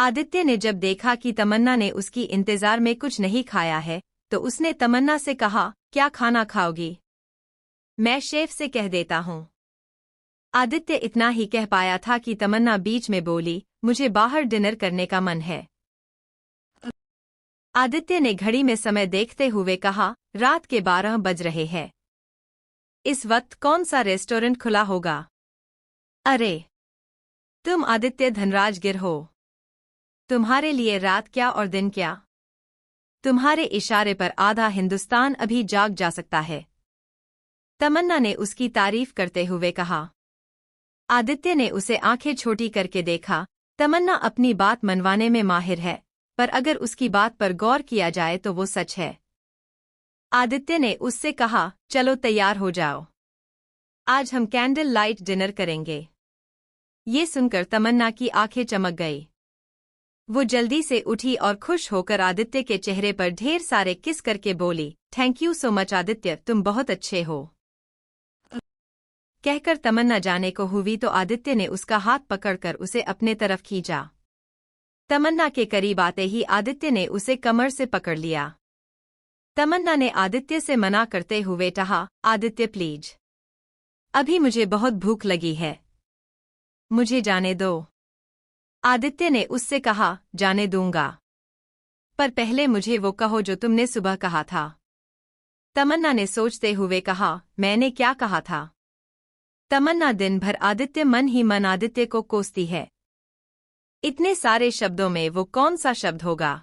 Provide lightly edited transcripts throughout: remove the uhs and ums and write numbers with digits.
आदित्य ने जब देखा कि तमन्ना ने उसकी इंतजार में कुछ नहीं खाया है, तो उसने तमन्ना से कहा, क्या खाना खाओगी? मैं शेफ से कह देता हूँ। आदित्य इतना ही कह पाया था कि तमन्ना बीच में बोली, मुझे बाहर डिनर करने का मन है। आदित्य ने घड़ी में समय देखते हुए कहा, रात के 12 बज रहे हैं। इस वक्त कौन सा रेस्टोरेंट खुला होगा? अरे, तुम आदित्य धनराज गिर हो। तुम्हारे लिए रात क्या और दिन क्या? तुम्हारे इशारे पर आधा हिंदुस्तान अभी जाग जा सकता है। तमन्ना ने उसकी तारीफ करते हुए कहा। आदित्य ने उसे आंखें छोटी करके देखा। तमन्ना अपनी बात मनवाने में माहिर है, पर अगर उसकी बात पर गौर किया जाए तो वो सच है। आदित्य ने उससे कहा, चलो तैयार हो जाओ। आज हम कैंडल लाइट डिनर करेंगे। ये सुनकर तमन्ना की आंखें चमक गई। वो जल्दी से उठी और खुश होकर आदित्य के चेहरे पर ढेर सारे किस करके बोली, thank you so much Aditya, तुम बहुत अच्छे हो। कहकर तमन्ना जाने को हुई तो आदित्य ने उसका हाथ पकड़कर उसे अपने तरफ खींचा। तमन्ना के करीब आते ही आदित्य ने उसे कमर से पकड़ लिया। तमन्ना ने आदित्य से मना करते हुए कहा, आदित्य प्लीज, अभी मुझे बहुत भूख लगी है, मुझे जाने दो। आदित्य ने उससे कहा, जाने दूंगा, पर पहले मुझे वो कहो जो तुमने सुबह कहा था। तमन्ना ने सोचते हुए कहा, मैंने क्या कहा था? तमन्ना दिन भर आदित्य मन ही मन आदित्य को कोसती है। इतने सारे शब्दों में वो कौन सा शब्द होगा?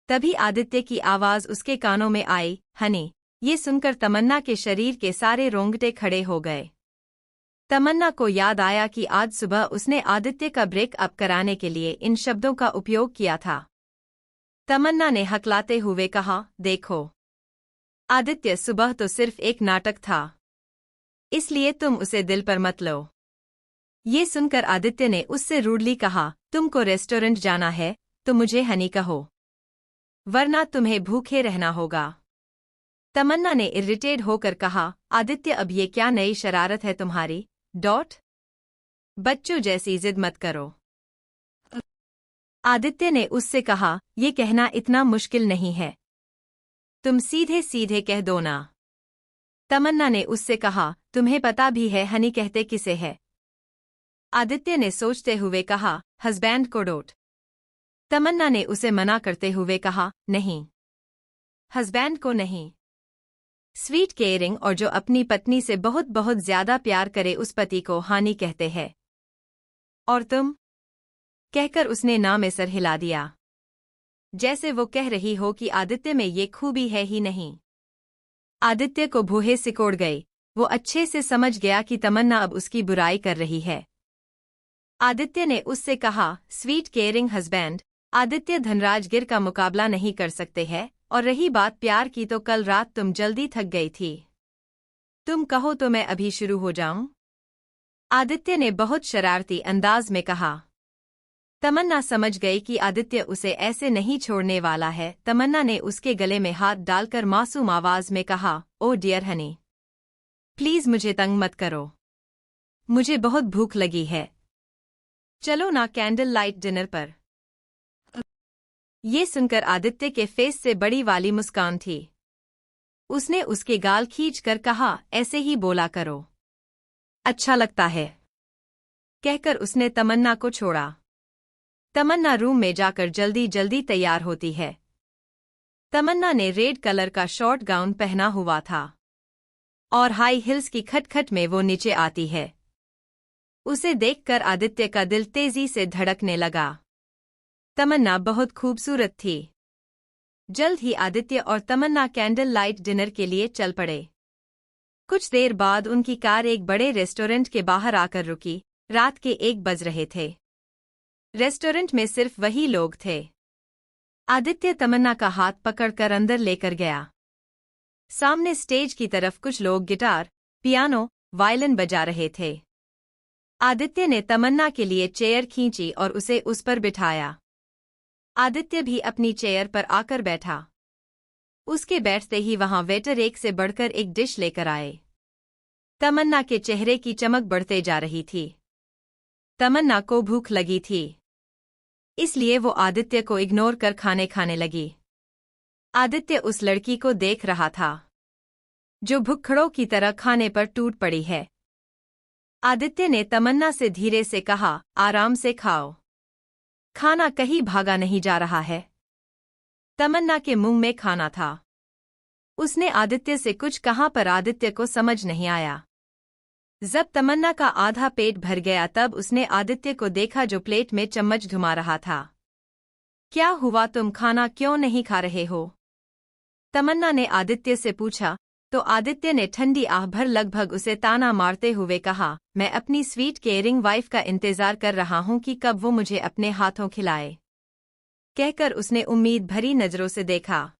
तभी आदित्य की आवाज उसके कानों में आई, हनी। ये सुनकर तमन्ना के शरीर के सारे रोंगटे खड़े हो गए। तमन्ना को याद आया कि आज सुबह उसने आदित्य का ब्रेकअप कराने के लिए इन शब्दों का उपयोग किया था। तमन्ना ने हकलाते हुए कहा, देखो आदित्य, सुबह तो सिर्फ एक नाटक था, इसलिए तुम उसे दिल पर मत लो। ये सुनकर आदित्य ने उससे रूडली कहा, तुमको रेस्टोरेंट जाना है तो मुझे हनी कहो, वरना तुम्हें भूखे रहना होगा। तमन्ना ने इरिटेट होकर कहा, आदित्य अब ये क्या नई शरारत है तुम्हारी? बच्चों जैसी जिद मत करो। आदित्य ने उससे कहा, ये कहना इतना मुश्किल नहीं है, तुम सीधे सीधे कह दो ना। तमन्ना ने उससे कहा, तुम्हें पता भी है हनी कहते किसे है? आदित्य ने सोचते हुए कहा, हस्बैंड को डोट। तमन्ना ने उसे मना करते हुए कहा, नहीं, हस्बैंड को नहीं। स्वीट केयरिंग और जो अपनी पत्नी से बहुत बहुत ज्यादा प्यार करे उस पति को हानि कहते हैं। और तुम? कहकर उसने ना में सर हिला दिया, जैसे वो कह रही हो कि आदित्य में ये खूबी है ही नहीं। आदित्य को भूहे सिकोड़ गई। वो अच्छे से समझ गया कि तमन्ना अब उसकी बुराई कर रही है। आदित्य ने उससे कहा, sweet caring husband, Aditya Dhanraj गिर का मुकाबला नहीं कर सकते हैं, और रही बात प्यार की तो कल रात तुम जल्दी थक गई थी। तुम कहो तो मैं अभी शुरू हो जाऊं? आदित्य ने बहुत शरारती अंदाज में कहा। तमन्ना समझ गई कि आदित्य उसे ऐसे नहीं छोड़ने वाला है। तमन्ना ने उसके गले में हाथ डालकर मासूम आवाज में कहा, ओ डियर हनी, प्लीज मुझे तंग मत करो, मुझे बहुत भूख लगी है, चलो ना कैंडल लाइट डिनर पर। ये सुनकर आदित्य के फेस से बड़ी वाली मुस्कान थी। उसने उसके गाल खींचकर कहा, ऐसे ही बोला करो, अच्छा लगता है। कहकर उसने तमन्ना को छोड़ा। तमन्ना रूम में जाकर जल्दी जल्दी तैयार होती है। तमन्ना ने रेड कलर का शॉर्ट गाउन पहना हुआ था और हाई हिल्स की खटखट में वो नीचे आती है। उसे देखकर आदित्य का दिल तेजी से धड़कने लगा। तमन्ना बहुत खूबसूरत थी। जल्द ही आदित्य और तमन्ना कैंडल लाइट डिनर के लिए चल पड़े। कुछ देर बाद उनकी कार एक बड़े रेस्टोरेंट के बाहर आकर रुकी। रात के 1 बज रहे थे। रेस्टोरेंट में सिर्फ वही लोग थे। आदित्य तमन्ना का हाथ पकड़कर अंदर लेकर गया। सामने स्टेज की तरफ कुछ लोग गिटार, पियानो, वायलिन बजा रहे थे। आदित्य ने तमन्ना के लिए चेयर खींची और उसे उस पर बिठाया। आदित्य भी अपनी चेयर पर आकर बैठा। उसके बैठते ही वहां वेटर एक से बढ़कर एक डिश लेकर आए। तमन्ना के चेहरे की चमक बढ़ते जा रही थी। तमन्ना को भूख लगी थी। इसलिए वो आदित्य को इग्नोर कर खाने खाने लगी। आदित्य उस लड़की को देख रहा था जो भुक्खड़ों की तरह खाने पर टूट पड़ी है। आदित्य ने तमन्ना से धीरे से कहा, आराम से खाओ, खाना कहीं भागा नहीं जा रहा है। तमन्ना के मुंह में खाना था। उसने आदित्य से कुछ कहा पर आदित्य को समझ नहीं आया। जब तमन्ना का आधा पेट भर गया तब उसने आदित्य को देखा जो प्लेट में चम्मच घुमा रहा था। क्या हुआ, तुम खाना क्यों नहीं खा रहे हो? तमन्ना ने आदित्य से पूछा तो आदित्य ने ठंडी आह भर लगभग उसे ताना मारते हुए कहा, मैं अपनी स्वीट केयरिंग वाइफ का इंतजार कर रहा हूं कि कब वो मुझे अपने हाथों खिलाए। कहकर उसने उम्मीद भरी नजरों से देखा।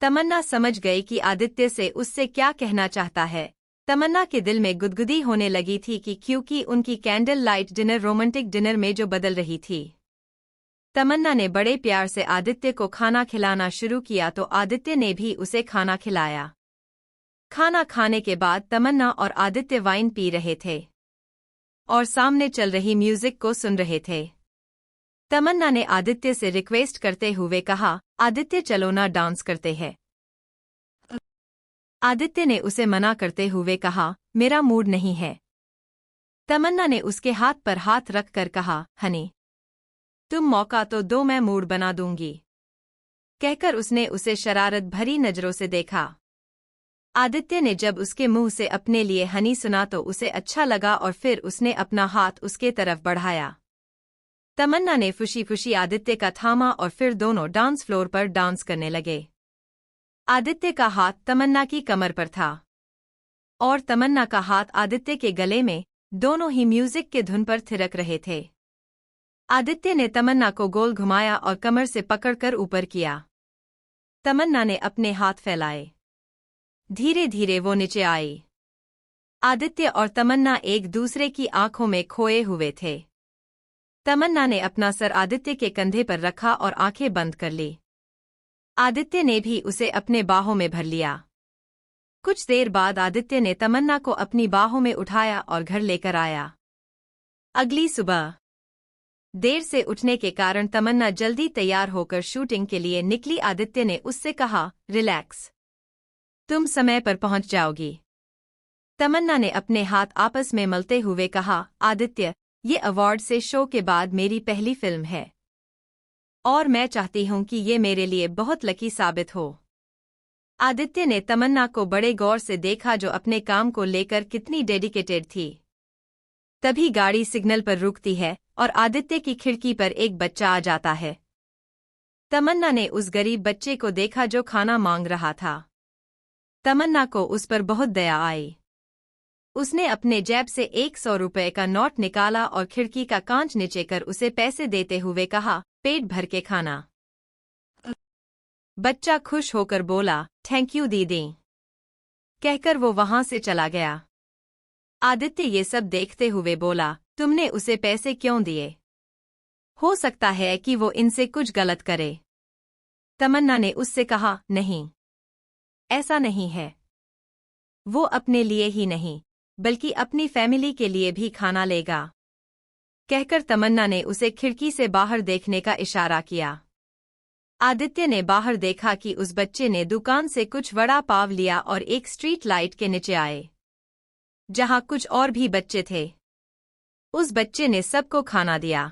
तमन्ना समझ गई कि आदित्य से उससे क्या कहना चाहता है। तमन्ना के दिल में गुदगुदी होने लगी थी कि क्योंकि उनकी candle light dinner romantic dinner में जो बदल रही थी। तमन्ना ने बड़े प्यार से आदित्य को खाना खिलाना शुरू किया तो आदित्य ने भी उसे खाना खिलाया। खाना खाने के बाद तमन्ना और आदित्य वाइन पी रहे थे और सामने चल रही म्यूजिक को सुन रहे थे। तमन्ना ने आदित्य से रिक्वेस्ट करते हुए कहा, आदित्य चलो ना डांस करते हैं। आदित्य ने उसे मना करते हुए कहा, मेरा मूड नहीं है। तमन्ना ने उसके हाथ पर हाथ रखकर कहा, हनी तुम मौका तो दो, मैं मूड बना दूंगी। कहकर उसने उसे शरारत भरी नजरों से देखा। आदित्य ने जब उसके मुंह से अपने लिए हनी सुना तो उसे अच्छा लगा और फिर उसने अपना हाथ उसके तरफ बढ़ाया। तमन्ना ने खुशी खुशी आदित्य का थामा और फिर दोनों डांस फ्लोर पर डांस करने लगे। आदित्य का हाथ तमन्ना की कमर पर था और तमन्ना का हाथ आदित्य के गले में, दोनों ही म्यूजिक के धुन पर थिरक रहे थे। आदित्य ने तमन्ना को गोल घुमाया और कमर से पकड़कर ऊपर किया। तमन्ना ने अपने हाथ फैलाए। धीरे धीरे वो नीचे आई। आदित्य और तमन्ना एक दूसरे की आंखों में खोए हुए थे। तमन्ना ने अपना सर आदित्य के कंधे पर रखा और आंखें बंद कर ली। आदित्य ने भी उसे अपने बाहों में भर लिया। कुछ देर बाद आदित्य ने तमन्ना को अपनी बाहों में उठाया और घर लेकर आया। अगली सुबह देर से उठने के कारण तमन्ना जल्दी तैयार होकर शूटिंग के लिए निकली। आदित्य ने उससे कहा, रिलैक्स, तुम समय पर पहुंच जाओगी। तमन्ना ने अपने हाथ आपस में मलते हुए कहा, आदित्य, ये अवार्ड से शो के बाद मेरी पहली फिल्म है और मैं चाहती हूं कि ये मेरे लिए बहुत लकी साबित हो। आदित्य ने तमन्ना को बड़े गौर से देखा जो अपने काम को लेकर कितनी डेडिकेटेड थी। तभी गाड़ी सिग्नल पर रुकती है और आदित्य की खिड़की पर एक बच्चा आ जाता है। तमन्ना ने उस गरीब बच्चे को देखा जो खाना मांग रहा था। तमन्ना को उस पर बहुत दया आई। उसने अपने जेब से 100 रुपए का नोट निकाला और खिड़की का कांच नीचे कर उसे पैसे देते हुए कहा, पेट भर के खाना। बच्चा खुश होकर बोला, थैंक यू दीदी। कहकर वो वहां से चला गया। आदित्य ये सब देखते हुए बोला, तुमने उसे पैसे क्यों दिए? हो सकता है कि वो इनसे कुछ गलत करे। तमन्ना ने उससे कहा, नहीं, ऐसा नहीं है। वो अपने लिए ही नहीं बल्कि अपनी फैमिली के लिए भी खाना लेगा। कहकर तमन्ना ने उसे खिड़की से बाहर देखने का इशारा किया। आदित्य ने बाहर देखा कि उस बच्चे ने दुकान से कुछ वड़ा पाव लिया और एक स्ट्रीट लाइट के नीचे आए जहां कुछ और भी बच्चे थे। उस बच्चे ने सबको खाना दिया।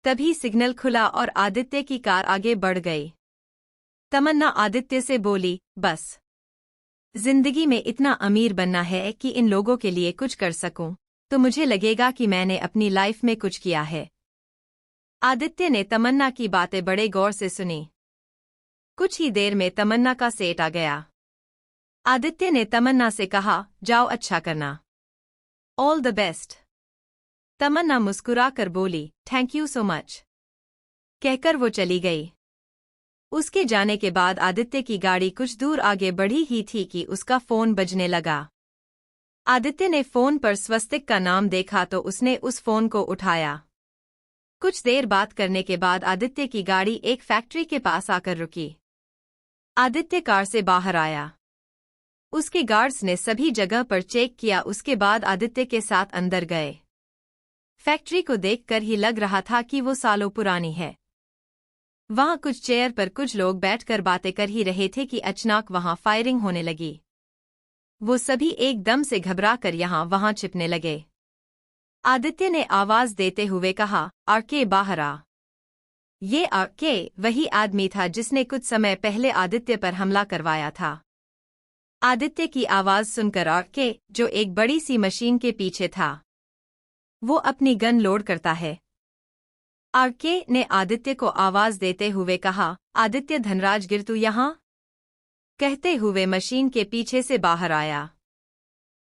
तभी सिग्नल खुला और आदित्य की कार आगे बढ़ गई। तमन्ना आदित्य से बोली, बस जिंदगी में इतना अमीर बनना है कि इन लोगों के लिए कुछ कर सकूं, तो मुझे लगेगा कि मैंने अपनी लाइफ में कुछ किया है। आदित्य ने तमन्ना की बातें बड़े गौर से सुनी। कुछ ही देर में तमन्ना का सेट आ गया। आदित्य ने तमन्ना से कहा, जाओ अच्छा करना, ऑल द बेस्ट। तमन्ना मुस्कुराकर बोली, थैंक यू सो मच। कहकर वो चली गई। उसके जाने के बाद आदित्य की गाड़ी कुछ दूर आगे बढ़ी ही थी कि उसका फोन बजने लगा। आदित्य ने फोन पर स्वस्तिक का नाम देखा तो उसने उस फोन को उठाया। कुछ देर बात करने के बाद आदित्य की गाड़ी एक फैक्ट्री के पास आकर रुकी। आदित्य कार से बाहर आया। उसके गार्ड्स ने सभी जगह पर चेक किया। उसके बाद आदित्य के साथ अंदर गए। फैक्ट्री को देखकर ही लग रहा था कि वो सालों पुरानी है। वहां कुछ चेयर पर कुछ लोग बैठकर बातें कर ही रहे थे कि अचानक वहां फायरिंग होने लगी। वो सभी एकदम से घबराकर यहां वहां छिपने लगे। आदित्य ने आवाज देते हुए कहा, आरके बाहर आ। ये आरके वही आदमी था जिसने कुछ समय पहले आदित्य पर हमला करवाया था। आदित्य की आवाज सुनकर आरके, जो एक बड़ी सी मशीन के पीछे था, वो अपनी गन लोड करता है। आरके ने आदित्य को आवाज देते हुए कहा, आदित्य धनराजगिर तू यहां? कहते हुए मशीन के पीछे से बाहर आया।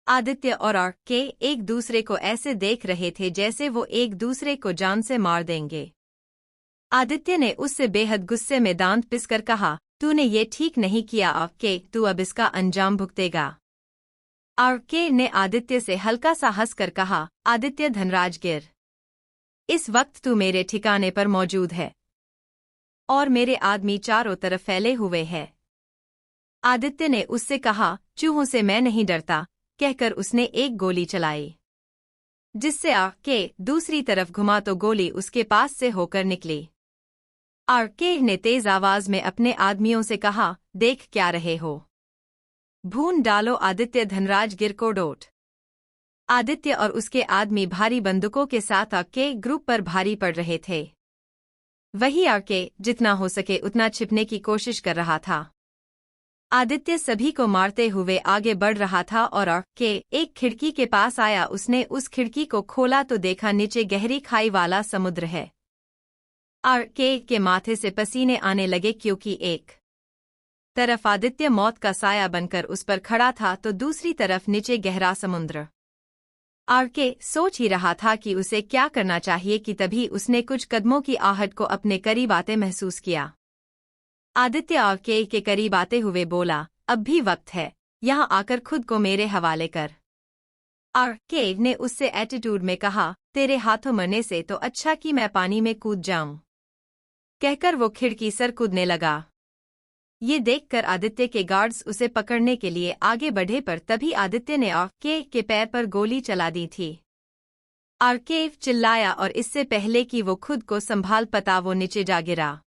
आदित्य और आरके एक दूसरे को ऐसे देख रहे थे जैसे वो एक दूसरे को जान से मार देंगे। आदित्य ने उससे बेहद गुस्से में दांत पिसकर कहा, तूने ये ठीक नहीं किया आरके, तू अब इसका अंजाम भुगतेगा। आरके ने आदित्य से हल्का सा हंसकर कहा, आदित्य धनराजगिर, इस वक्त तू मेरे ठिकाने पर मौजूद है और मेरे आदमी चारों तरफ फैले हुए हैं। आदित्य ने उससे कहा, चूहों से मैं नहीं डरता, कहकर उसने एक गोली चलाई, जिससे आरके दूसरी तरफ घुमा तो गोली उसके पास से होकर निकली। आरके ने तेज आवाज में अपने आदमियों से कहा, देख क्या रहे हो, भून डालो आदित्य धनराजगिर को डोट। आदित्य और उसके आदमी भारी बंदूकों के साथ आरके ग्रुप पर भारी पड़ रहे थे। वही आरके जितना हो सके उतना छिपने की कोशिश कर रहा था। आदित्य सभी को मारते हुए आगे बढ़ रहा था और आरके एक खिड़की के पास आया। उसने उस खिड़की को खोला तो देखा नीचे गहरी खाई वाला समुद्र है। आरके के माथे से पसीने आने लगे क्योंकि एक तरफ आदित्य मौत का साया बनकर उस पर खड़ा था तो दूसरी तरफ नीचे गहरा समुद्र। आरके सोच ही रहा था कि उसे क्या करना चाहिए कि तभी उसने कुछ कदमों की आहट को अपने करीब आते महसूस किया। आदित्य आरके के करीब आते हुए बोला, अब भी वक्त है, यहाँ आकर खुद को मेरे हवाले कर। आरके ने उससे एटीट्यूड में कहा, तेरे हाथों मरने से तो अच्छा कि मैं पानी में कूद जाऊं। कहकर वो खिड़की सर कूदने लगा। ये देखकर आदित्य के गार्ड्स उसे पकड़ने के लिए आगे बढ़े पर तभी आदित्य ने आरके के पैर पर गोली चला दी थी। आरके चिल्लाया और इससे पहले कि वो खुद को संभाल पाता वो नीचे जा गिरा।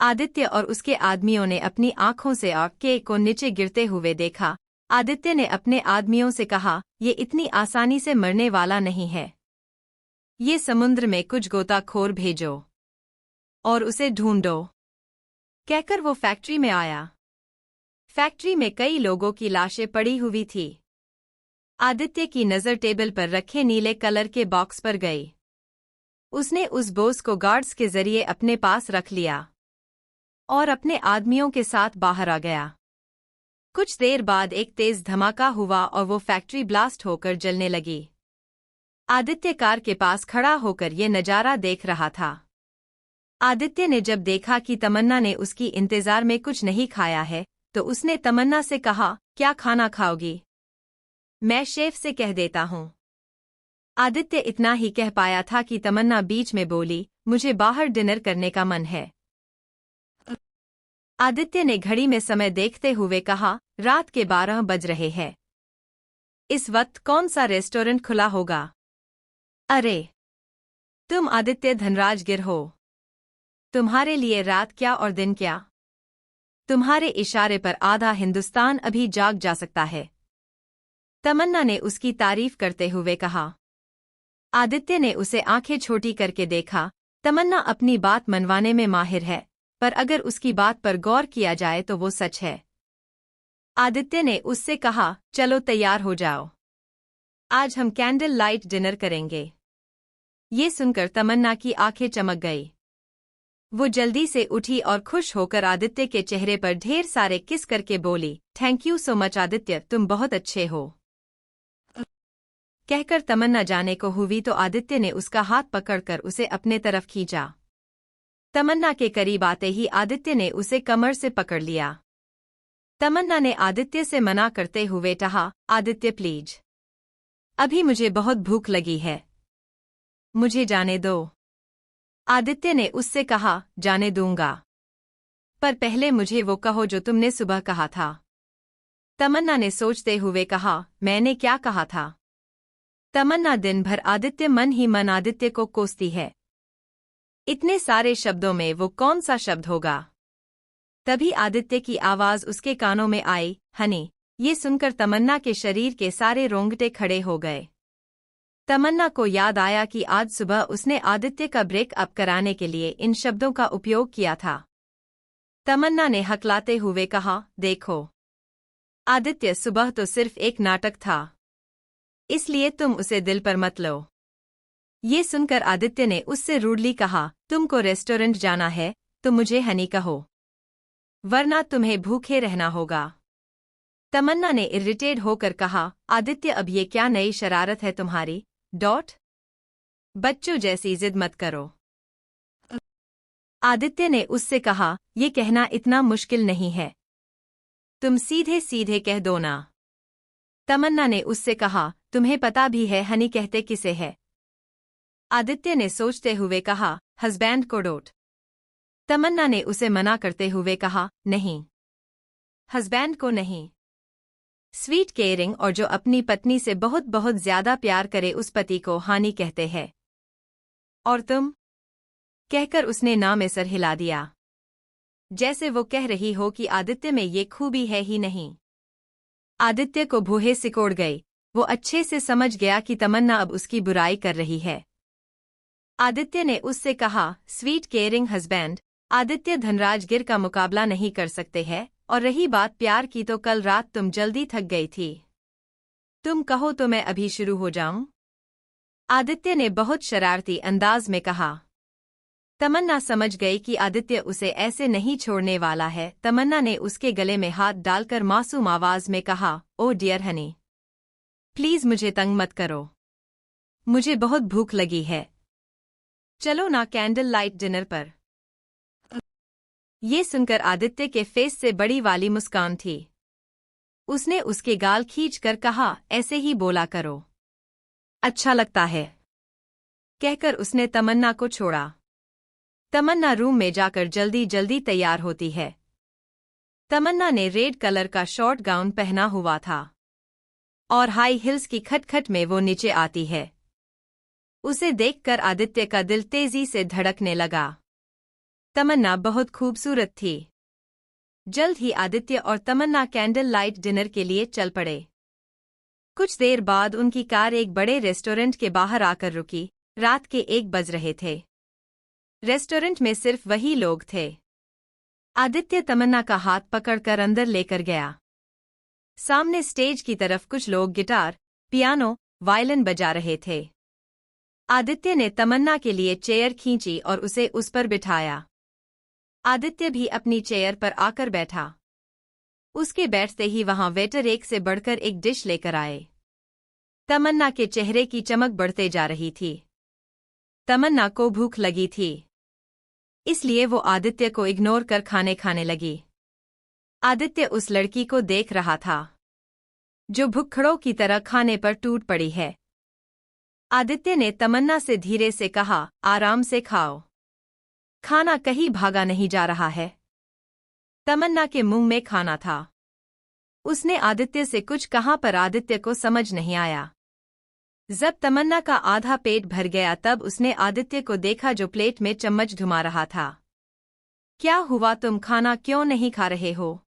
आदित्य और उसके आदमियों ने अपनी आंखों से आरके को नीचे गिरते हुए देखा। आदित्य ने अपने आदमियों से कहा, ये इतनी आसानी से मरने वाला नहीं है, ये समुद्र में कुछ गोताखोर भेजो और उसे ढूंढो। कहकर वो फैक्ट्री में आया। फैक्ट्री में कई लोगों की लाशें पड़ी हुई थी। आदित्य की नज़र टेबल पर रखे नीले कलर के बॉक्स पर गई। उसने उस बोझ को गार्ड्स के जरिए अपने पास रख लिया और अपने आदमियों के साथ बाहर आ गया। कुछ देर बाद एक तेज धमाका हुआ और वो फैक्ट्री ब्लास्ट होकर जलने लगी। आदित्य कार के पास खड़ा होकर ये नज़ारा देख रहा था। आदित्य ने जब देखा कि तमन्ना ने उसकी इंतजार में कुछ नहीं खाया है तो उसने तमन्ना से कहा, क्या खाना खाओगी? मैं शेफ से कह देता हूँ। आदित्य इतना ही कह पाया था कि तमन्ना बीच में बोली, मुझे बाहर डिनर करने का मन है। आदित्य ने घड़ी में समय देखते हुए कहा, रात के 12 बज रहे हैं। इस वक्त कौन सा रेस्टोरेंट खुला होगा? अरे, तुम आदित्य धनराजगिर हो। तुम्हारे लिए रात क्या और दिन क्या? तुम्हारे इशारे पर आधा हिंदुस्तान अभी जाग जा सकता है। तमन्ना ने उसकी तारीफ करते हुए कहा। आदित्य ने उसे आंखें छोटी करके देखा। तमन्ना अपनी बात मनवाने में माहिर है, पर अगर उसकी बात पर गौर किया जाए तो वो सच है। आदित्य ने उससे कहा, चलो तैयार हो जाओ, आज हम कैंडल लाइट डिनर करेंगे। ये सुनकर तमन्ना की आंखें चमक गई। वो जल्दी से उठी और खुश होकर आदित्य के चेहरे पर ढेर सारे किस करके बोली, thank you so much Aditya, तुम बहुत अच्छे हो। कहकर तमन्ना जाने को हुई तो आदित्य ने उसका हाथ पकड़कर उसे अपने तरफ खींचा। तमन्ना के करीब आते ही आदित्य ने उसे कमर से पकड़ लिया। तमन्ना ने आदित्य से मना करते हुए कहा, आदित्य प्लीज, अभी मुझे बहुत भूख लगी है, मुझे जाने दो। आदित्य ने उससे कहा, जाने दूंगा, पर पहले मुझे वो कहो जो तुमने सुबह कहा था। तमन्ना ने सोचते हुए कहा, मैंने क्या कहा था? तमन्ना दिन भर आदित्य मन ही मन आदित्य को कोसती है। इतने सारे शब्दों में वो कौन सा शब्द होगा? तभी आदित्य की आवाज उसके कानों में आई, हनी। ये सुनकर तमन्ना के शरीर के सारे रोंगटे खड़े हो गए। तमन्ना को याद आया कि आज सुबह उसने आदित्य का ब्रेकअप कराने के लिए इन शब्दों का उपयोग किया था। तमन्ना ने हकलाते हुए कहा, देखो आदित्य, सुबह तो सिर्फ एक नाटक था, इसलिए तुम उसे दिल पर मत लो। ये सुनकर आदित्य ने उससे रूडली कहा, तुमको रेस्टोरेंट जाना है तो मुझे हनी कहो, वरना तुम्हें भूखे रहना होगा। तमन्ना ने इरिटेट होकर कहा, आदित्य, अब ये क्या नई शरारत है तुम्हारी? बच्चों जैसी जिद मत करो। आदित्य ने उससे कहा, ये कहना इतना मुश्किल नहीं है, तुम सीधे सीधे कह दो ना। तमन्ना ने उससे कहा, तुम्हें पता भी है हनी कहते किसे है? आदित्य ने सोचते हुए कहा, हस्बैंड को डोट। तमन्ना ने उसे मना करते हुए कहा, नहीं, हस्बैंड को नहीं। स्वीट केयरिंग और जो अपनी पत्नी से बहुत बहुत ज्यादा प्यार करे उस पति को हानि कहते हैं। और तुम? कहकर उसने ना में सर हिला दिया, जैसे वो कह रही हो कि आदित्य में ये खूबी है ही नहीं। आदित्य को भूहे सिकोड़ गई। वो अच्छे से समझ गया कि तमन्ना अब उसकी बुराई कर रही है। आदित्य ने उससे कहा, sweet caring husband, Aditya Dhanraj गिर का मुकाबला नहीं कर सकते हैं, और रही बात प्यार की तो कल रात तुम जल्दी थक गई थी। तुम कहो तो मैं अभी शुरू हो जाऊं? आदित्य ने बहुत शरारती अंदाज में कहा। तमन्ना समझ गई कि आदित्य उसे ऐसे नहीं छोड़ने वाला है। तमन्ना ने उसके गले में हाथ डालकर मासूम आवाज में कहा, ओ डियर हनी, प्लीज मुझे तंग मत करो, मुझे बहुत भूख लगी है, चलो ना कैंडल लाइट डिनर पर। ये सुनकर आदित्य के फेस से बड़ी वाली मुस्कान थी। उसने उसके गाल खींचकर कहा, ऐसे ही बोला करो, अच्छा लगता है। कहकर उसने तमन्ना को छोड़ा। तमन्ना रूम में जाकर जल्दी जल्दी तैयार होती है। तमन्ना ने रेड कलर का शॉर्ट गाउन पहना हुआ था और हाई हिल्स की खटखट में वो नीचे आती है। उसे देखकर आदित्य का दिल तेजी से धड़कने लगा। तमन्ना बहुत खूबसूरत थी। जल्द ही आदित्य और तमन्ना कैंडल लाइट डिनर के लिए चल पड़े। कुछ देर बाद उनकी कार एक बड़े रेस्टोरेंट के बाहर आकर रुकी। रात के 1 बज रहे थे। रेस्टोरेंट में सिर्फ वही लोग थे। आदित्य तमन्ना का हाथ पकड़कर अंदर लेकर गया। सामने स्टेज की तरफ कुछ लोग गिटार, पियानो, वायलिन बजा रहे थे। आदित्य ने तमन्ना के लिए चेयर खींची और उसे उस पर बिठाया। आदित्य भी अपनी चेयर पर आकर बैठा। उसके बैठते ही वहां वेटर एक से बढ़कर एक डिश लेकर आए। तमन्ना के चेहरे की चमक बढ़ते जा रही थी। तमन्ना को भूख लगी थी, इसलिए वो आदित्य को इग्नोर कर खाने खाने लगी। आदित्य उस लड़की को देख रहा था जो भुक्खड़ों की तरह खाने पर टूट पड़ी है। आदित्य ने तमन्ना से धीरे से कहा, आराम से खाओ, खाना कहीं भागा नहीं जा रहा है। तमन्ना के मुंह में खाना था। उसने आदित्य से कुछ कहा पर आदित्य को समझ नहीं आया। जब तमन्ना का आधा पेट भर गया तब उसने आदित्य को देखा जो प्लेट में चम्मच घुमा रहा था। क्या हुआ, तुम खाना क्यों नहीं खा रहे हो?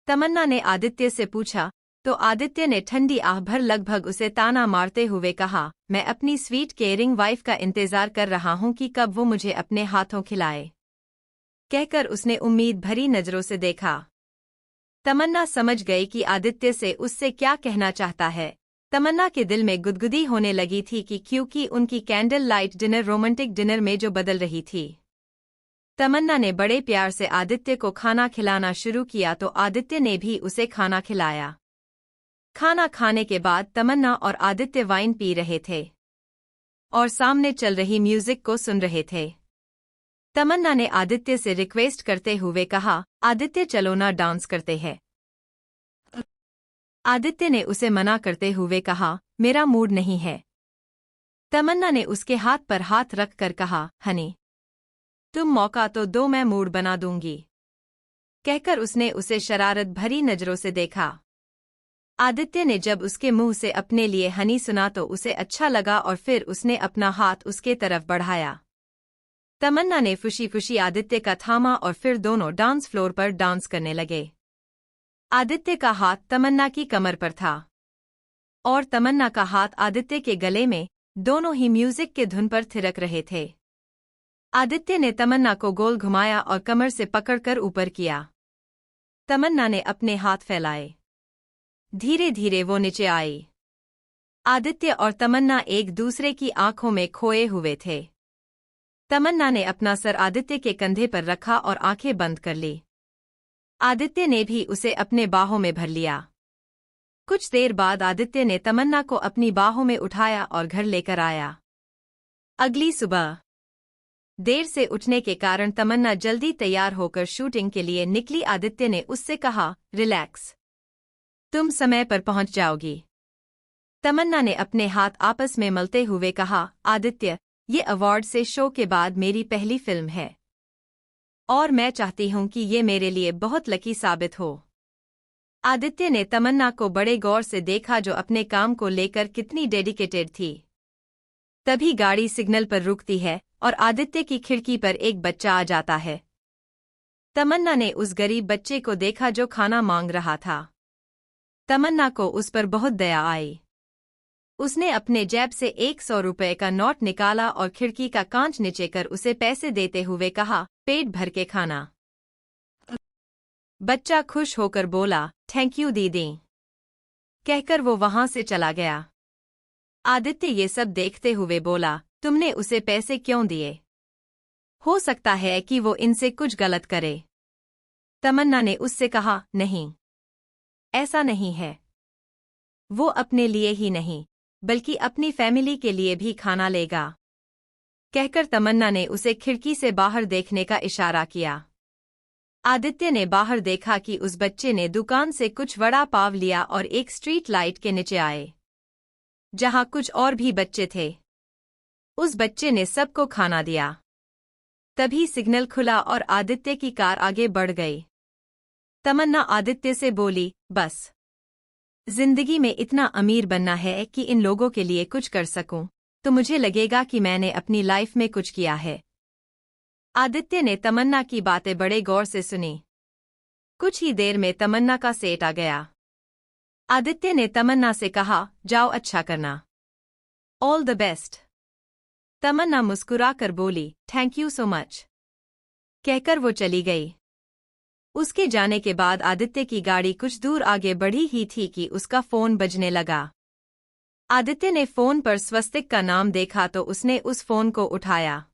तमन्ना ने आदित्य से पूछा तो आदित्य ने ठंडी आह भर लगभग उसे ताना मारते हुए कहा, मैं अपनी स्वीट केयरिंग वाइफ का इंतजार कर रहा हूं कि कब वो मुझे अपने हाथों खिलाए। कहकर उसने उम्मीद भरी नजरों से देखा। तमन्ना समझ गई कि आदित्य से उससे क्या कहना चाहता है। तमन्ना के दिल में गुदगुदी होने लगी थी कि क्योंकि उनकी candle light dinner romantic dinner में जो बदल रही थी। तमन्ना ने बड़े प्यार से आदित्य को खाना खिलाना शुरू किया तो आदित्य ने भी उसे खाना खिलाया। खाना खाने के बाद तमन्ना और आदित्य वाइन पी रहे थे और सामने चल रही म्यूजिक को सुन रहे थे। तमन्ना ने आदित्य से रिक्वेस्ट करते हुए कहा, आदित्य चलो ना डांस करते हैं। आदित्य ने उसे मना करते हुए कहा, मेरा मूड नहीं है। तमन्ना ने उसके हाथ पर हाथ रख कर कहा, हनी तुम मौका तो दो, मैं मूड बना दूंगी। कहकर उसने उसे शरारत भरी नजरों से देखा। आदित्य ने जब उसके मुंह से अपने लिए हनी सुना तो उसे अच्छा लगा और फिर उसने अपना हाथ उसके तरफ बढ़ाया। तमन्ना ने खुशी खुशी आदित्य का थामा और फिर दोनों डांस फ्लोर पर डांस करने लगे। आदित्य का हाथ तमन्ना की कमर पर था और तमन्ना का हाथ आदित्य के गले में, दोनों ही म्यूजिक के धुन पर थिरक रहे थे। आदित्य ने तमन्ना को गोल घुमाया और कमर से पकड़कर ऊपर किया। तमन्ना ने अपने हाथ फैलाए। धीरे धीरे वो नीचे आई। आदित्य और तमन्ना एक दूसरे की आंखों में खोए हुए थे। तमन्ना ने अपना सर आदित्य के कंधे पर रखा और आंखें बंद कर ली। आदित्य ने भी उसे अपने बाहों में भर लिया। कुछ देर बाद आदित्य ने तमन्ना को अपनी बाहों में उठाया और घर लेकर आया। अगली सुबह देर से उठने के कारण तमन्ना जल्दी तैयार होकर शूटिंग के लिए निकली। आदित्य ने उससे कहा, रिलैक्स, तुम समय पर पहुंच जाओगी। तमन्ना ने अपने हाथ आपस में मलते हुए कहा, आदित्य, ये अवार्ड से शो के बाद मेरी पहली फिल्म है और मैं चाहती हूं कि ये मेरे लिए बहुत लकी साबित हो। आदित्य ने तमन्ना को बड़े गौर से देखा जो अपने काम को लेकर कितनी डेडिकेटेड थी। तभी गाड़ी सिग्नल पर रुकती है और आदित्य की खिड़की पर एक बच्चा आ जाता है। तमन्ना ने उस गरीब बच्चे को देखा जो खाना मांग रहा था। तमन्ना को उस पर बहुत दया आई। उसने अपने जेब से 100 रुपए का नोट निकाला और खिड़की का कांच नीचे कर उसे पैसे देते हुए कहा, पेट भर के खाना। बच्चा खुश होकर बोला, थैंक यू दीदी, कहकर वो वहां से चला गया। आदित्य ये सब देखते हुए बोला, तुमने उसे पैसे क्यों दिए? हो सकता है कि वो इनसे कुछ गलत करे। तमन्ना ने उससे कहा, नहीं, ऐसा नहीं है। वो अपने लिए ही नहीं बल्कि अपनी फैमिली के लिए भी खाना लेगा। कहकर तमन्ना ने उसे खिड़की से बाहर देखने का इशारा किया। आदित्य ने बाहर देखा कि उस बच्चे ने दुकान से कुछ वड़ा पाव लिया और एक स्ट्रीट लाइट के नीचे आए, जहां कुछ और भी बच्चे थे। उस बच्चे ने सबको खाना दिया। तभी सिग्नल खुला और आदित्य की कार आगे बढ़ गई। तमन्ना आदित्य से बोली, बस जिंदगी में इतना अमीर बनना है कि इन लोगों के लिए कुछ कर सकूं, तो मुझे लगेगा कि मैंने अपनी लाइफ में कुछ किया है। आदित्य ने तमन्ना की बातें बड़े गौर से सुनी। कुछ ही देर में तमन्ना का सेट आ गया। आदित्य ने तमन्ना से कहा, जाओ अच्छा करना, ऑल द बेस्ट। तमन्ना मुस्कुराकर बोली, थैंक यू सो मच, कहकर वो चली गई। उसके जाने के बाद आदित्य की गाड़ी कुछ दूर आगे बढ़ी ही थी कि उसका फोन बजने लगा। आदित्य ने फोन पर स्वस्तिक का नाम देखा तो उसने उस फोन को उठाया।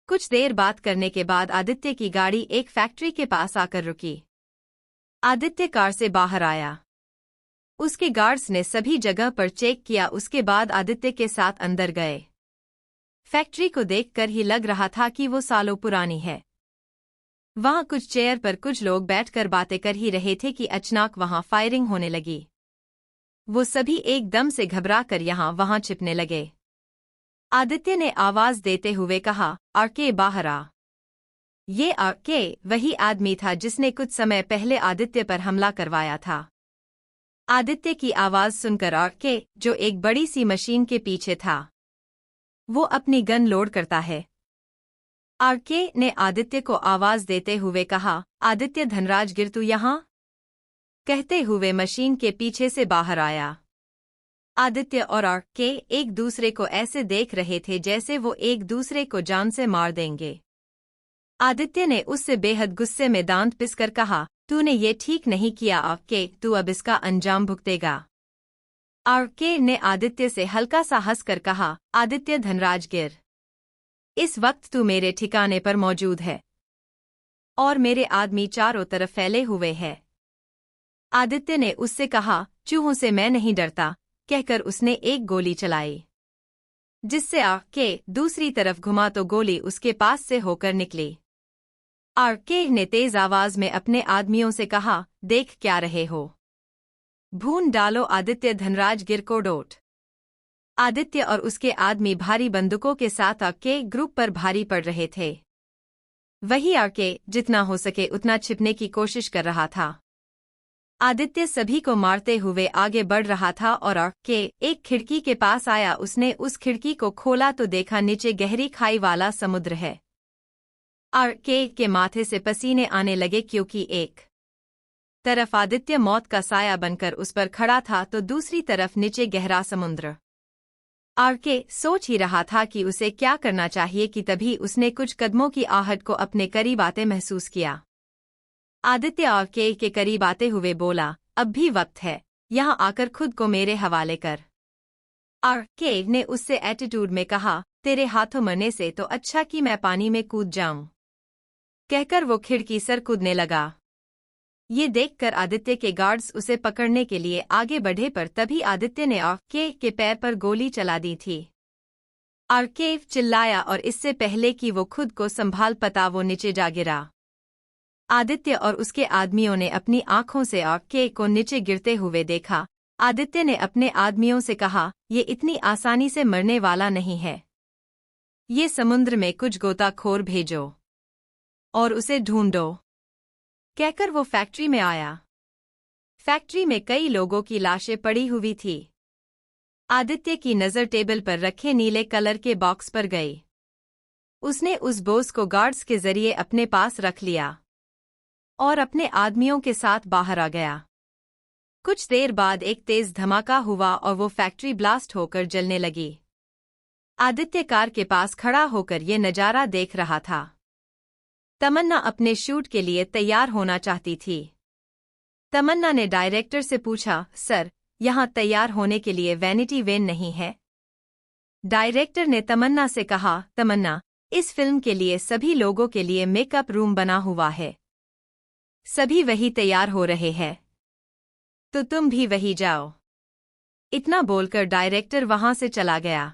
कुछ देर बात करने के बाद आदित्य की गाड़ी एक फैक्ट्री के पास आकर रुकी। आदित्य कार से बाहर आया। उसके गार्ड्स ने सभी जगह पर चेक किया। उसके बाद आदित्य के साथ अंदर गए। फैक्ट्री को देखकर ही लग रहा था कि वो सालों पुरानी है। वहां कुछ चेयर पर कुछ लोग बैठकर बातें कर ही रहे थे कि अचानक वहां फायरिंग होने लगी। वो सभी एकदम से घबराकर यहां वहां छिपने लगे। आदित्य ने आवाज देते हुए कहा, आरके बाहर आ। ये आरके वही आदमी था जिसने कुछ समय पहले आदित्य पर हमला करवाया था। आदित्य की आवाज सुनकर आरके, जो एक बड़ी सी मशीन के पीछे था, वो अपनी गन लोड करता है। आरके ने आदित्य को आवाज देते हुए कहा, आदित्य धनराज गिर तू यहां? कहते हुए मशीन के पीछे से बाहर आया। आदित्य और आरके एक दूसरे को ऐसे देख रहे थे जैसे वो एक दूसरे को जान से मार देंगे। आदित्य ने उससे बेहद गुस्से में दांत पिसकर कहा, तूने ये ठीक नहीं किया आरके, तू अब इसका अंजाम भुगतेगा। आरके ने आदित्य से हल्का सा हंसकर कहा, आदित्य धनराज गिर, इस वक्त तू मेरे ठिकाने पर मौजूद है और मेरे आदमी चारों तरफ फैले हुए हैं। आदित्य ने उससे कहा, चूहों से मैं नहीं डरता, कहकर उसने एक गोली चलाई, जिससे आरके दूसरी तरफ घुमा तो गोली उसके पास से होकर निकली। आरके ने तेज आवाज में अपने आदमियों से कहा, देख क्या रहे हो, भून डालो आदित्य धनराज गिर को डोट। आदित्य और उसके आदमी भारी बंदूकों के साथ आरके ग्रुप पर भारी पड़ रहे थे। वही आरके जितना हो सके उतना छिपने की कोशिश कर रहा था। आदित्य सभी को मारते हुए आगे बढ़ रहा था और के एक खिड़की के पास आया। उसने उस खिड़की को खोला तो देखा नीचे गहरी खाई वाला समुद्र है। के माथे से पसीने आने लगे क्योंकि एक तरफ आदित्य मौत का साया बनकर उस पर खड़ा था तो दूसरी तरफ नीचे गहरा समुद्र। के सोच ही रहा था कि उसे क्या करना चाहिए कि तभी उसने कुछ कदमों की आहट को अपने करीब आते महसूस किया। आदित्य के करीब आते हुए बोला, अब भी वक्त है, यहाँ आकर खुद को मेरे हवाले कर। के ने उससे एटीट्यूड में कहा, तेरे हाथों मरने से तो अच्छा कि मैं पानी में कूद जाऊं। कहकर वो खिड़की सर कूदने लगा। ये देखकर आदित्य के गार्ड्स उसे पकड़ने के लिए आगे बढ़े पर तभी आदित्य ने के पैर पर गोली चला दी थी। के चिल्लाया और इससे पहले कि वो खुद को संभाल पाता वो नीचे जा गिरा। आदित्य और उसके आदमियों ने अपनी आंखों से के को नीचे गिरते हुए देखा। आदित्य ने अपने आदमियों से कहा, ये इतनी आसानी से मरने वाला नहीं है। ये समुद्र में कुछ गोताखोर भेजो और उसे ढूंढो। कहकर वो फैक्ट्री में आया। फैक्ट्री में कई लोगों की लाशें पड़ी हुई थी। आदित्य की नज़र टेबल पर रखे नीले कलर के बॉक्स पर गई। उसने उस बोझ को गार्ड्स के जरिए अपने पास रख लिया और अपने आदमियों के साथ बाहर आ गया। कुछ देर बाद एक तेज धमाका हुआ और वो फैक्ट्री ब्लास्ट होकर जलने लगी। आदित्य कार के पास खड़ा होकर ये नज़ारा देख रहा था। तमन्ना अपने शूट के लिए तैयार होना चाहती थी। तमन्ना ने डायरेक्टर से पूछा, सर, यहाँ तैयार होने के लिए वैनिटी वैन नहीं है? डायरेक्टर ने तमन्ना से कहा, तमन्ना, इस फिल्म के लिए सभी लोगों के लिए मेकअप रूम बना हुआ है। सभी वही तैयार हो रहे हैं, तो तुम भी वही जाओ। इतना बोलकर डायरेक्टर वहां से चला गया।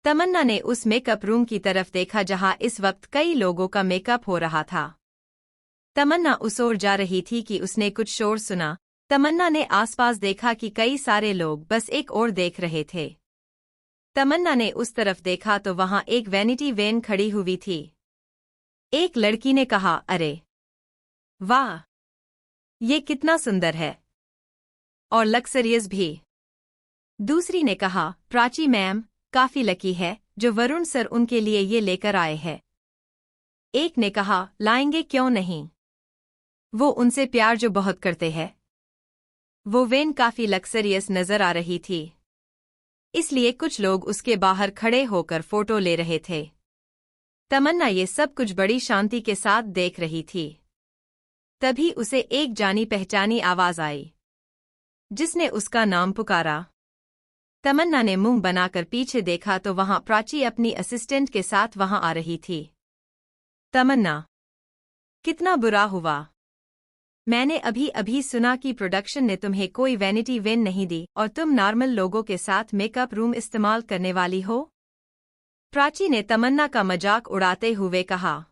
तमन्ना ने उस मेकअप रूम की तरफ देखा जहां इस वक्त कई लोगों का मेकअप हो रहा था। तमन्ना उस ओर जा रही थी कि उसने कुछ शोर सुना। तमन्ना ने आसपास देखा कि कई सारे लोग बस एक ओर देख रहे थे। तमन्ना ने उस तरफ देखा तो वहां एक वैनिटी वैन खड़ी हुई थी। एक लड़की ने कहा, अरे वाह, ये कितना सुंदर है और लक्सरियस भी। दूसरी ने कहा, प्राची मैम, काफी लकी है जो वरुण सर उनके लिए ये लेकर आए हैं। एक ने कहा, लाएंगे क्यों नहीं, वो उनसे प्यार जो बहुत करते हैं। वो वैन काफी लक्सरियस नजर आ रही थी, इसलिए कुछ लोग उसके बाहर खड़े होकर फोटो ले रहे थे। तमन्ना ये सब कुछ बड़ी शांति के साथ देख रही थी। तभी उसे एक जानी पहचानी आवाज आई, जिसने उसका नाम पुकारा। तमन्ना ने मुंह बनाकर पीछे देखा तो वहां प्राची अपनी असिस्टेंट के साथ वहां आ रही थी। तमन्ना, कितना बुरा हुआ। मैंने अभी अभी सुना कि प्रोडक्शन ने तुम्हें कोई वैनिटी वैन नहीं दी और तुम नॉर्मल लोगों के साथ मेकअप रूम इस्तेमाल करने वाली हो। प्राची ने तमन्ना का मजाक उड़ाते हुए कहा।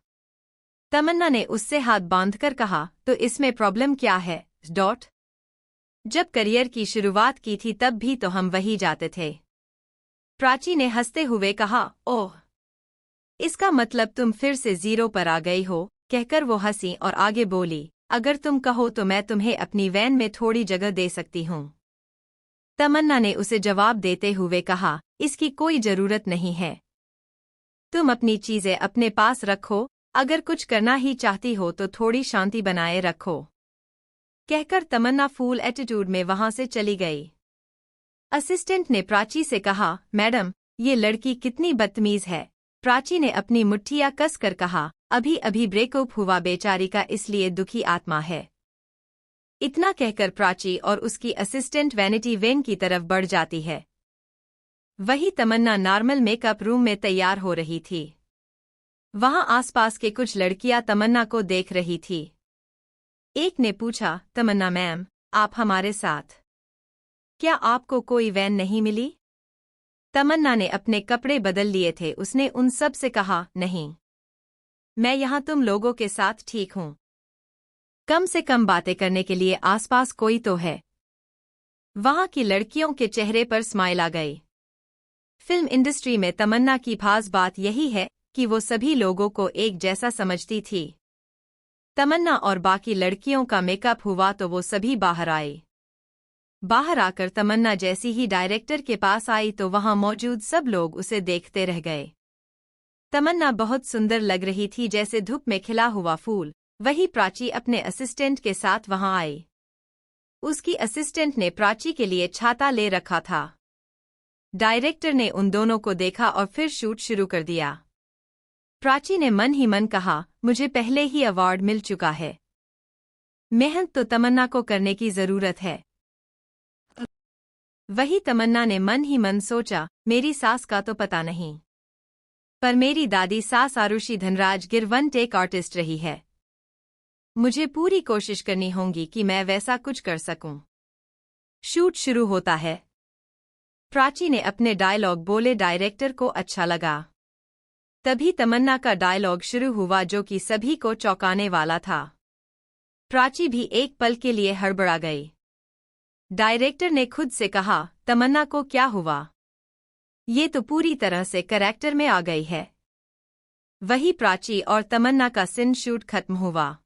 तमन्ना ने उससे हाथ बांधकर कहा, तो इसमें प्रॉब्लम क्या है? जब करियर की शुरुआत की थी तब भी तो हम वही जाते थे। प्राची ने हंसते हुए कहा, ओह, इसका मतलब तुम फिर से जीरो पर आ गई हो। कहकर वो हंसी और आगे बोली, अगर तुम कहो तो मैं तुम्हें अपनी वैन में थोड़ी जगह दे सकती हूँ। तमन्ना ने उसे जवाब देते हुए कहा, इसकी कोई जरूरत नहीं है। तुम अपनी चीजें अपने पास रखो, अगर कुछ करना ही चाहती हो तो थोड़ी शांति बनाए रखो। कहकर तमन्ना फूल एटीट्यूड में वहां से चली गई। असिस्टेंट ने प्राची से कहा, मैडम, ये लड़की कितनी बदतमीज है। प्राची ने अपनी मुट्ठियां कसकर कहा, अभी अभी ब्रेकअप हुआ बेचारी का, इसलिए दुखी आत्मा है। इतना कहकर प्राची और उसकी असिस्टेंट वैनिटी वैन की तरफ बढ़ जाती है। वही तमन्ना नॉर्मल मेकअप रूम में तैयार हो रही थी। वहां आसपास के कुछ लड़कियां तमन्ना को देख रही थी। एक ने पूछा, तमन्ना मैम, आप हमारे साथ? क्या आपको कोई वैन नहीं मिली? तमन्ना ने अपने कपड़े बदल लिए थे। उसने उन सब से कहा, नहीं, मैं यहाँ तुम लोगों के साथ ठीक हूँ। कम से कम बातें करने के लिए आसपास कोई तो है। वहां की लड़कियों के चेहरे पर स्माइल आ गई। फिल्म इंडस्ट्री में तमन्ना की खास बात यही है कि वो सभी लोगों को एक जैसा समझती थी। तमन्ना और बाकी लड़कियों का मेकअप हुआ तो वो सभी बाहर आए। बाहर आकर तमन्ना जैसी ही डायरेक्टर के पास आई तो वहां मौजूद सब लोग उसे देखते रह गए। तमन्ना बहुत सुंदर लग रही थी, जैसे धूप में खिला हुआ फूल। वही प्राची अपने असिस्टेंट के साथ वहां आई। उसकी असिस्टेंट ने प्राची के लिए छाता ले रखा था। डायरेक्टर ने उन दोनों को देखा और फिर शूट शुरू कर दिया। प्राची ने मन ही मन कहा, मुझे पहले ही अवार्ड मिल चुका है, मेहनत तो तमन्ना को करने की जरूरत है। वही तमन्ना ने मन ही मन सोचा, मेरी सास का तो पता नहीं, पर मेरी दादी सास आरुषि धनराज गिर वन टेक आर्टिस्ट रही है। मुझे पूरी कोशिश करनी होगी कि मैं वैसा कुछ कर सकूं। शूट शुरू होता है। प्राची ने अपने डायलॉग बोले, डायरेक्टर को अच्छा लगा। तभी तमन्ना का डायलॉग शुरू हुआ जो कि सभी को चौंकाने वाला था। प्राची भी एक पल के लिए हड़बड़ा गई। डायरेक्टर ने खुद से कहा, तमन्ना को क्या हुआ? ये तो पूरी तरह से कैरेक्टर में आ गई है। वही प्राची और तमन्ना का सीन शूट खत्म हुआ।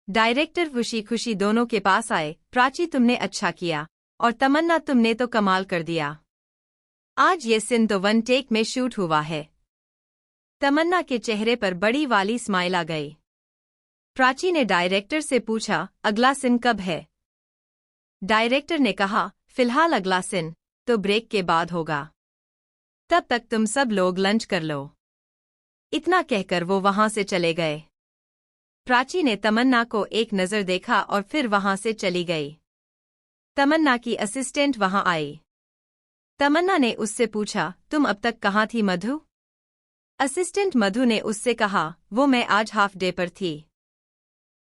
डायरेक्टर खुशी खुशी दोनों के पास आए, प्राची तुमने अच्छा किया और तमन्ना तुमने तो कमाल कर दिया। आज ये सीन तो वन टेक में शूट हुआ है। तमन्ना के चेहरे पर बड़ी वाली स्माइल आ गई। प्राची ने डायरेक्टर से पूछा, अगला सीन कब है? डायरेक्टर ने कहा, फिलहाल अगला सीन तो ब्रेक के बाद होगा, तब तक तुम सब लोग लंच कर लो। इतना कहकर वो वहां से चले गए। प्राची ने तमन्ना को एक नजर देखा और फिर वहां से चली गई। तमन्ना की असिस्टेंट वहां आई। तमन्ना ने उससे पूछा, तुम अब तक कहाँ थी मधु? असिस्टेंट मधु ने उससे कहा, वो मैं आज हाफ डे पर थी।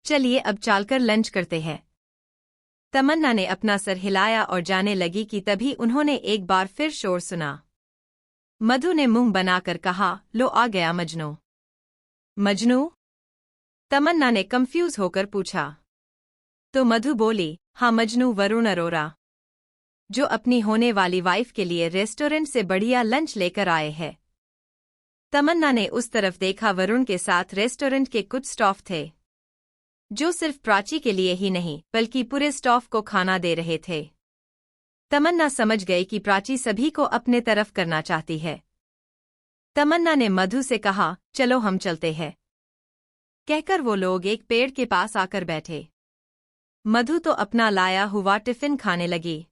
चलिए अब चलकर लंच करते हैं। तमन्ना ने अपना सर हिलाया और जाने लगी कि तभी उन्होंने एक बार फिर शोर सुना। मधु ने मुंह बनाकर कहा, लो आ गया मजनू। मजनू? तमन्ना ने कंफ्यूज होकर पूछा। तो मधु बोली, हाँ मजनू वरुण अरोरा, जो अपनी होने वाली वाइफ के लिए रेस्टोरेंट से बढ़िया लंच लेकर आए हैं। तमन्ना ने उस तरफ देखा। वरुण के साथ रेस्टोरेंट के कुछ स्टाफ थे, जो सिर्फ प्राची के लिए ही नहीं बल्कि पूरे स्टाफ को खाना दे रहे थे। तमन्ना समझ गई कि प्राची सभी को अपने तरफ करना चाहती है। तमन्ना ने मधु से कहा, चलो हम चलते हैं। कहकर वो लोग एक पेड़ के पास आकर बैठे। मधु तो अपना लाया हुआ टिफिन खाने लगी।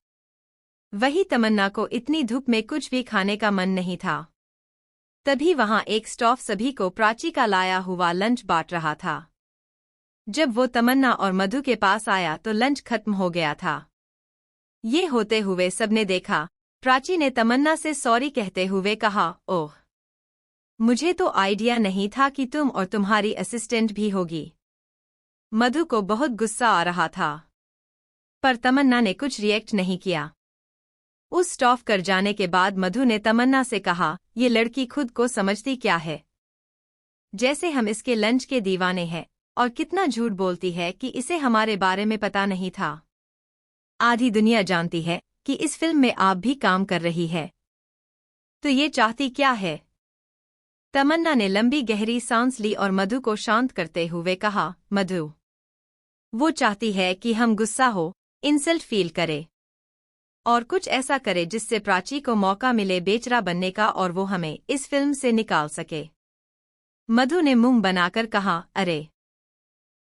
वही तमन्ना को इतनी धूप में कुछ भी खाने का मन नहीं था। तभी वहां एक स्टाफ सभी को प्राची का लाया हुआ लंच बांट रहा था। जब वो तमन्ना और मधु के पास आया तो लंच खत्म हो गया था। ये होते हुए सबने देखा। प्राची ने तमन्ना से सॉरी कहते हुए कहा, ओह, मुझे तो आइडिया नहीं था कि तुम और तुम्हारी असिस्टेंट भी होगी। मधु को बहुत गुस्सा आ रहा था, पर तमन्ना ने कुछ रिएक्ट नहीं किया। उस स्टाफ कर जाने के बाद मधु ने तमन्ना से कहा, ये लड़की खुद को समझती क्या है, जैसे हम इसके लंच के दीवाने हैं, और कितना झूठ बोलती है कि इसे हमारे बारे में पता नहीं था। आधी दुनिया जानती है कि इस फिल्म में आप भी काम कर रही है, तो ये चाहती क्या है? तमन्ना ने लंबी गहरी सांस ली और मधु को शांत करते हुए कहा, मधु, वो चाहती है कि हम गुस्सा हो, इंसल्ट फील करे और कुछ ऐसा करे जिससे प्राची को मौका मिले बेचरा बनने का और वो हमें इस फिल्म से निकाल सके। मधु ने मुंह बनाकर कहा, अरे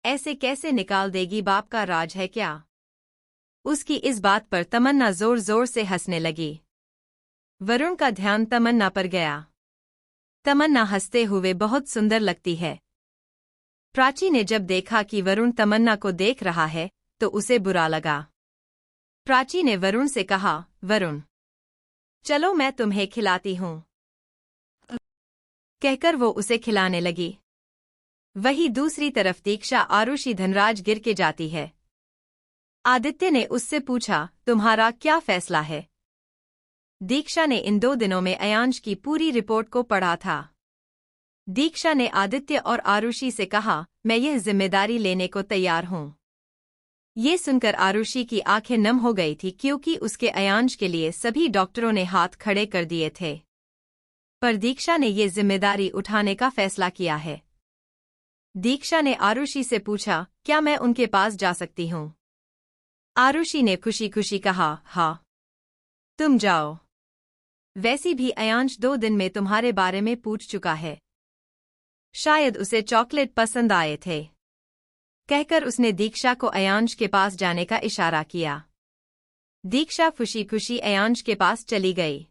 ऐसे कैसे निकाल देगी, बाप का राज है क्या? उसकी इस बात पर तमन्ना जोर जोर से हंसने लगी। वरुण का ध्यान तमन्ना पर गया। तमन्ना हंसते हुए बहुत सुंदर लगती है। प्राची ने जब देखा कि वरुण तमन्ना को देख रहा है तो उसे बुरा लगा। प्राची ने वरुण से कहा, वरुण, चलो मैं तुम्हें खिलाती हूँ। कहकर वो उसे खिलाने लगी। वही दूसरी तरफ दीक्षा आरुषि धनराज गिर के जाती है। आदित्य ने उससे पूछा, तुम्हारा क्या फैसला है? दीक्षा ने इन 2 दिनों में अयांश की पूरी रिपोर्ट को पढ़ा था। दीक्षा ने आदित्य और आरुषि से कहा, मैं यह जिम्मेदारी लेने को तैयार हूँ। ये सुनकर आरुषि की आंखें नम हो गई थी, क्योंकि उसके अयांश के लिए सभी डॉक्टरों ने हाथ खड़े कर दिए थे, पर दीक्षा ने ये जिम्मेदारी उठाने का फैसला किया है। दीक्षा ने आरुषि से पूछा, क्या मैं उनके पास जा सकती हूँ? आरुषि ने खुशी खुशी कहा, हाँ, तुम जाओ। वैसी भी अयांश 2 दिन में तुम्हारे बारे में पूछ चुका है। शायद उसे चॉकलेट पसंद आए थे। कहकर उसने दीक्षा को अयांश के पास जाने का इशारा किया। दीक्षा खुशी खुशी अयांश के पास चली गई।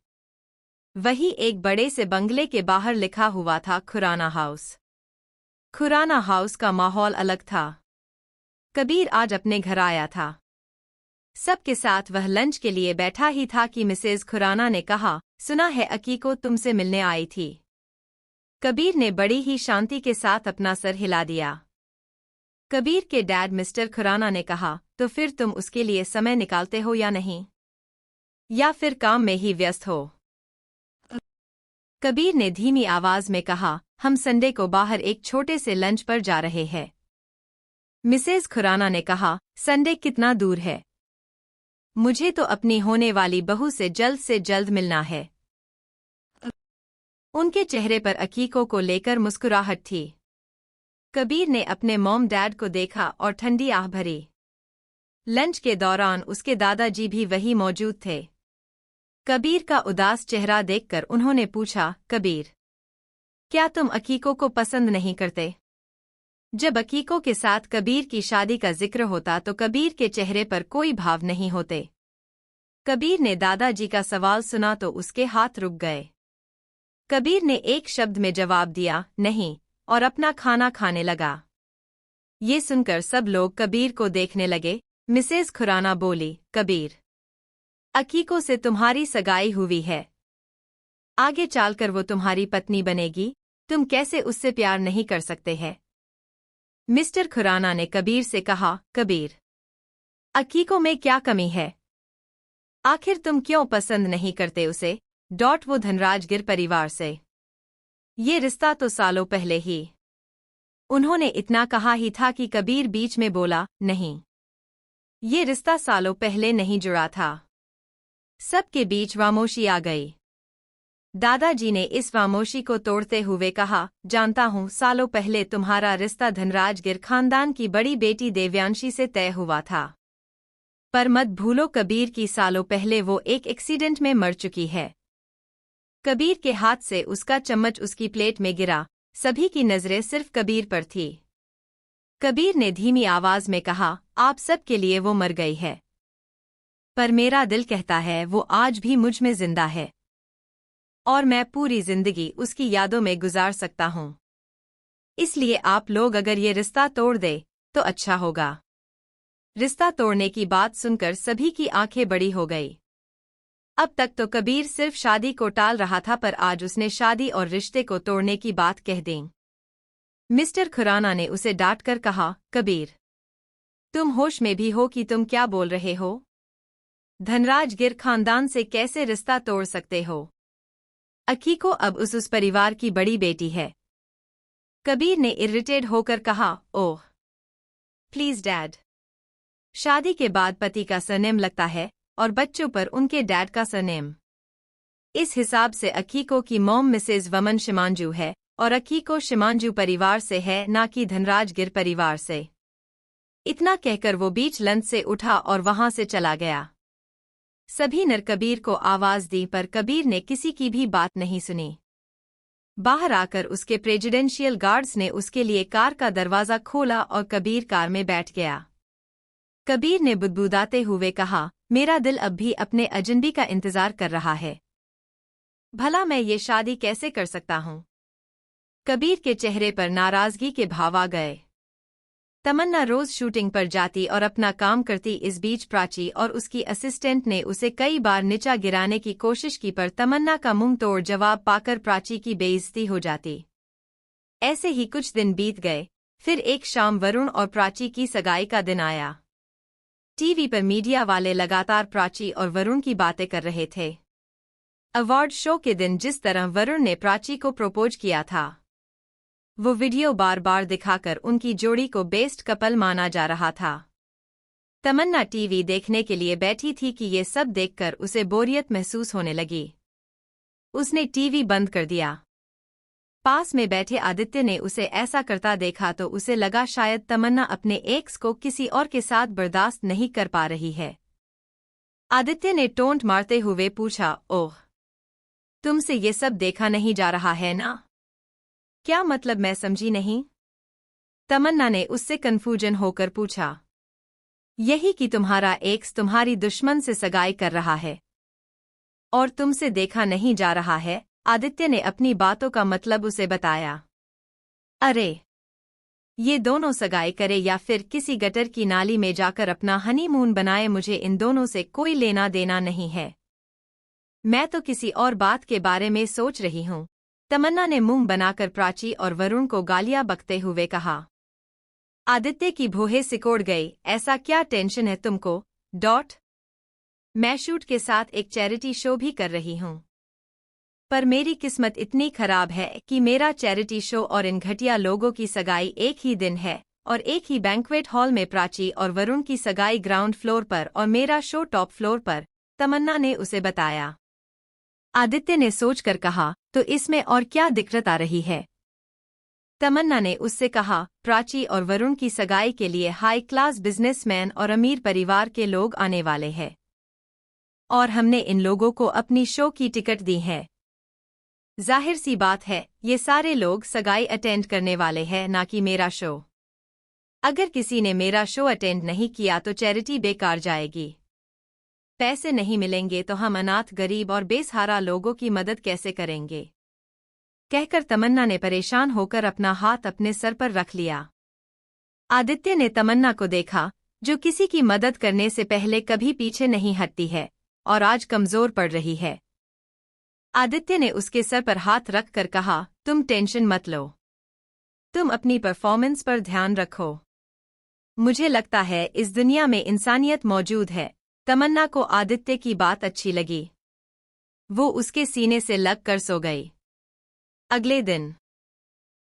वही एक बड़े से बंगले के बाहर लिखा हुआ था खुराना हाउस। खुराना हाउस का माहौल अलग था। कबीर आज अपने घर आया था। सबके साथ वह लंच के लिए बैठा ही था कि मिसेज खुराना ने कहा, सुना है अकीको तुमसे मिलने आई थी। कबीर ने बड़ी ही शांति के साथ अपना सर हिला दिया। कबीर के डैड मिस्टर खुराना ने कहा, तो फिर तुम उसके लिए समय निकालते हो या नहीं? या फिर काम में ही व्यस्त हो? कबीर ने धीमी आवाज में कहा, हम संडे को बाहर एक छोटे से लंच पर जा रहे हैं। मिसेज खुराना ने कहा, संडे कितना दूर है? मुझे तो अपनी होने वाली बहू से जल्द मिलना है। उनके चेहरे पर अकीको को लेकर मुस्कुराहट थी। कबीर ने अपने मॉम डैड को देखा और ठंडी आह भरी। लंच के दौरान उसके दादाजी भी वही मौजूद थे। कबीर का उदास चेहरा देखकर उन्होंने पूछा, कबीर, क्या तुम अकीको को पसंद नहीं करते? जब अकीको के साथ कबीर की शादी का जिक्र होता तो कबीर के चेहरे पर कोई भाव नहीं होते। कबीर ने दादाजी का सवाल सुना तो उसके हाथ रुक गए। कबीर ने एक शब्द में जवाब दिया, नहीं, और अपना खाना खाने लगा। ये सुनकर सब लोग कबीर को देखने लगे। मिसेज खुराना बोली, कबीर, अकीको से तुम्हारी सगाई हुई है। आगे चलकर वो तुम्हारी पत्नी बनेगी, तुम कैसे उससे प्यार नहीं कर सकते हैं? मिस्टर खुराना ने कबीर से कहा, कबीर, अकीको में क्या कमी है? आखिर तुम क्यों पसंद नहीं करते उसे? वो धनराज गिर परिवार से। ये रिश्ता तो सालों पहले ही। उन्होंने इतना कहा ही था कि कबीर बीच में बोला, नहीं, ये रिश्ता सालों पहले नहीं जुड़ा था। सबके बीच खामोशी आ गई। दादाजी ने इस खामोशी को तोड़ते हुए कहा, जानता हूँ सालों पहले तुम्हारा रिश्ता धनराज गिर खानदान की बड़ी बेटी देवयांशी से तय हुआ था। पर मत भूलो कबीर की सालों पहले वो एक एक्सीडेंट में मर चुकी है। कबीर के हाथ से उसका चम्मच उसकी प्लेट में गिरा। सभी की नजरें सिर्फ कबीर पर थी। कबीर ने धीमी आवाज में कहा, आप सब के लिए वो मर गई है, पर मेरा दिल कहता है वो आज भी मुझ में जिंदा है और मैं पूरी जिंदगी उसकी यादों में गुजार सकता हूँ। इसलिए आप लोग अगर ये रिश्ता तोड़ दे तो अच्छा होगा। रिश्ता तोड़ने की बात सुनकर सभी की आंखें बड़ी हो गई। अब तक तो कबीर सिर्फ शादी को टाल रहा था, पर आज उसने शादी और रिश्ते को तोड़ने की बात कह दी। मिस्टर खुराना ने उसे डांट कर कहा, कबीर, तुम होश में भी हो कि तुम क्या बोल रहे हो? धनराज गिर खानदान से कैसे रिश्ता तोड़ सकते हो? अकीको अब उस परिवार की बड़ी बेटी है। कबीर ने इरिटेट होकर कहा, ओह प्लीज डैड, शादी के बाद पति का सरनेम लगता है और बच्चों पर उनके डैड का सरनेम। इस हिसाब से अकीको की मॉम मिसेज वमन शिमांजू है और अकीको शिमांजू परिवार से है, ना कि धनराज गिर परिवार से। इतना कहकर वो बीच लंच से उठा और वहां से चला गया। सभी ने कबीर को आवाज दी, पर कबीर ने किसी की भी बात नहीं सुनी। बाहर आकर उसके प्रेसिडेंशियल गार्ड्स ने उसके लिए कार का दरवाजा खोला और कबीर कार में बैठ गया। कबीर ने बुदबुदाते हुए कहा, मेरा दिल अब भी अपने अजनबी का इंतजार कर रहा है। भला मैं ये शादी कैसे कर सकता हूँ? कबीर के चेहरे पर नाराजगी के भाव आ गए। तमन्ना रोज शूटिंग पर जाती और अपना काम करती। इस बीच प्राची और उसकी असिस्टेंट ने उसे कई बार नीचा गिराने की कोशिश की, पर तमन्ना का मुंह तोड़ जवाब पाकर प्राची की बेइज्जती हो जाती। ऐसे ही कुछ दिन बीत गए। फिर एक शाम वरुण और प्राची की सगाई का दिन आया। टीवी पर मीडिया वाले लगातार प्राची और वरुण की बातें कर रहे थे। अवार्ड शो के दिन जिस तरह वरुण ने प्राची को प्रपोज किया था, वो वीडियो बार बार दिखाकर उनकी जोड़ी को बेस्ट कपल माना जा रहा था। तमन्ना टीवी देखने के लिए बैठी थी कि ये सब देखकर उसे बोरियत महसूस होने लगी। उसने टीवी बंद कर दिया। पास में बैठे आदित्य ने उसे ऐसा करता देखा तो उसे लगा शायद तमन्ना अपने एक्स को किसी और के साथ बर्दाश्त नहीं कर पा रही है। आदित्य ने टोंट मारते हुए पूछा, ओह, तुमसे ये सब देखा नहीं जा रहा है ना? क्या मतलब, मैं समझी नहीं। तमन्ना ने उससे कन्फ्यूजन होकर पूछा। यही कि तुम्हारा एक्स तुम्हारी दुश्मन से सगाई कर रहा है और तुमसे देखा नहीं जा रहा है। आदित्य ने अपनी बातों का मतलब उसे बताया। अरे, ये दोनों सगाई करे या फिर किसी गटर की नाली में जाकर अपना हनीमून बनाए, मुझे इन दोनों से कोई लेना देना नहीं है। मैं तो किसी और बात के बारे में सोच रही हूँ। तमन्ना ने मुंह बनाकर प्राची और वरुण को गालियां बकते हुए कहा। आदित्य की भौहें सिकोड़ गई। ऐसा क्या टेंशन है तुमको? मैं शूट के साथ एक चैरिटी शो भी कर रही हूँ, पर मेरी किस्मत इतनी खराब है कि मेरा चैरिटी शो और इन घटिया लोगों की सगाई एक ही दिन है और एक ही बैंक्वेट हॉल में। प्राची और वरुण की सगाई ग्राउंड फ्लोर पर और मेरा शो टॉप फ्लोर पर, तमन्ना ने उसे बताया। आदित्य ने सोचकर कहा, तो इसमें और क्या दिक्कत आ रही है? तमन्ना ने उससे कहा, प्राची और वरुण की सगाई के लिए हाई क्लास बिजनेसमैन और अमीर परिवार के लोग आने वाले हैं और हमने इन लोगों को अपनी शो की टिकट दी है। जाहिर सी बात है, ये सारे लोग सगाई अटेंड करने वाले हैं, ना कि मेरा शो। अगर किसी ने मेरा शो अटेंड नहीं किया तो चैरिटी बेकार जाएगी। पैसे नहीं मिलेंगे तो हम अनाथ, गरीब और बेसहारा लोगों की मदद कैसे करेंगे? कहकर तमन्ना ने परेशान होकर अपना हाथ अपने सर पर रख लिया। आदित्य ने तमन्ना को देखा, जो किसी की मदद करने से पहले कभी पीछे नहीं हटती है और आज कमजोर पड़ रही है। आदित्य ने उसके सर पर हाथ रखकर कहा, तुम टेंशन मत लो। तुम अपनी परफॉर्मेंस पर ध्यान रखो। मुझे लगता है इस दुनिया में इंसानियत मौजूद है। तमन्ना को आदित्य की बात अच्छी लगी। वो उसके सीने से लग कर सो गई। अगले दिन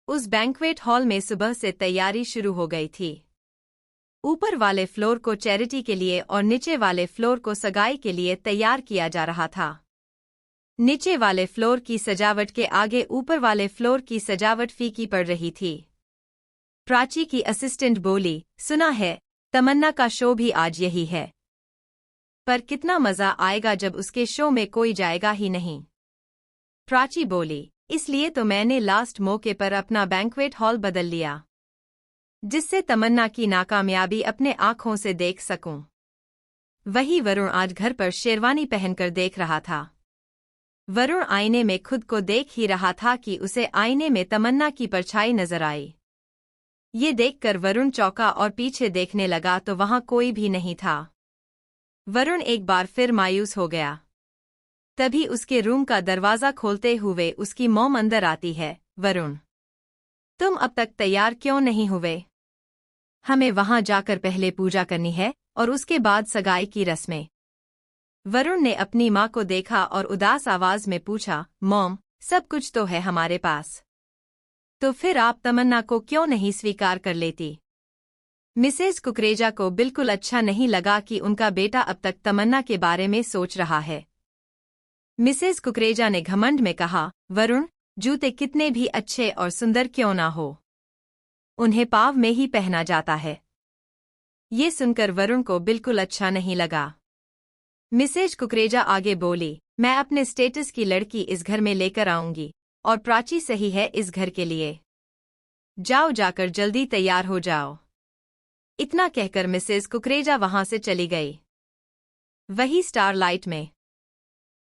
उस बैंक्वेट हॉल में सुबह से तैयारी शुरू हो गई थी। ऊपर वाले फ्लोर को चैरिटी के लिए और नीचे वाले फ्लोर को सगाई के लिए तैयार किया जा रहा था। नीचे वाले फ्लोर की सजावट के आगे ऊपर वाले फ्लोर की सजावट फीकी पड़ रही थी। प्राची की असिस्टेंट बोली, सुना है तमन्ना का शो भी आज यही है, पर कितना मजा आएगा जब उसके शो में कोई जाएगा ही नहीं। प्राची बोली, इसलिए तो मैंने लास्ट मौके पर अपना बैंक्वेट हॉल बदल लिया, जिससे तमन्ना की नाकामयाबी अपने आंखों से देख सकूं। वही वरुण आज घर पर शेरवानी पहनकर देख रहा था। वरुण आईने में खुद को देख ही रहा था कि उसे आईने में तमन्ना की परछाई नजर आई। ये देखकर वरुण चौंका और पीछे देखने लगा तो वहां कोई भी नहीं था। वरुण एक बार फिर मायूस हो गया। तभी उसके रूम का दरवाजा खोलते हुए उसकी मॉम अंदर आती है। वरुण, तुम अब तक तैयार क्यों नहीं हुए? हमें वहां जाकर पहले पूजा करनी है और उसके बाद सगाई की रस्में। वरुण ने अपनी मां को देखा और उदास आवाज में पूछा, मॉम, सब कुछ तो है हमारे पास, तो फिर आप तमन्ना को क्यों नहीं स्वीकार कर लेती? मिसेस कुकरेजा को बिल्कुल अच्छा नहीं लगा कि उनका बेटा अब तक तमन्ना के बारे में सोच रहा है। मिसेस कुकरेजा ने घमंड में कहा, वरुण, जूते कितने भी अच्छे और सुंदर क्यों ना हो, उन्हें पाँव में ही पहना जाता है। ये सुनकर वरुण को बिल्कुल अच्छा नहीं लगा। मिसेज कुकरेजा आगे बोली, मैं अपने स्टेटस की लड़की इस घर में लेकर आऊंगी और प्राची सही है इस घर के लिए। जाओ, जाकर जल्दी तैयार हो जाओ। इतना कहकर मिसेज कुकरेजा वहां से चली गई। वही स्टारलाइट में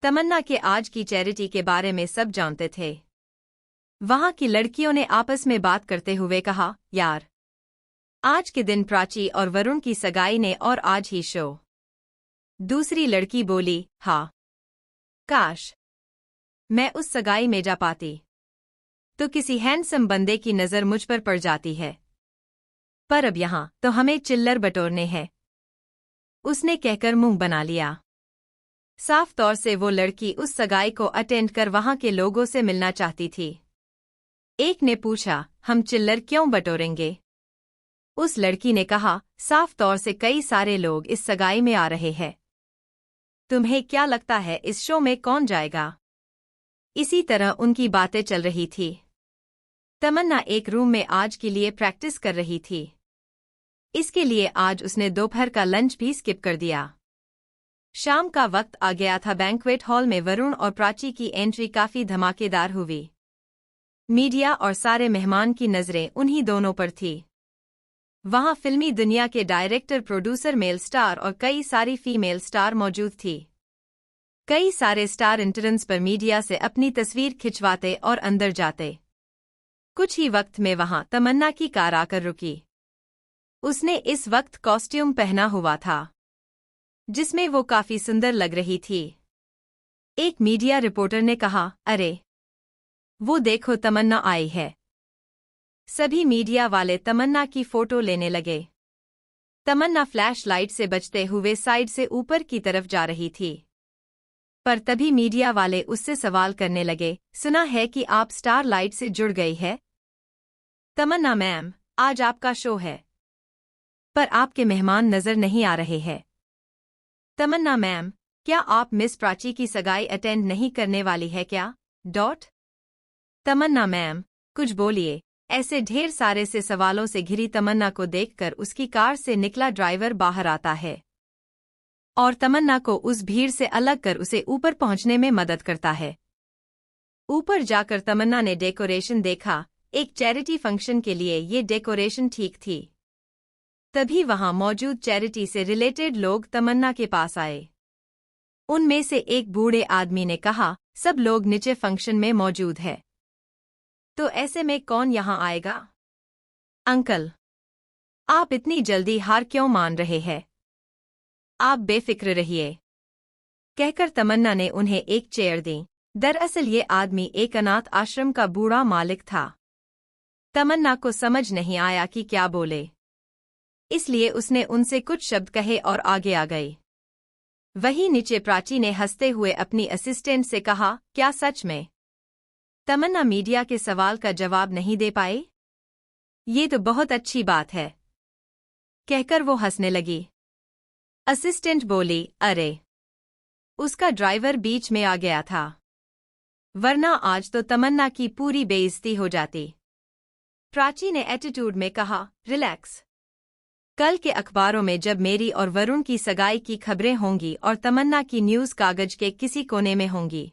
तमन्ना के आज की चैरिटी के बारे में सब जानते थे। वहां की लड़कियों ने आपस में बात करते हुए कहा, यार, आज के दिन प्राची और वरुण की सगाई ने और आज ही शो। दूसरी लड़की बोली, हाँ, काश मैं उस सगाई में जा पाती, तो किसी हैंडसम बंदे की नज़र मुझ पर पड़ जाती है, पर अब यहाँ तो हमें चिल्लर बटोरने हैं। उसने कहकर मुंह बना लिया। साफ तौर से वो लड़की उस सगाई को अटेंड कर वहां के लोगों से मिलना चाहती थी। एक ने पूछा, हम चिल्लर क्यों बटोरेंगे? उस लड़की ने कहा, साफ तौर से कई सारे लोग इस सगाई में आ रहे हैं। तुम्हें क्या लगता है इस शो में कौन जाएगा? इसी तरह उनकी बातें चल रही थी। तमन्ना एक रूम में आज के लिए प्रैक्टिस कर रही थी। इसके लिए आज उसने दोपहर का लंच भी स्किप कर दिया। शाम का वक्त आ गया था। बैंक्वेट हॉल में वरुण और प्राची की एंट्री काफी धमाकेदार हुई। मीडिया और सारे मेहमान की नजरें उन्हीं दोनों पर थी। वहां फिल्मी दुनिया के डायरेक्टर, प्रोड्यूसर, मेल स्टार और कई सारी फीमेल स्टार मौजूद थी। कई सारे स्टार एंट्रेंस पर मीडिया से अपनी तस्वीर खिंचवाते और अंदर जाते। कुछ ही वक्त में वहां तमन्ना की कार आकर रुकी। उसने इस वक्त कॉस्ट्यूम पहना हुआ था, जिसमें वो काफी सुंदर लग रही थी। एक मीडिया रिपोर्टर ने कहा, अरे वो देखो, तमन्ना आई है। सभी मीडिया वाले तमन्ना की फोटो लेने लगे। तमन्ना फ्लैश लाइट से बचते हुए साइड से ऊपर की तरफ जा रही थी। पर तभी मीडिया वाले उससे सवाल करने लगे, सुना है कि आप स्टार लाइट से जुड़ गई है। तमन्ना मैम, आज आपका शो है, पर आपके मेहमान नजर नहीं आ रहे हैं। तमन्ना मैम, क्या आप मिस प्राची की सगाई अटेंड नहीं करने वाली है क्या? तमन्ना मैम, कुछ बोलिए। ऐसे ढेर सारे से सवालों से घिरी तमन्ना को देखकर उसकी कार से निकला ड्राइवर बाहर आता है और तमन्ना को उस भीड़ से अलग कर उसे ऊपर पहुंचने में मदद करता है। ऊपर जाकर तमन्ना ने डेकोरेशन देखा। एक चैरिटी फंक्शन के लिए ये डेकोरेशन ठीक थी। तभी वहां मौजूद चैरिटी से रिलेटेड लोग तमन्ना के पास आए। उनमें से एक बूढ़े आदमी ने कहा, सब लोग नीचे फंक्शन में मौजूद है, तो ऐसे में कौन यहां आएगा? अंकल, आप इतनी जल्दी हार क्यों मान रहे हैं? आप बेफिक्र रहिए, कहकर तमन्ना ने उन्हें एक चेयर दी। दरअसल ये आदमी एक अनाथ आश्रम का बूढ़ा मालिक था। तमन्ना को समझ नहीं आया कि क्या बोले, इसलिए उसने उनसे कुछ शब्द कहे और आगे आ गई। वहीं नीचे प्राची ने हंसते हुए अपनी असिस्टेंट से कहा, क्या सच में? तमन्ना मीडिया के सवाल का जवाब नहीं दे पाई? ये तो बहुत अच्छी बात है, कहकर वो हंसने लगी। असिस्टेंट बोली, अरे उसका ड्राइवर बीच में आ गया था, वरना आज तो तमन्ना की पूरी बेइज्जती हो जाती। प्राची ने एटीट्यूड में कहा, रिलैक्स, कल के अखबारों में जब मेरी और वरुण की सगाई की खबरें होंगी और तमन्ना की न्यूज़ कागज के किसी कोने में होंगी,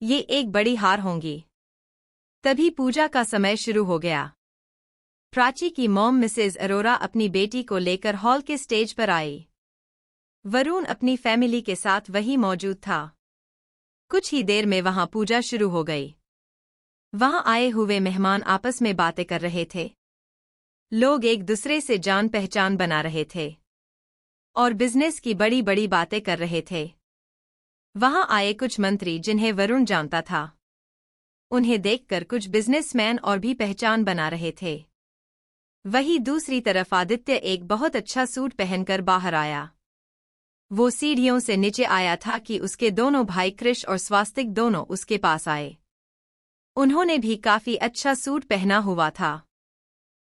ये एक बड़ी हार होंगी। तभी पूजा का समय शुरू हो गया। प्राची की मॉम मिसेज अरोरा अपनी बेटी को लेकर हॉल के स्टेज पर आई। वरुण अपनी फैमिली के साथ वहीं मौजूद था। कुछ ही देर में वहां पूजा शुरू हो गई। वहां आए हुए मेहमान आपस में बातें कर रहे थे। लोग एक दूसरे से जान पहचान बना रहे थे और बिजनेस की बड़ी बड़ी बातें कर रहे थे। वहां आए कुछ मंत्री जिन्हें वरुण जानता था। उन्हें देखकर कुछ बिजनेसमैन और भी पहचान बना रहे थे। वहीं दूसरी तरफ आदित्य एक बहुत अच्छा सूट पहनकर बाहर आया। वो सीढ़ियों से नीचे आया था कि उसके दोनों भाई कृष और स्वास्तिक दोनों उसके पास आए। उन्होंने भी काफी अच्छा सूट पहना हुआ था।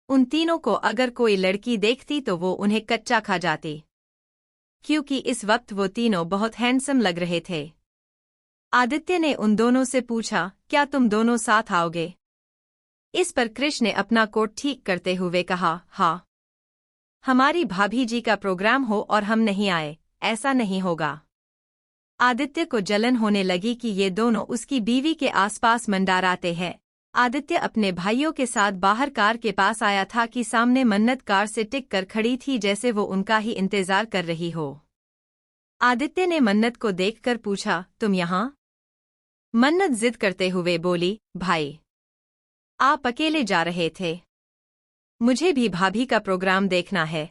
उन तीनों को अगर कोई लड़की देखती तो वो उन्हें कच्चा खा जाती, क्योंकि इस वक्त वो तीनों बहुत हैंडसम लग रहे थे। आदित्य ने उन दोनों से पूछा, क्या तुम दोनों साथ आओगे? इस पर कृष ने अपना कोट ठीक करते हुए कहा, हाँ, हमारी भाभी जी का प्रोग्राम हो और हम नहीं आए, ऐसा नहीं होगा। आदित्य को जलन होने लगी कि ये दोनों उसकी बीवी के आसपास मंडराते हैं। आदित्य अपने भाइयों के साथ बाहर कार के पास आया था कि सामने मन्नत कार से टिक कर खड़ी थी, जैसे वो उनका ही इंतजार कर रही हो। आदित्य ने मन्नत को देखकर पूछा, तुम यहाँ? मन्नत जिद करते हुए बोली, भाई, आप अकेले जा रहे थे, मुझे भी भाभी का प्रोग्राम देखना है।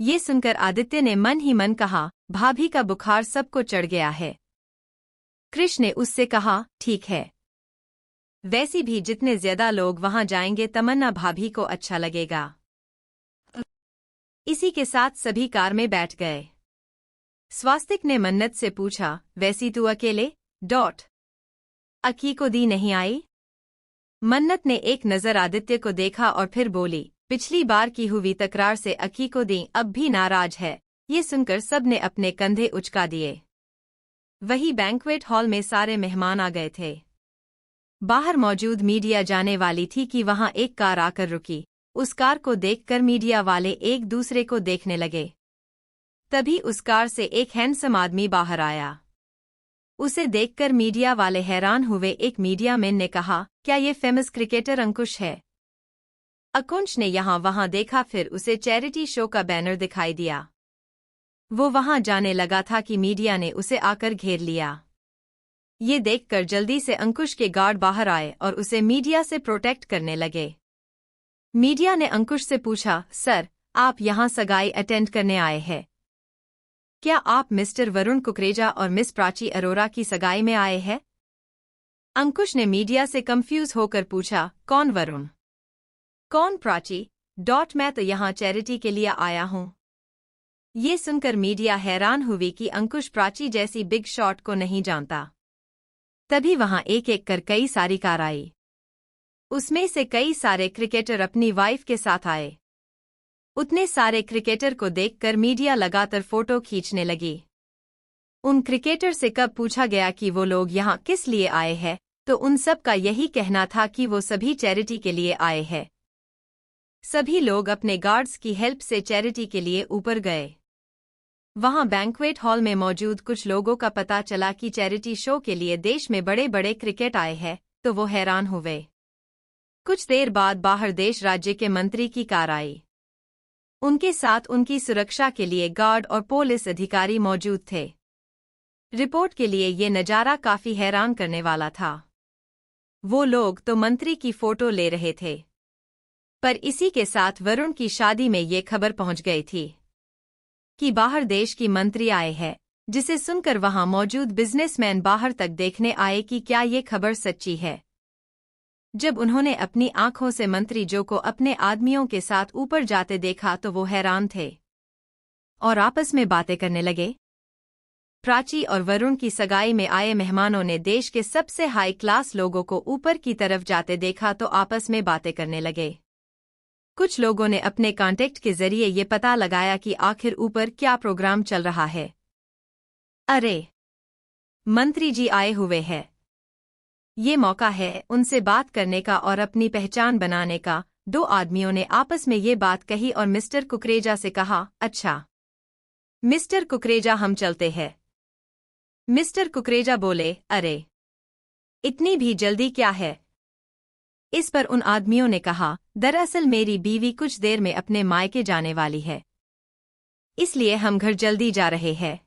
ये सुनकर आदित्य ने मन ही मन कहा, भाभी का बुखार सबको चढ़ गया है। कृष ने उससे कहा, ठीक है, वैसी भी जितने ज्यादा लोग वहां जाएंगे तमन्ना भाभी को अच्छा लगेगा। इसी के साथ सभी कार में बैठ गए। स्वास्तिक ने मन्नत से पूछा, वैसी तू अकेले? अकी को दी नहीं आई? मन्नत ने एक नजर आदित्य को देखा और फिर बोली, पिछली बार की हुई तकरार से अकी को दी अब भी नाराज है। ये सुनकर सबने अपने कंधे उचका दिए। वही बैंक्वेट हॉल में सारे मेहमान आ गए थे। बाहर मौजूद मीडिया जाने वाली थी कि वहां एक कार आकर रुकी। उस कार को देखकर मीडिया वाले एक दूसरे को देखने लगे। तभी उस कार से एक हैंडसम आदमी बाहर आया। उसे देखकर मीडिया वाले हैरान हुए। एक मीडिया मैन ने कहा, क्या ये फेमस क्रिकेटर अंकुश है? अंकुश ने यहाँ वहां देखा, फिर उसे चैरिटी शो का बैनर दिखाई दिया। वो वहां जाने लगा था कि मीडिया ने उसे आकर घेर लिया। ये देखकर जल्दी से अंकुश के गार्ड बाहर आए और उसे मीडिया से प्रोटेक्ट करने लगे। मीडिया ने अंकुश से पूछा, सर, आप यहाँ सगाई अटेंड करने आए हैं? क्या आप मिस्टर वरुण कुकरेजा और मिस प्राची अरोरा की सगाई में आए हैं? अंकुश ने मीडिया से कंफ्यूज होकर पूछा, कौन वरुण, कौन प्राची? मैं तो यहाँ चैरिटी के लिए आया हूँ। ये सुनकर मीडिया हैरान हुई कि अंकुश प्राची जैसी बिग शॉट को नहीं जानता। तभी वहां एक एक कर कई सारी कार आई। उसमें से कई सारे क्रिकेटर अपनी वाइफ के साथ आए। उतने सारे क्रिकेटर को देखकर मीडिया लगातार फोटो खींचने लगी। उन क्रिकेटर से कब पूछा गया कि वो लोग यहाँ किस लिए आए हैं, तो उन सब का यही कहना था कि वो सभी चैरिटी के लिए आए हैं। सभी लोग अपने गार्ड्स की हेल्प से चैरिटी के लिए ऊपर गए। वहां बैंक्वेट हॉल में मौजूद कुछ लोगों का पता चला कि चैरिटी शो के लिए देश में बड़े बड़े क्रिकेट आए हैं, तो वो हैरान हुए। कुछ देर बाद बाहर देश राज्य के मंत्री की कार आई। उनके साथ उनकी सुरक्षा के लिए गार्ड और पुलिस अधिकारी मौजूद थे। रिपोर्ट के लिए ये नज़ारा काफी हैरान करने वाला था। वो लोग तो मंत्री की फोटो ले रहे थे, पर इसी के साथ वरुण की शादी में ये खबर पहुंच गई थी कि बाहर देश की मंत्री आए हैं, जिसे सुनकर वहां मौजूद बिजनेसमैन बाहर तक देखने आए कि क्या ये खबर सच्ची है। जब उन्होंने अपनी आंखों से मंत्री जो को अपने आदमियों के साथ ऊपर जाते देखा तो वो हैरान थे और आपस में बातें करने लगे। प्राची और वरुण की सगाई में आए मेहमानों ने देश के सबसे हाई क्लास लोगों को ऊपर की तरफ जाते देखा तो आपस में बातें करने लगे। कुछ लोगों ने अपने कॉन्टेक्ट के जरिए ये पता लगाया कि आखिर ऊपर क्या प्रोग्राम चल रहा है। अरे, मंत्री जी आए हुए हैं, ये मौका है उनसे बात करने का और अपनी पहचान बनाने का। दो आदमियों ने आपस में ये बात कही और मिस्टर कुकरेजा से कहा, अच्छा मिस्टर कुकरेजा, हम चलते हैं। मिस्टर कुकरेजा बोले, अरे इतनी भी जल्दी क्या है? इस पर उन आदमियों ने कहा, दरअसल मेरी बीवी कुछ देर में अपने मायके जाने वाली है, इसलिए हम घर जल्दी जा रहे हैं।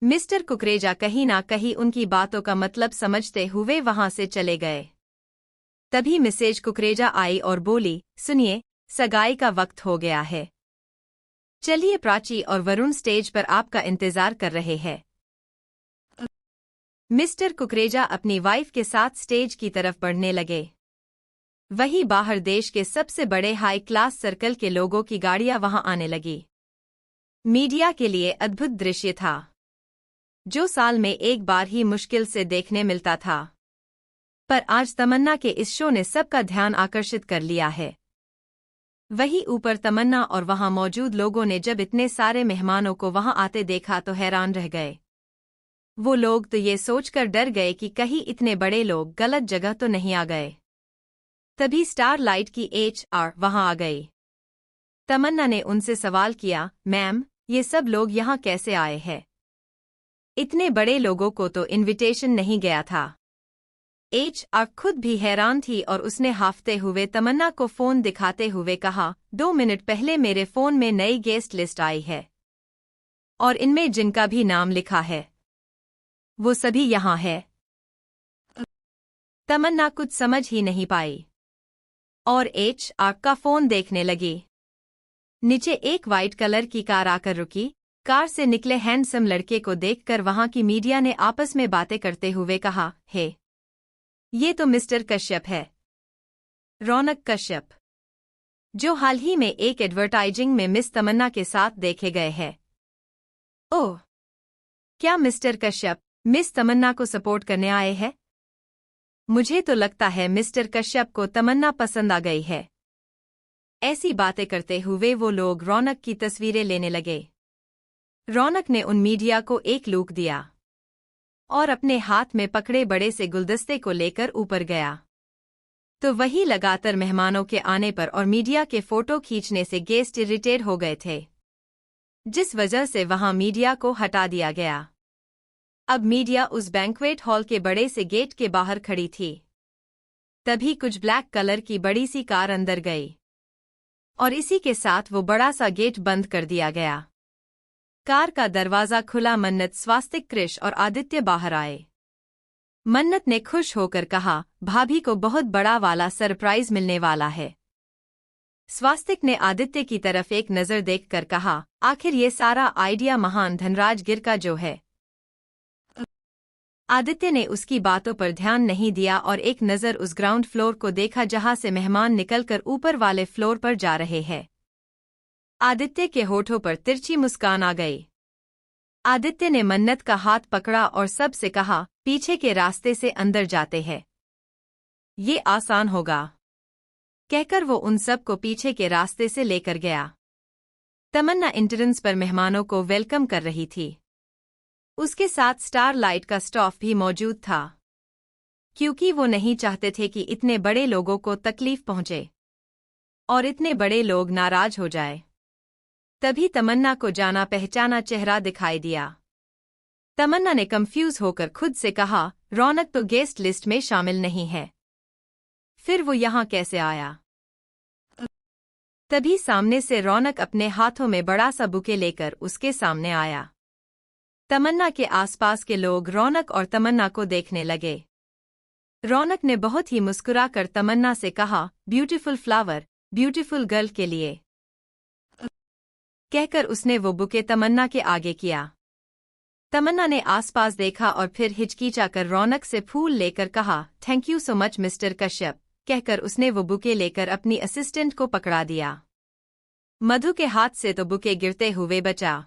मिस्टर कुकरेजा कहीं ना कहीं उनकी बातों का मतलब समझते हुए वहां से चले गए। तभी मिसेज कुकरेजा आई और बोली, सुनिए, सगाई का वक्त हो गया है, चलिए प्राची और वरुण स्टेज पर आपका इंतजार कर रहे हैं। मिस्टर कुकरेजा अपनी वाइफ के साथ स्टेज की तरफ बढ़ने लगे। वहीं बाहर देश के सबसे बड़े हाई क्लास सर्कल के लोगों की गाड़ियां वहां आने लगी। मीडिया के लिए अद्भुत दृश्य था, जो साल में एक बार ही मुश्किल से देखने मिलता था, पर आज तमन्ना के इस शो ने सबका ध्यान आकर्षित कर लिया है। वहीं ऊपर तमन्ना और वहां मौजूद लोगों ने जब इतने सारे मेहमानों को वहां आते देखा तो हैरान रह गए। वो लोग तो ये सोचकर डर गए कि कहीं इतने बड़े लोग गलत जगह तो नहीं आ गए। तभी स्टारलाइट की HR वहां आ गई। तमन्ना ने उनसे सवाल किया, मैम, ये सब लोग यहाँ कैसे आए हैं? इतने बड़े लोगों को तो इनविटेशन नहीं गया था। HR खुद भी हैरान थी और उसने हाफते हुए तमन्ना को फोन दिखाते हुए कहा, 2 मिनट पहले मेरे फोन में नई गेस्ट लिस्ट आई है और इनमें जिनका भी नाम लिखा है वो सभी यहाँ है। तमन्ना कुछ समझ ही नहीं पाई और HR का फोन देखने लगी। नीचे एक वाइट कलर की कार आकर रुकी। कार से निकले हैंडसम लड़के को देखकर वहां की मीडिया ने आपस में बातें करते हुए कहा, हे, ये तो मिस्टर कश्यप है, रौनक कश्यप, जो हाल ही में एक एडवर्टाइजिंग में मिस तमन्ना के साथ देखे गए हैं। ओह, क्या मिस्टर कश्यप मिस तमन्ना को सपोर्ट करने आए हैं? मुझे तो लगता है मिस्टर कश्यप को तमन्ना पसंद आ गई है। ऐसी बातें करते हुए वो लोग रौनक की तस्वीरें लेने लगे। रौनक ने उन मीडिया को एक लुक दिया। और अपने हाथ में पकड़े बड़े से गुलदस्ते को लेकर ऊपर गया। तो वही लगातार मेहमानों के आने पर और मीडिया के फोटो खींचने से गेस्ट इरिटेट हो गए थे, जिस वजह से वहां मीडिया को हटा दिया गया। अब मीडिया उस बैंक्वेट हॉल के बड़े से गेट के बाहर खड़ी थी। तभी कुछ ब्लैक कलर की बड़ी सी कार अंदर गई और इसी के साथ वो बड़ा सा गेट बंद कर दिया गया। कार का दरवाजा खुला। मन्नत, स्वास्तिक, कृष और आदित्य बाहर आए। मन्नत ने खुश होकर कहा, भाभी को बहुत बड़ा वाला सरप्राइज मिलने वाला है। स्वास्तिक ने आदित्य की तरफ एक नज़र देखकर कहा, आखिर ये सारा आइडिया महान धनराज गिर का जो है। आदित्य ने उसकी बातों पर ध्यान नहीं दिया और एक नज़र उस ग्राउंड फ्लोर को देखा जहां से मेहमान निकलकर ऊपर वाले फ्लोर पर जा रहे हैं। आदित्य के होठों पर तिरछी मुस्कान आ गई। आदित्य ने मन्नत का हाथ पकड़ा और सबसे कहा, पीछे के रास्ते से अंदर जाते हैं, ये आसान होगा। कहकर वो उन सब को पीछे के रास्ते से लेकर गया। तमन्ना एंट्रेंस पर मेहमानों को वेलकम कर रही थी। उसके साथ स्टारलाइट का स्टाफ भी मौजूद था, क्योंकि वो नहीं चाहते थे कि इतने बड़े लोगों को तकलीफ पहुंचे और इतने बड़े लोग नाराज हो जाए। तभी तमन्ना को जाना पहचाना चेहरा दिखाई दिया। तमन्ना ने कंफ्यूज होकर खुद से कहा, रौनक तो गेस्ट लिस्ट में शामिल नहीं है, फिर वो यहाँ कैसे आया? तभी सामने से रौनक अपने हाथों में बड़ा सा बुके लेकर उसके सामने आया। तमन्ना के आसपास के लोग रौनक और तमन्ना को देखने लगे। रौनक ने बहुत ही मुस्कुराकर तमन्ना से कहा, ब्यूटीफुल फ्लावर, ब्यूटीफुल गर्ल के लिए। कहकर उसने वो बुके तमन्ना के आगे किया। तमन्ना ने आसपास देखा और फिर हिचकिचाकर रौनक से फूल लेकर कहा, thank you so much mister Kashyap. कहकर उसने वो बुके लेकर अपनी असिस्टेंट को पकड़ा दिया। मधु के हाथ से तो बुके गिरते हुए बचा।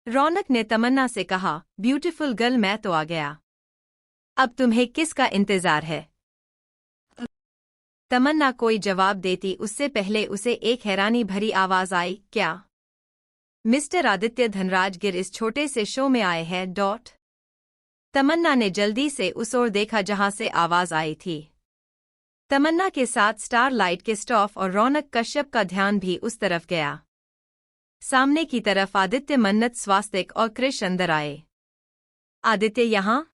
रौनक ने तमन्ना से कहा, ब्यूटीफुल गर्ल, मैं तो आ गया, अब तुम्हें किसका इंतजार है? तमन्ना कोई जवाब देती उससे पहले उसे एक हैरानी भरी आवाज आई, क्या मिस्टर आदित्य धनराज गिर इस छोटे से शो में आए हैं? तमन्ना ने जल्दी से उस ओर देखा जहां से आवाज आई थी। तमन्ना के साथ स्टारलाइट के स्टाफ और रौनक कश्यप का ध्यान भी उस तरफ गया। सामने की तरफ आदित्य, मन्नत, स्वास्तिक और कृष अंदर आए। आदित्य यहाँ?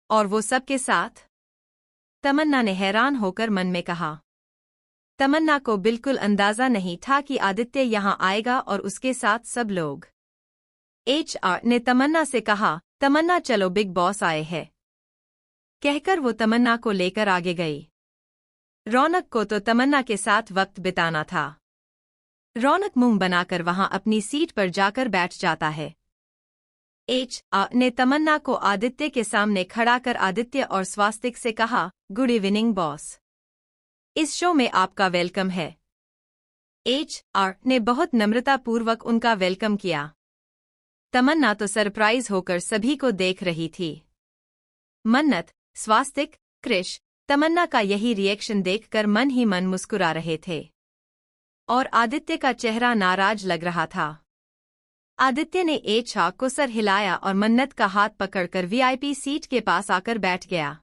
और वो सब के साथ? तमन्ना ने हैरान होकर मन में कहा। तमन्ना को बिल्कुल अंदाजा नहीं था कि आदित्य यहाँ आएगा और उसके साथ सब लोग। HR ने तमन्ना से कहा, तमन्ना चलो, बिग बॉस आए हैं। कहकर वो तमन्ना को लेकर आगे गई। रौनक को तो तमन्ना के साथ वक्त बिताना था। रौनक मुंह बनाकर वहां अपनी सीट पर जाकर बैठ जाता है। HR ने तमन्ना को आदित्य के सामने खड़ा कर आदित्य और स्वास्तिक से कहा, गुड इवनिंग बॉस, इस शो में आपका वेलकम है। HR ने बहुत नम्रतापूर्वक उनका वेलकम किया। तमन्ना तो सरप्राइज होकर सभी को देख रही थी। मन्नत, स्वास्तिक, कृष, तमन्ना का यही रिएक्शन देखकर मन ही मन मुस्कुरा रहे थे और आदित्य का चेहरा नाराज लग रहा था। आदित्य ने HR को सर हिलाया और मन्नत का हाथ पकड़कर VIP सीट के पास आकर बैठ गया।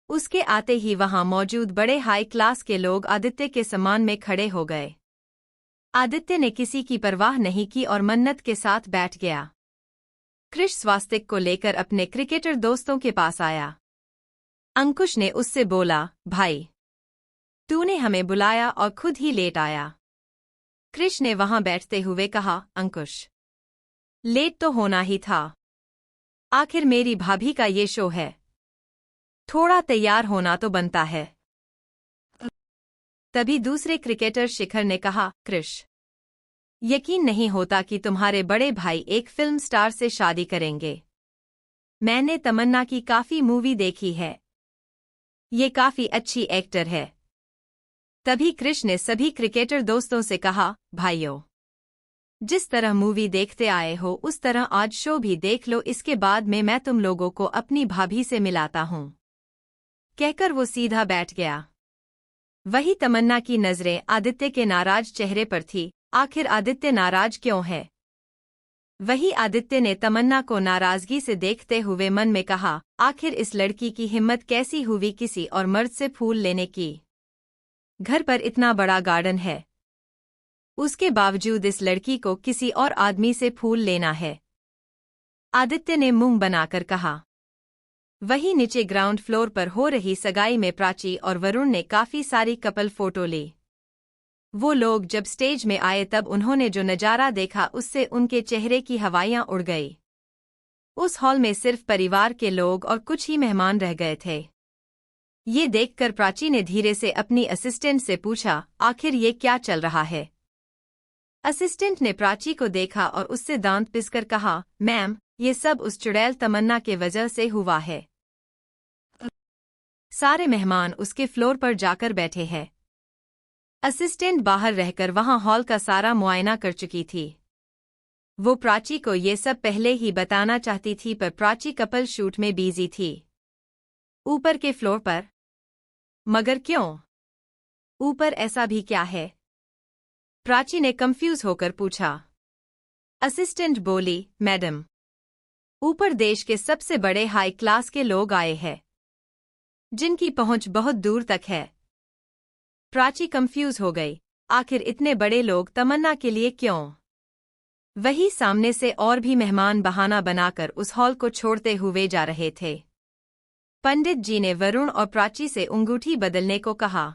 उसके आते ही वहां मौजूद बड़े हाई क्लास के लोग आदित्य के सम्मान में खड़े हो गए। आदित्य ने किसी की परवाह नहीं की और मन्नत के साथ बैठ गया। कृष स्वास्तिक को लेकर अपने क्रिकेटर दोस्तों के पास आया। अंकुश ने उससे बोला, भाई तूने हमें बुलाया और खुद ही लेट आया। कृष ने वहां बैठते हुए कहा, अंकुश लेट तो होना ही था, आखिर मेरी भाभी का ये शो है, थोड़ा तैयार होना तो बनता है। तभी दूसरे क्रिकेटर शिखर ने कहा, कृष यकीन नहीं होता कि तुम्हारे बड़े भाई एक फिल्म स्टार से शादी करेंगे। मैंने तमन्ना की काफी मूवी देखी है, ये काफी अच्छी एक्टर है। तभी कृष ने सभी क्रिकेटर दोस्तों से कहा, भाइयों जिस तरह मूवी देखते आए हो उस तरह आज शो भी देख लो, इसके बाद में मैं तुम लोगों को अपनी भाभी से मिलाता हूं। कहकर वो सीधा बैठ गया। वही तमन्ना की नजरें आदित्य के नाराज चेहरे पर थी। आखिर आदित्य नाराज क्यों है? वही आदित्य ने तमन्ना को नाराजगी से देखते हुए मन में कहा, आखिर इस लड़की की हिम्मत कैसी हुई किसी और मर्द से फूल लेने की। घर पर इतना बड़ा गार्डन है, उसके बावजूद इस लड़की को किसी और आदमी से फूल लेना है। आदित्य ने मुंह बनाकर कहा। वहीं नीचे ग्राउंड फ्लोर पर हो रही सगाई में प्राची और वरुण ने काफी सारी कपल फोटो ली। वो लोग जब स्टेज में आए तब उन्होंने जो नजारा देखा उससे उनके चेहरे की हवाइयां उड़ गई। उस हॉल में सिर्फ परिवार के लोग और कुछ ही मेहमान रह गए थे। ये देखकर प्राची ने धीरे से अपनी असिस्टेंट से पूछा, आखिर ये क्या चल रहा है। असिस्टेंट ने प्राची को देखा और उससे दांत पिसकर कहा, मैम, ये सब उस चुड़ैल तमन्ना के वजह से हुआ है। सारे मेहमान उसके फ्लोर पर जाकर बैठे हैं। असिस्टेंट बाहर रहकर वहां हॉल का सारा मुआयना कर चुकी थी। वो प्राची को ये सब पहले ही बताना चाहती थी पर प्राची कपल शूट में बिजी थी ऊपर के फ्लोर पर। मगर क्यों? ऊपर ऐसा भी क्या है? प्राची ने कंफ्यूज होकर पूछा। असिस्टेंट बोली, मैडम, ऊपर देश के सबसे बड़े हाई क्लास के लोग आए हैं, जिनकी पहुंच बहुत दूर तक है। प्राची कंफ्यूज हो गई, आखिर इतने बड़े लोग तमन्ना के लिए क्यों? वही सामने से और भी मेहमान बहाना बनाकर उस हॉल को छोड़ते हुए जा रहे थे। पंडित जी ने वरुण और प्राची से अंगूठी बदलने को कहा।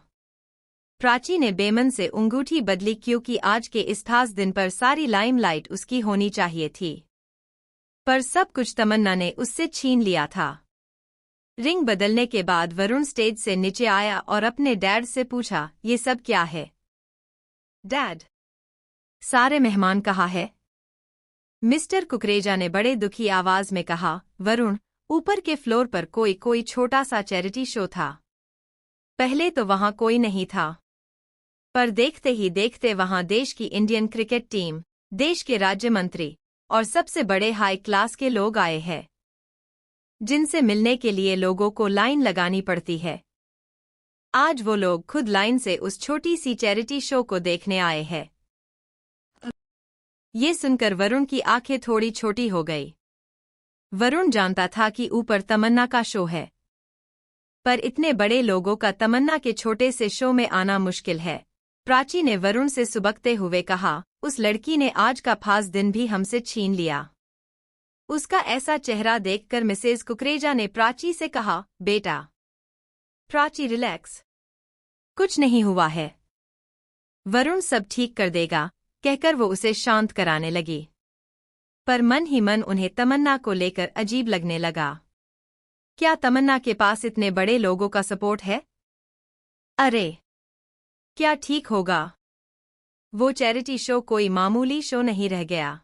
प्राची ने बेमन से अंगूठी बदली क्योंकि आज के इस खास दिन पर सारी लाइमलाइट उसकी होनी चाहिए थी। पर सब कुछ तमन्ना ने उससे छीन लिया था। रिंग बदलने के बाद वरुण स्टेज से नीचे आया और अपने डैड से पूछा, ये सब क्या है? डैड, सारे मेहमान कहाँ है? मिस्टर कुकरेजा ने बड़े दुखी आवाज में कहा, वरुण, ऊपर के फ्लोर पर कोई छोटा सा चैरिटी शो था। पहले तो वहां कोई नहीं था, पर देखते ही देखते वहां देश की इंडियन क्रिकेट टीम, देश के राज्य मंत्री और सबसे बड़े हाई क्लास के लोग आए हैं, जिनसे मिलने के लिए लोगों को लाइन लगानी पड़ती है। आज वो लोग खुद लाइन से उस छोटी सी चैरिटी शो को देखने आए हैं। ये सुनकर वरुण की आंखें थोड़ी छोटी हो गई। वरुण जानता था कि ऊपर तमन्ना का शो है, पर इतने बड़े लोगों का तमन्ना के छोटे से शो में आना मुश्किल है। प्राची ने वरुण से सुबकते हुए कहा, उस लड़की ने आज का खास दिन भी हमसे छीन लिया। उसका ऐसा चेहरा देखकर मिसेज कुकरेजा ने प्राची से कहा, बेटा, प्राची रिलैक्स, कुछ नहीं हुआ है। वरुण सब ठीक कर देगा, कहकर वो उसे शांत कराने लगी। पर मन ही मन उन्हें तमन्ना को लेकर अजीब लगने लगा। क्या तमन्ना के पास इतने बड़े लोगों का सपोर्ट है? अरे, क्या ठीक होगा? वो चैरिटी शो कोई मामूली शो नहीं रह गया।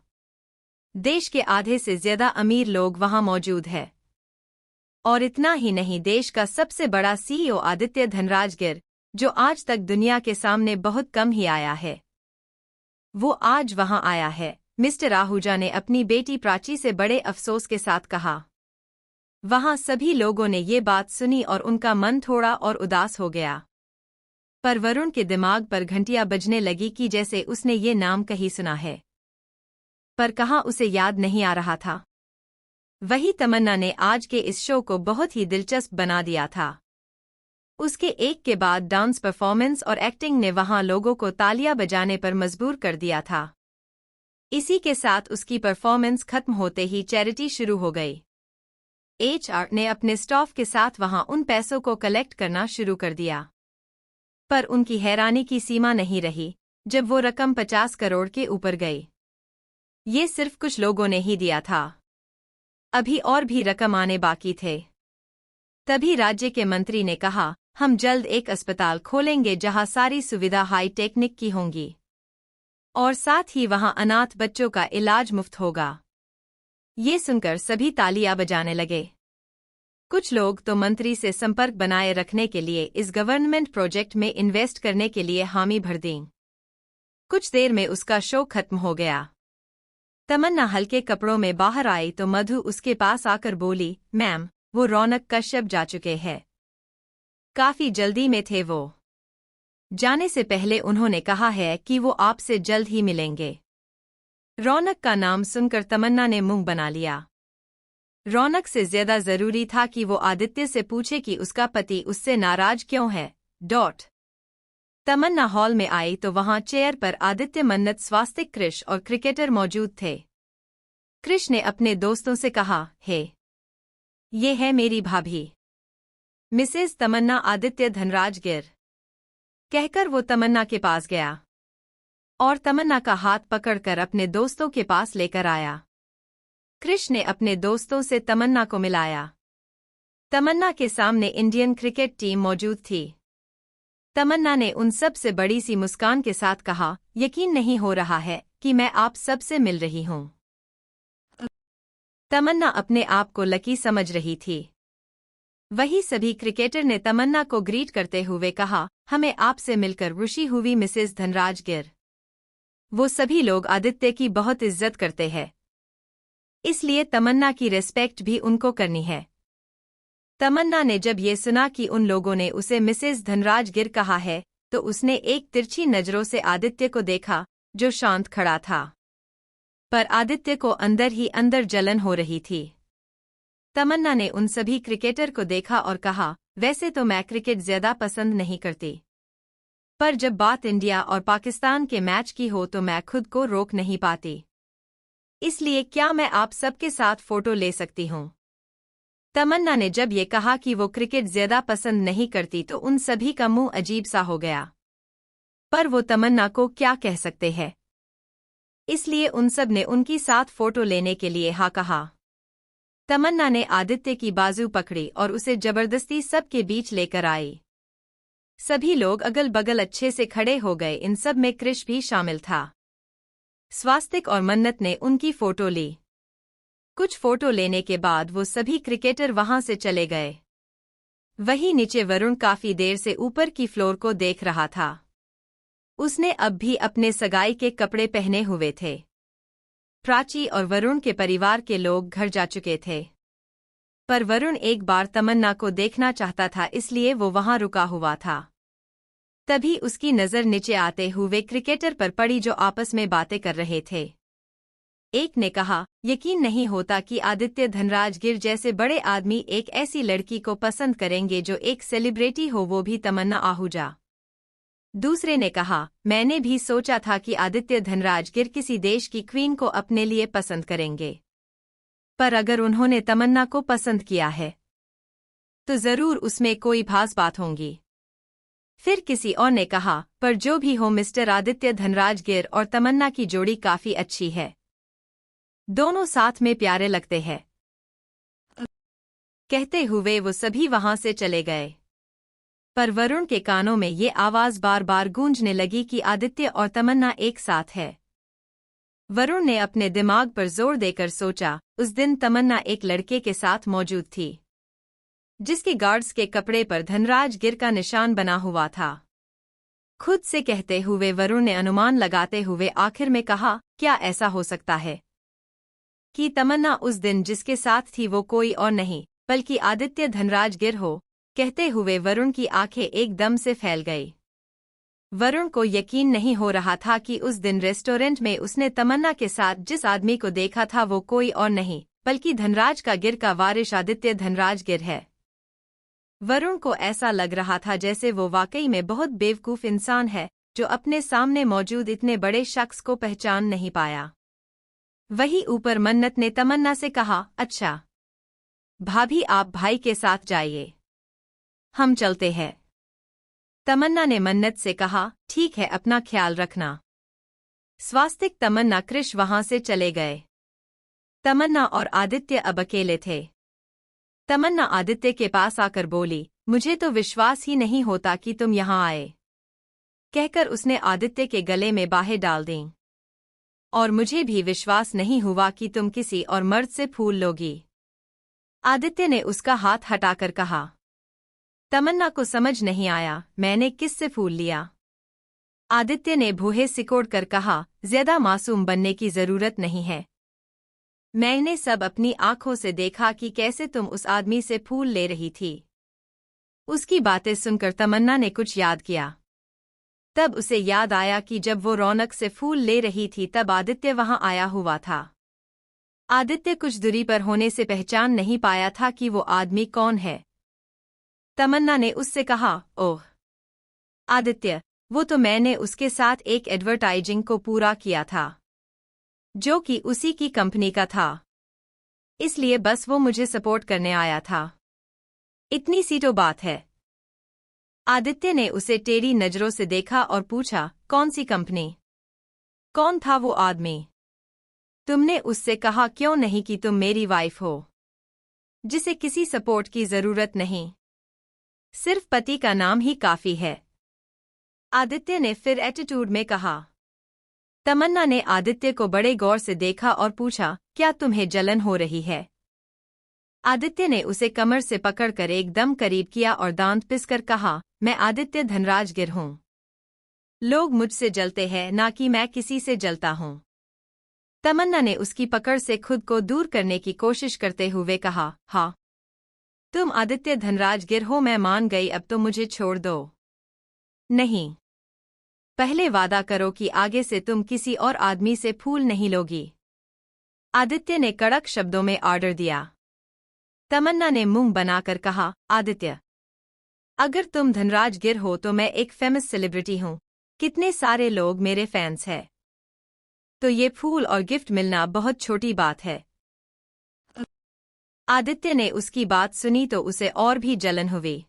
देश के आधे से ज्यादा अमीर लोग वहां मौजूद है। और इतना ही नहीं, देश का सबसे बड़ा सीईओ आदित्य धनराज गिर, जो आज तक दुनिया के सामने बहुत कम ही आया है, वो आज वहां आया है। मिस्टर आहूजा ने अपनी बेटी प्राची से बड़े अफसोस के साथ कहा। वहां सभी लोगों ने ये बात सुनी और उनका मन थोड़ा और उदास हो गया। पर वरुण के दिमाग पर घंटियां बजने लगी कि जैसे उसने ये नाम कहीं सुना है, पर कहाँ उसे याद नहीं आ रहा था। वही तमन्ना ने आज के इस शो को बहुत ही दिलचस्प बना दिया था। उसके एक के बाद डांस परफॉर्मेंस और एक्टिंग ने वहां लोगों को तालियां बजाने पर मजबूर कर दिया था। इसी के साथ उसकी परफॉर्मेंस खत्म होते ही चैरिटी शुरू हो गई। HR ने अपने स्टाफ के साथ वहां उन पैसों को कलेक्ट करना शुरू कर दिया। पर उनकी हैरानी की सीमा नहीं रही जब वो रकम 50 करोड़ के ऊपर गई। ये सिर्फ कुछ लोगों ने ही दिया था, अभी और भी रकम आने बाकी थे। तभी राज्य के मंत्री ने कहा, हम जल्द एक अस्पताल खोलेंगे जहां सारी सुविधा हाई टेक्निक की होंगी और साथ ही वहां अनाथ बच्चों का इलाज मुफ्त होगा। ये सुनकर सभी तालियां बजाने लगे। कुछ लोग तो मंत्री से संपर्क बनाए रखने के लिए इस गवर्नमेंट प्रोजेक्ट में इन्वेस्ट करने के लिए हामी भर दी। कुछ देर में उसका शो खत्म हो गया। तमन्ना हल्के कपड़ों में बाहर आई तो मधु उसके पास आकर बोली, मैम, वो रौनक कश्यप जा चुके हैं। काफी जल्दी में थे वो। जाने से पहले उन्होंने कहा है कि वो आपसे जल्द ही मिलेंगे। रौनक का नाम सुनकर तमन्ना ने मुंह बना लिया। रौनक से ज्यादा जरूरी था कि वो आदित्य से पूछे कि उसका पति उससे नाराज क्यों है। तमन्ना हॉल में आई तो वहां चेयर पर आदित्य, मन्नत, स्वास्तिक, कृष और क्रिकेटर मौजूद थे। कृष ने अपने दोस्तों से कहा, हे, ये है मेरी भाभी मिसेज तमन्ना आदित्य धनराज गिर। कहकर वो तमन्ना के पास गया और तमन्ना का हाथ पकड़कर अपने दोस्तों के पास लेकर आया। कृष ने अपने दोस्तों से तमन्ना को मिलाया। तमन्ना के सामने इंडियन क्रिकेट टीम मौजूद थी। तमन्ना ने उन सब से बड़ी सी मुस्कान के साथ कहा, यकीन नहीं हो रहा है कि मैं आप सब से मिल रही हूं। तमन्ना अपने आप को लकी समझ रही थी। वही सभी क्रिकेटर ने तमन्ना को ग्रीट करते हुए कहा, हमें आपसे मिलकर खुशी हुई मिसेज धनराज गिर। वो सभी लोग आदित्य की बहुत इज्जत करते हैं, इसलिए तमन्ना की रिस्पेक्ट भी उनको करनी है। तमन्ना ने जब ये सुना कि उन लोगों ने उसे मिसेज धनराज गिर कहा है, तो उसने एक तिरछी नजरों से आदित्य को देखा, जो शांत खड़ा था। पर आदित्य को अंदर ही अंदर जलन हो रही थी। तमन्ना ने उन सभी क्रिकेटर को देखा और कहा, वैसे तो मैं क्रिकेट ज्यादा पसंद नहीं करती, पर जब बात इंडिया और पाकिस्तान के मैच की हो तो मैं खुद को रोक नहीं पाती। इसलिए क्या मैं आप सबके साथ फोटो ले सकती हूँ? तमन्ना ने जब ये कहा कि वो क्रिकेट ज्यादा पसंद नहीं करती तो उन सभी का मुंह अजीब सा हो गया। पर वो तमन्ना को क्या कह सकते हैं, इसलिए उन सब ने उनकी साथ फोटो लेने के लिए हाँ कहा। तमन्ना ने आदित्य की बाजू पकड़ी और उसे जबरदस्ती सबके बीच लेकर आई। सभी लोग अगल बगल अच्छे से खड़े हो गए। इन सब में कृष भी शामिल था। स्वास्तिक और मन्नत ने उनकी फोटो ली। कुछ फोटो लेने के बाद वो सभी क्रिकेटर वहां से चले गए। वहीं नीचे वरुण काफी देर से ऊपर की फ्लोर को देख रहा था। उसने अब भी अपने सगाई के कपड़े पहने हुए थे। प्राची और वरुण के परिवार के लोग घर जा चुके थे, पर वरुण एक बार तमन्ना को देखना चाहता था, इसलिए वो वहां रुका हुआ था। तभी उसकी नजर नीचे आते हुए क्रिकेटर पर पड़ी जो आपस में बातें कर रहे थे। एक ने कहा, यकीन नहीं होता कि आदित्य धनराज गिर जैसे बड़े आदमी एक ऐसी लड़की को पसंद करेंगे जो एक सेलिब्रिटी हो, वो भी तमन्ना आहूजा। दूसरे ने कहा, मैंने भी सोचा था कि आदित्य धनराज गिर किसी देश की क्वीन को अपने लिए पसंद करेंगे, पर अगर उन्होंने तमन्ना को पसंद किया है तो जरूर उसमें कोई खास बात होंगी। फिर किसी और ने कहा, पर जो भी हो मिस्टर आदित्य धनराज गिर और तमन्ना की जोड़ी काफी अच्छी है, दोनों साथ में प्यारे लगते हैं। कहते हुए वो सभी वहां से चले गए। पर वरुण के कानों में ये आवाज बार बार गूंजने लगी कि आदित्य और तमन्ना एक साथ है। वरुण ने अपने दिमाग पर जोर देकर सोचा, उस दिन तमन्ना एक लड़के के साथ मौजूद थी, जिसके गार्ड्स के कपड़े पर धनराज गिर का निशान बना हुआ था। खुद से कहते हुए वरुण ने अनुमान लगाते हुए आखिर में कहा, क्या ऐसा हो सकता है कि तमन्ना उस दिन जिसके साथ थी वो कोई और नहीं बल्कि आदित्य धनराज गिर हो? कहते हुए वरुण की आंखें एकदम से फैल गई। वरुण को यकीन नहीं हो रहा था कि उस दिन रेस्टोरेंट में उसने तमन्ना के साथ जिस आदमी को देखा था वो कोई और नहीं बल्कि धनराज का गिर का वारिस आदित्य धनराज गिर है। वरुण को ऐसा लग रहा था जैसे वो वाकई में बहुत बेवकूफ इंसान है जो अपने सामने मौजूद इतने बड़े शख्स को पहचान नहीं पाया। वही ऊपर मन्नत ने तमन्ना से कहा, अच्छा भाभी आप भाई के साथ जाइए, हम चलते हैं। तमन्ना ने मन्नत से कहा, ठीक है, अपना ख्याल रखना। स्वास्तिक, तमन्ना, कृष वहां से चले गए। तमन्ना और आदित्य अब अकेले थे। तमन्ना आदित्य के पास आकर बोली, मुझे तो विश्वास ही नहीं होता कि तुम यहाँ आए। कहकर उसने आदित्य के गले में बाहें डाल दीं। और मुझे भी विश्वास नहीं हुआ कि तुम किसी और मर्द से फूल लोगी। आदित्य ने उसका हाथ हटाकर कहा। तमन्ना को समझ नहीं आया, मैंने किससे फूल लिया? आदित्य ने भूहे सिकोड़कर कहा, ज्यादा मासूम बनने की जरूरत नहीं है। मैंने सब अपनी आंखों से देखा कि कैसे तुम उस आदमी से फूल ले रही थी। उसकी बातें सुनकर तमन्ना ने कुछ याद किया। तब उसे याद आया कि जब वो रौनक से फूल ले रही थी तब आदित्य वहां आया हुआ था। आदित्य कुछ दूरी पर होने से पहचान नहीं पाया था कि वो आदमी कौन है। तमन्ना ने उससे कहा, ओह आदित्य, वो तो मैंने उसके साथ एक एडवर्टाइजिंग को पूरा किया था, जो कि उसी की कंपनी का था, इसलिए बस वो मुझे सपोर्ट करने आया था। इतनी सी तो बात है। आदित्य ने उसे टेढ़ी नजरों से देखा और पूछा, कौन सी कंपनी? कौन था वो आदमी? तुमने उससे कहा क्यों नहीं कि तुम मेरी वाइफ हो, जिसे किसी सपोर्ट की जरूरत नहीं, सिर्फ पति का नाम ही काफी है। आदित्य ने फिर एटीट्यूड में कहा। तमन्ना ने आदित्य को बड़े गौर से देखा और पूछा, क्या तुम्हें जलन हो रही है? आदित्य ने उसे कमर से पकड़कर एकदम करीब किया और दांत पिसकर कहा, मैं आदित्य धनराज गिर हूं। लोग मुझसे जलते हैं, ना कि मैं किसी से जलता हूं। तमन्ना ने उसकी पकड़ से खुद को दूर करने की कोशिश करते हुए कहा, हाँ तुम आदित्य धनराज गिर हो, मैं मान गई, अब तो मुझे छोड़ दो। नहीं, पहले वादा करो कि आगे से तुम किसी और आदमी से फूल नहीं लोगी। आदित्य ने कड़क शब्दों में ऑर्डर दिया। तमन्ना ने मुंह बनाकर कहा, आदित्य अगर तुम धनराज गिर हो तो मैं एक फेमस सेलिब्रिटी हूं, कितने सारे लोग मेरे फैंस हैं, तो ये फूल और गिफ्ट मिलना बहुत छोटी बात है। आदित्य ने उसकी बात सुनी तो उसे और भी जलन हुई।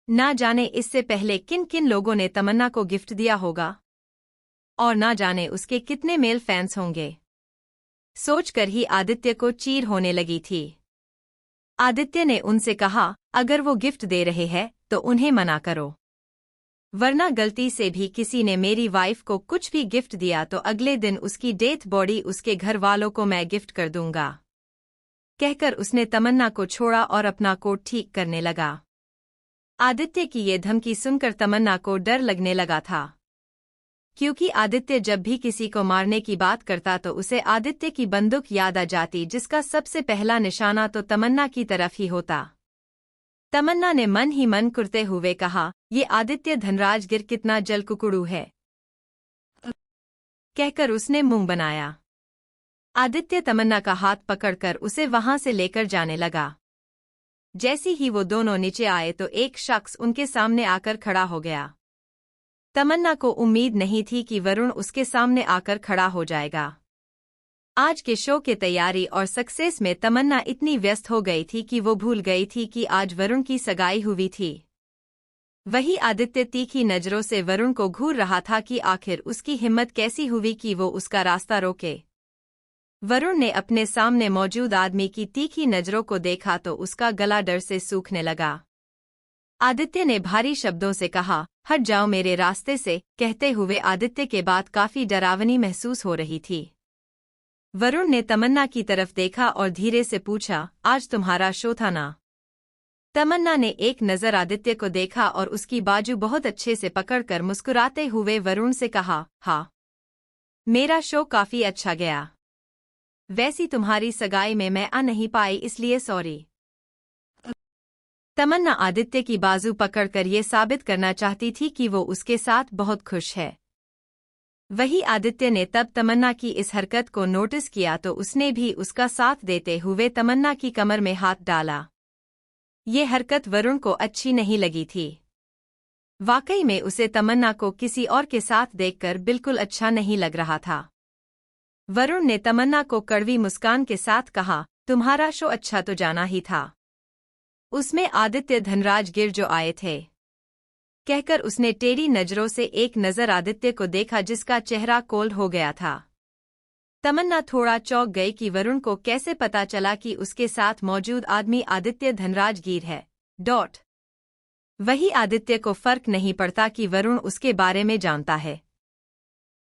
ना जाने इससे पहले किन किन लोगों ने तमन्ना को गिफ्ट दिया होगा, और ना जाने उसके कितने मेल फैंस होंगे। सोचकर ही आदित्य को चीर होने लगी थी। आदित्य ने उनसे कहा, अगर वो गिफ्ट दे रहे हैं तो उन्हें मना करो, वरना गलती से भी किसी ने मेरी वाइफ को कुछ भी गिफ्ट दिया तो अगले दिन उसकी डेथ बॉडी उसके घर वालों को मैं गिफ्ट कर दूंगा। कहकर उसने तमन्ना को छोड़ा और अपना कोट ठीक करने लगा। आदित्य की ये धमकी सुनकर तमन्ना को डर लगने लगा था, क्योंकि आदित्य जब भी किसी को मारने की बात करता तो उसे आदित्य की बंदूक याद आ जाती, जिसका सबसे पहला निशाना तो तमन्ना की तरफ ही होता। तमन्ना ने मन ही मन कुर्ते हुए कहा, ये आदित्य धनराज गिर कितना जलकुकुड़ू है। कहकर उसने मुंह बनाया। आदित्य तमन्ना का हाथ पकड़कर उसे वहां से लेकर जाने लगा। जैसे ही वो दोनों नीचे आए तो एक शख्स उनके सामने आकर खड़ा हो गया। तमन्ना को उम्मीद नहीं थी कि वरुण उसके सामने आकर खड़ा हो जाएगा। आज के शो की तैयारी और सक्सेस में तमन्ना इतनी व्यस्त हो गई थी कि वो भूल गई थी कि आज वरुण की सगाई हुई थी। वही आदित्य तीखी नजरों से वरुण को घूर रहा था कि आखिर उसकी हिम्मत कैसी हुई कि वो उसका रास्ता रोके। वरुण ने अपने सामने मौजूद आदमी की तीखी नजरों को देखा तो उसका गला डर से सूखने लगा। आदित्य ने भारी शब्दों से कहा, हट जाओ मेरे रास्ते से। कहते हुए आदित्य के बात काफी डरावनी महसूस हो रही थी। वरुण ने तमन्ना की तरफ देखा और धीरे से पूछा, आज तुम्हारा शो था ना? तमन्ना ने एक नजर आदित्य को देखा और उसकी बाजू बहुत अच्छे से पकड़कर मुस्कुराते हुए वरुण से कहा, हाँ मेरा शो काफी अच्छा गया। वैसी तुम्हारी सगाई में मैं आ नहीं पाई, इसलिए सॉरी। तमन्ना आदित्य की बाजू पकड़कर ये साबित करना चाहती थी कि वो उसके साथ बहुत खुश है। वही आदित्य ने तब तमन्ना की इस हरकत को नोटिस किया तो उसने भी उसका साथ देते हुए तमन्ना की कमर में हाथ डाला। ये हरकत वरुण को अच्छी नहीं लगी थी। वाकई में उसे तमन्ना को किसी और के साथ देखकर बिल्कुल अच्छा नहीं लग रहा था। वरुण ने तमन्ना को कड़वी मुस्कान के साथ कहा, तुम्हारा शो अच्छा तो जाना ही था। उसमें आदित्य धनराज गिर जो आए थे। कहकर उसने टेढ़ी नजरों से एक नजर आदित्य को देखा जिसका चेहरा कोल्ड हो गया था। तमन्ना थोड़ा चौंक गई कि वरुण को कैसे पता चला कि उसके साथ मौजूद आदमी आदित्य धनराज गिर है। वही आदित्य को फर्क नहीं पड़ता कि वरुण उसके बारे में जानता है।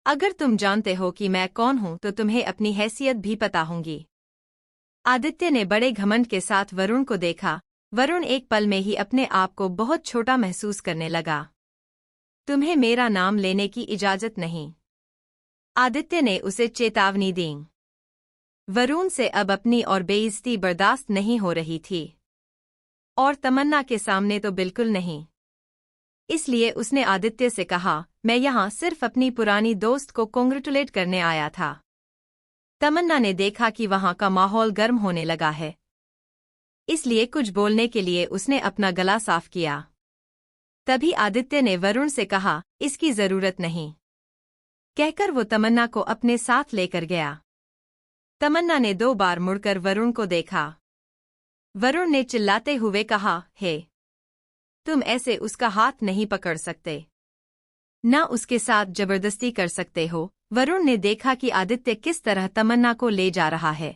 अगर तुम जानते हो कि मैं कौन हूं तो तुम्हें अपनी हैसियत भी पता होगी। आदित्य ने बड़े घमंड के साथ वरुण को देखा। वरुण एक पल में ही अपने आप को बहुत छोटा महसूस करने लगा। तुम्हें मेरा नाम लेने की इजाजत नहीं, आदित्य ने उसे चेतावनी दी। वरुण से अब अपनी और बेइज्जती बर्दाश्त नहीं हो रही थी, और तमन्ना के सामने तो बिल्कुल नहीं। इसलिए उसने आदित्य से कहा, मैं यहाँ सिर्फ अपनी पुरानी दोस्त को कॉन्ग्रेचुलेट करने आया था। तमन्ना ने देखा कि वहाँ का माहौल गर्म होने लगा है, इसलिए कुछ बोलने के लिए उसने अपना गला साफ किया। तभी आदित्य ने वरुण से कहा, इसकी जरूरत नहीं, कहकर वो तमन्ना को अपने साथ लेकर गया। तमन्ना ने 2 बार मुड़कर वरुण को देखा। वरुण ने चिल्लाते हुए कहा, हे, तुम ऐसे उसका हाथ नहीं पकड़ सकते, ना उसके साथ जबरदस्ती कर सकते हो। वरुण ने देखा कि आदित्य किस तरह तमन्ना को ले जा रहा है।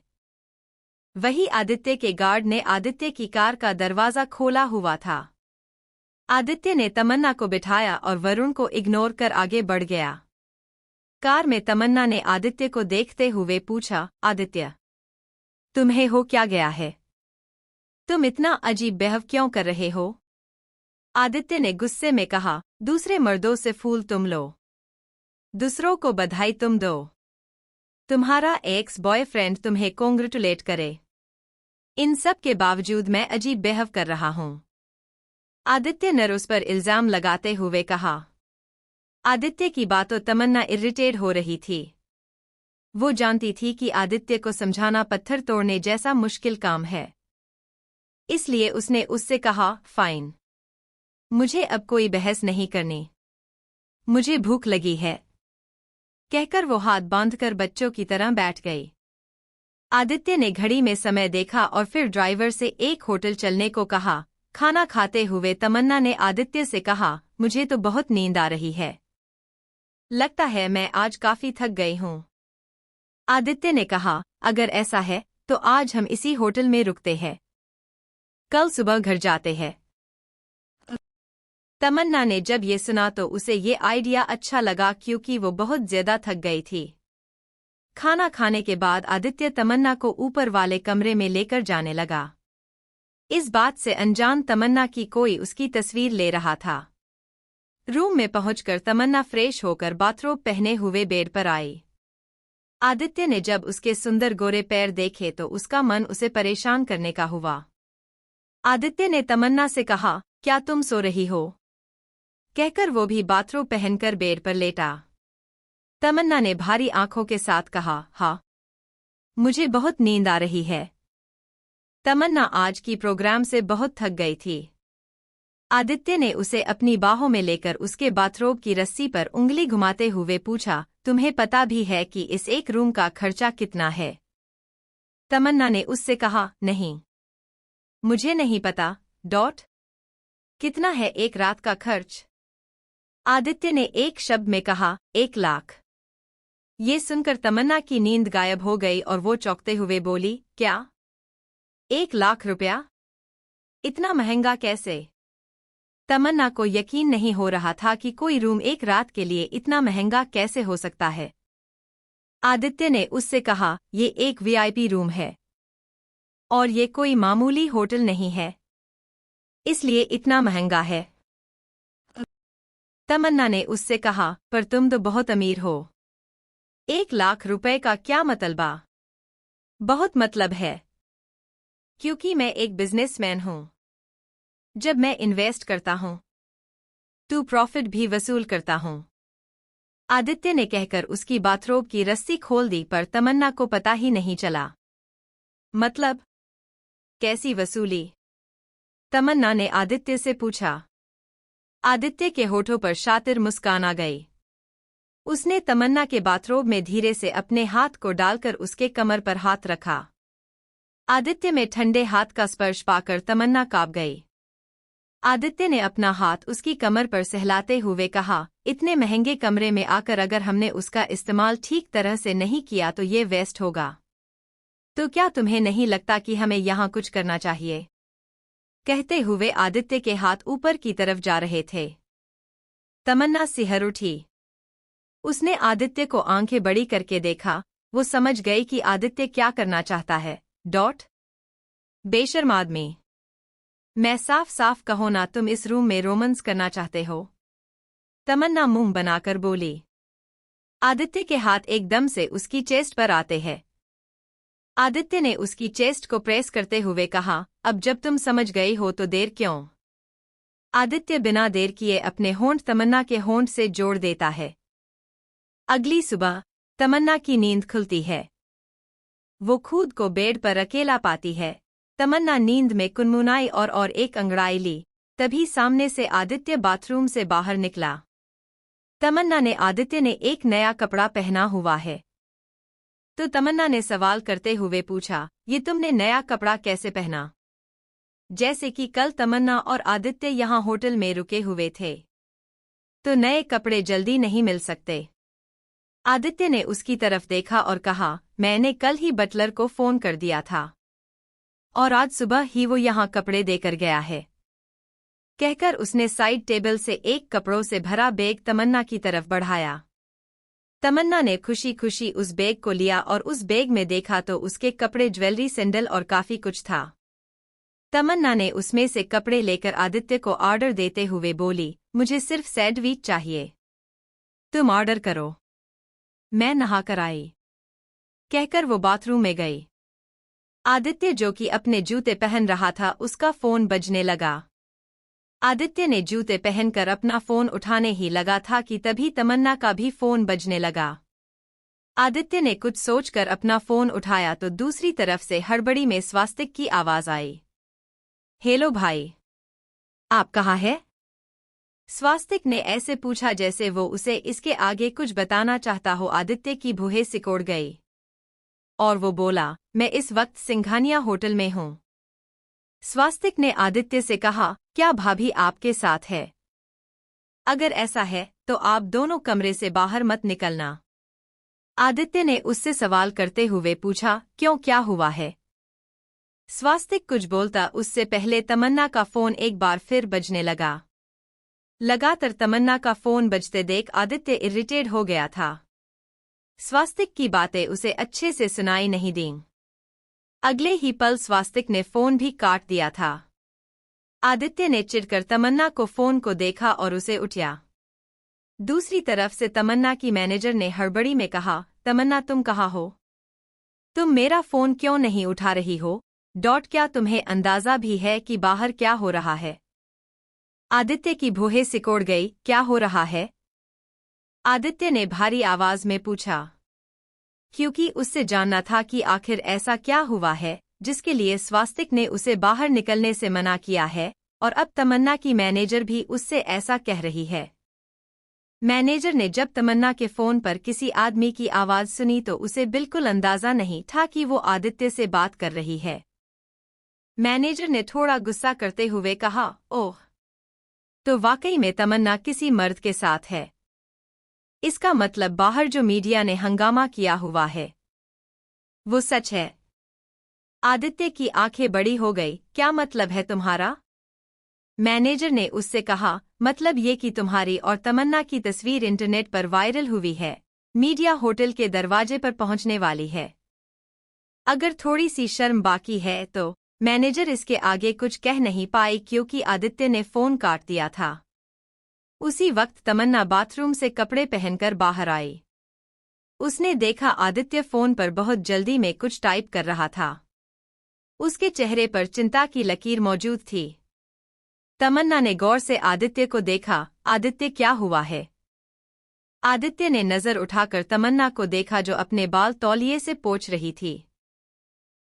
वही आदित्य के गार्ड ने आदित्य की कार का दरवाजा खोला हुआ था। आदित्य ने तमन्ना को बिठाया और वरुण को इग्नोर कर आगे बढ़ गया। कार में तमन्ना ने आदित्य को देखते हुए पूछा, आदित्य, तुम्हें हो क्या गया है? तुम इतना अजीब बिहेव क्यों कर रहे हो? आदित्य ने गुस्से में कहा, दूसरे मर्दों से फूल तुम लो, दूसरों को बधाई तुम दो, तुम्हारा एक्स बॉयफ्रेंड तुम्हें कॉन्ग्रेचुलेट करे, इन सब के बावजूद मैं अजीब बिहेव कर रहा हूं। आदित्य ने उस पर इल्जाम लगाते हुए कहा। आदित्य की बातों तमन्ना इरिटेट हो रही थी। वो जानती थी कि आदित्य को समझाना पत्थर तोड़ने जैसा मुश्किल काम है, इसलिए उसने उससे कहा, फाइन, मुझे अब कोई बहस नहीं करनी, मुझे भूख लगी है, कहकर वो हाथ बांधकर बच्चों की तरह बैठ गई। आदित्य ने घड़ी में समय देखा और फिर ड्राइवर से एक होटल चलने को कहा। खाना खाते हुए तमन्ना ने आदित्य से कहा, मुझे तो बहुत नींद आ रही है, लगता है मैं आज काफी थक गई हूँ। आदित्य ने कहा, अगर ऐसा है तो आज हम इसी होटल में रुकते हैं, कल सुबह घर जाते हैं। तमन्ना ने जब ये सुना तो उसे ये आइडिया अच्छा लगा, क्योंकि वो बहुत ज्यादा थक गई थी। खाना खाने के बाद आदित्य तमन्ना को ऊपर वाले कमरे में लेकर जाने लगा। इस बात से अनजान तमन्ना की कोई उसकी तस्वीर ले रहा था। रूम में पहुंचकर तमन्ना फ्रेश होकर बाथरोब पहने हुए बेड पर आई। आदित्य ने जब उसके सुंदर गोरे पैर देखे तो उसका मन उसे परेशान करने का हुआ। आदित्य ने तमन्ना से कहा, क्या तुम सो रही हो? कहकर वो भी बाथरोब पहनकर बेड पर लेटा। तमन्ना ने भारी आंखों के साथ कहा, हाँ, मुझे बहुत नींद आ रही है। तमन्ना आज की प्रोग्राम से बहुत थक गई थी। आदित्य ने उसे अपनी बाहों में लेकर उसके बाथरोब की रस्सी पर उंगली घुमाते हुए पूछा, तुम्हें पता भी है कि इस एक रूम का खर्चा कितना है? तमन्ना ने उससे कहा, नहीं, मुझे नहीं पता। कितना है एक रात का खर्च? आदित्य ने एक शब्द में कहा, 1 लाख। ये सुनकर तमन्ना की नींद गायब हो गई और वो चौंकते हुए बोली, क्या? 1 लाख रुपया? इतना महंगा कैसे? तमन्ना को यकीन नहीं हो रहा था कि कोई रूम एक रात के लिए इतना महंगा कैसे हो सकता है। आदित्य ने उससे कहा, ये एक वीआईपी रूम है और ये कोई मामूली होटल नहीं है, इसलिए इतना महंगा है। तमन्ना ने उससे कहा, पर तुम तो बहुत अमीर हो, 1 लाख रुपए का क्या मतलबा? बहुत मतलब है, क्योंकि मैं एक बिजनेसमैन हूं। जब मैं इन्वेस्ट करता हूं तो प्रॉफिट भी वसूल करता हूं। आदित्य ने कहकर उसकी बाथरोब की रस्सी खोल दी, पर तमन्ना को पता ही नहीं चला। मतलब, कैसी वसूली? तमन्ना ने आदित्य से पूछा। आदित्य के होठों पर शातिर मुस्कान आ गई। उसने तमन्ना के बाथरोब में धीरे से अपने हाथ को डालकर उसके कमर पर हाथ रखा। आदित्य में ठंडे हाथ का स्पर्श पाकर तमन्ना कांप गई। आदित्य ने अपना हाथ उसकी कमर पर सहलाते हुए कहा, इतने महंगे कमरे में आकर अगर हमने उसका इस्तेमाल ठीक तरह से नहीं किया तो ये वेस्ट होगा। तो क्या तुम्हें नहीं लगता कि हमें यहाँ कुछ करना चाहिए? कहते हुए आदित्य के हाथ ऊपर की तरफ जा रहे थे। तमन्ना सिहर उठी। उसने आदित्य को आंखें बड़ी करके देखा। वो समझ गई कि आदित्य क्या करना चाहता है। बेशर्म आदमी, मैं साफ साफ कहो ना, तुम इस रूम में रोमांस करना चाहते हो? तमन्ना मुंह बनाकर बोली। आदित्य के हाथ एकदम से उसकी चेस्ट पर आते हैं। आदित्य ने उसकी चेस्ट को प्रेस करते हुए कहा, अब जब तुम समझ गई हो तो देर क्यों? आदित्य बिना देर किए अपने होंठ तमन्ना के होंठ से जोड़ देता है। अगली सुबह तमन्ना की नींद खुलती है। वो खुद को बेड पर अकेला पाती है। तमन्ना नींद में कुनमुनाई और एक अंगड़ाई ली। तभी सामने से आदित्य बाथरूम से बाहर निकला। तमन्ना ने आदित्य ने एक नया कपड़ा पहना हुआ है। तो तमन्ना ने सवाल करते हुए पूछा, ये तुमने नया कपड़ा कैसे पहना? जैसे कि कल तमन्ना और आदित्य यहाँ होटल में रुके हुए थे, तो नए कपड़े जल्दी नहीं मिल सकते। आदित्य ने उसकी तरफ देखा और कहा, मैंने कल ही बटलर को फोन कर दिया था और आज सुबह ही वो यहाँ कपड़े देकर गया है। कहकर उसने साइड टेबल से एक कपड़ों से भरा बैग तमन्ना की तरफ बढ़ाया। तमन्ना ने खुशी खुशी उस बैग को लिया और उस बैग में देखा तो उसके कपड़े, ज्वेलरी, सैंडल और काफी कुछ था। तमन्ना ने उसमें से कपड़े लेकर आदित्य को ऑर्डर देते हुए बोली, मुझे सिर्फ सैंडविच चाहिए, तुम ऑर्डर करो, मैं नहाकर आई। कहकर वो बाथरूम में गई। आदित्य जो कि अपने जूते पहन रहा था, उसका फोन बजने लगा। आदित्य ने जूते पहनकर अपना फोन उठाने ही लगा था कि तभी तमन्ना का भी फोन बजने लगा। आदित्य ने कुछ सोचकर अपना फोन उठाया तो दूसरी तरफ से हड़बड़ी में स्वास्तिक की आवाज आई। हेलो भाई, आप कहाँ हैं? स्वास्तिक ने ऐसे पूछा जैसे वो उसे इसके आगे कुछ बताना चाहता हो। आदित्य की भुहें सिकोड़ गई और वो बोला, मैं इस वक्त सिंघानिया होटल में हूँ। स्वास्तिक ने आदित्य से कहा, क्या भाभी आपके साथ है? अगर ऐसा है तो आप दोनों कमरे से बाहर मत निकलना। आदित्य ने उससे सवाल करते हुए पूछा, क्यों, क्या हुआ है? स्वास्तिक कुछ बोलता उससे पहले तमन्ना का फोन एक बार फिर बजने लगा। लगातार तमन्ना का फोन बजते देख आदित्य इरिटेट हो गया था। स्वास्तिक की बातें उसे अच्छे से सुनाई नहीं दीं। अगले ही पल स्वास्तिक ने फोन भी काट दिया था। आदित्य ने चिढ़कर तमन्ना को फोन को देखा और उसे उठाया। दूसरी तरफ से तमन्ना की मैनेजर ने हड़बड़ी में कहा, तमन्ना तुम कहाँ हो? तुम मेरा फोन क्यों नहीं उठा रही हो? क्या तुम्हें अंदाजा भी है कि बाहर क्या हो रहा है? आदित्य की भुहें सिकोड़ गई, क्या हो रहा है? आदित्य ने भारी आवाज में पूछा, क्योंकि उससे जानना था कि आखिर ऐसा क्या हुआ है जिसके लिए स्वास्तिक ने उसे बाहर निकलने से मना किया है और अब तमन्ना की मैनेजर भी उससे ऐसा कह रही है। मैनेजर ने जब तमन्ना के फोन पर किसी आदमी की आवाज सुनी तो उसे बिल्कुल अंदाजा नहीं था कि वो आदित्य से बात कर रही है। मैनेजर ने थोड़ा गुस्सा करते हुए कहा, ओह, तो वाकई में तमन्ना किसी मर्द के साथ है। इसका मतलब बाहर जो मीडिया ने हंगामा किया हुआ है वो सच है। आदित्य की आंखें बड़ी हो गई, क्या मतलब है तुम्हारा? मैनेजर ने उससे कहा, मतलब ये कि तुम्हारी और तमन्ना की तस्वीर इंटरनेट पर वायरल हुई है, मीडिया होटल के दरवाजे पर पहुंचने वाली है। अगर थोड़ी सी शर्म बाकी है तो मैनेजर इसके आगे कुछ कह नहीं पाई क्योंकि आदित्य ने फोन काट दिया था। उसी वक्त तमन्ना बाथरूम से कपड़े पहनकर बाहर आई। उसने देखा आदित्य फोन पर बहुत जल्दी में कुछ टाइप कर रहा था। उसके चेहरे पर चिंता की लकीर मौजूद थी। तमन्ना ने गौर से आदित्य को देखा, आदित्य क्या हुआ है? आदित्य ने नजर उठाकर तमन्ना को देखा जो अपने बाल तौलिए से पोंछ रही थी।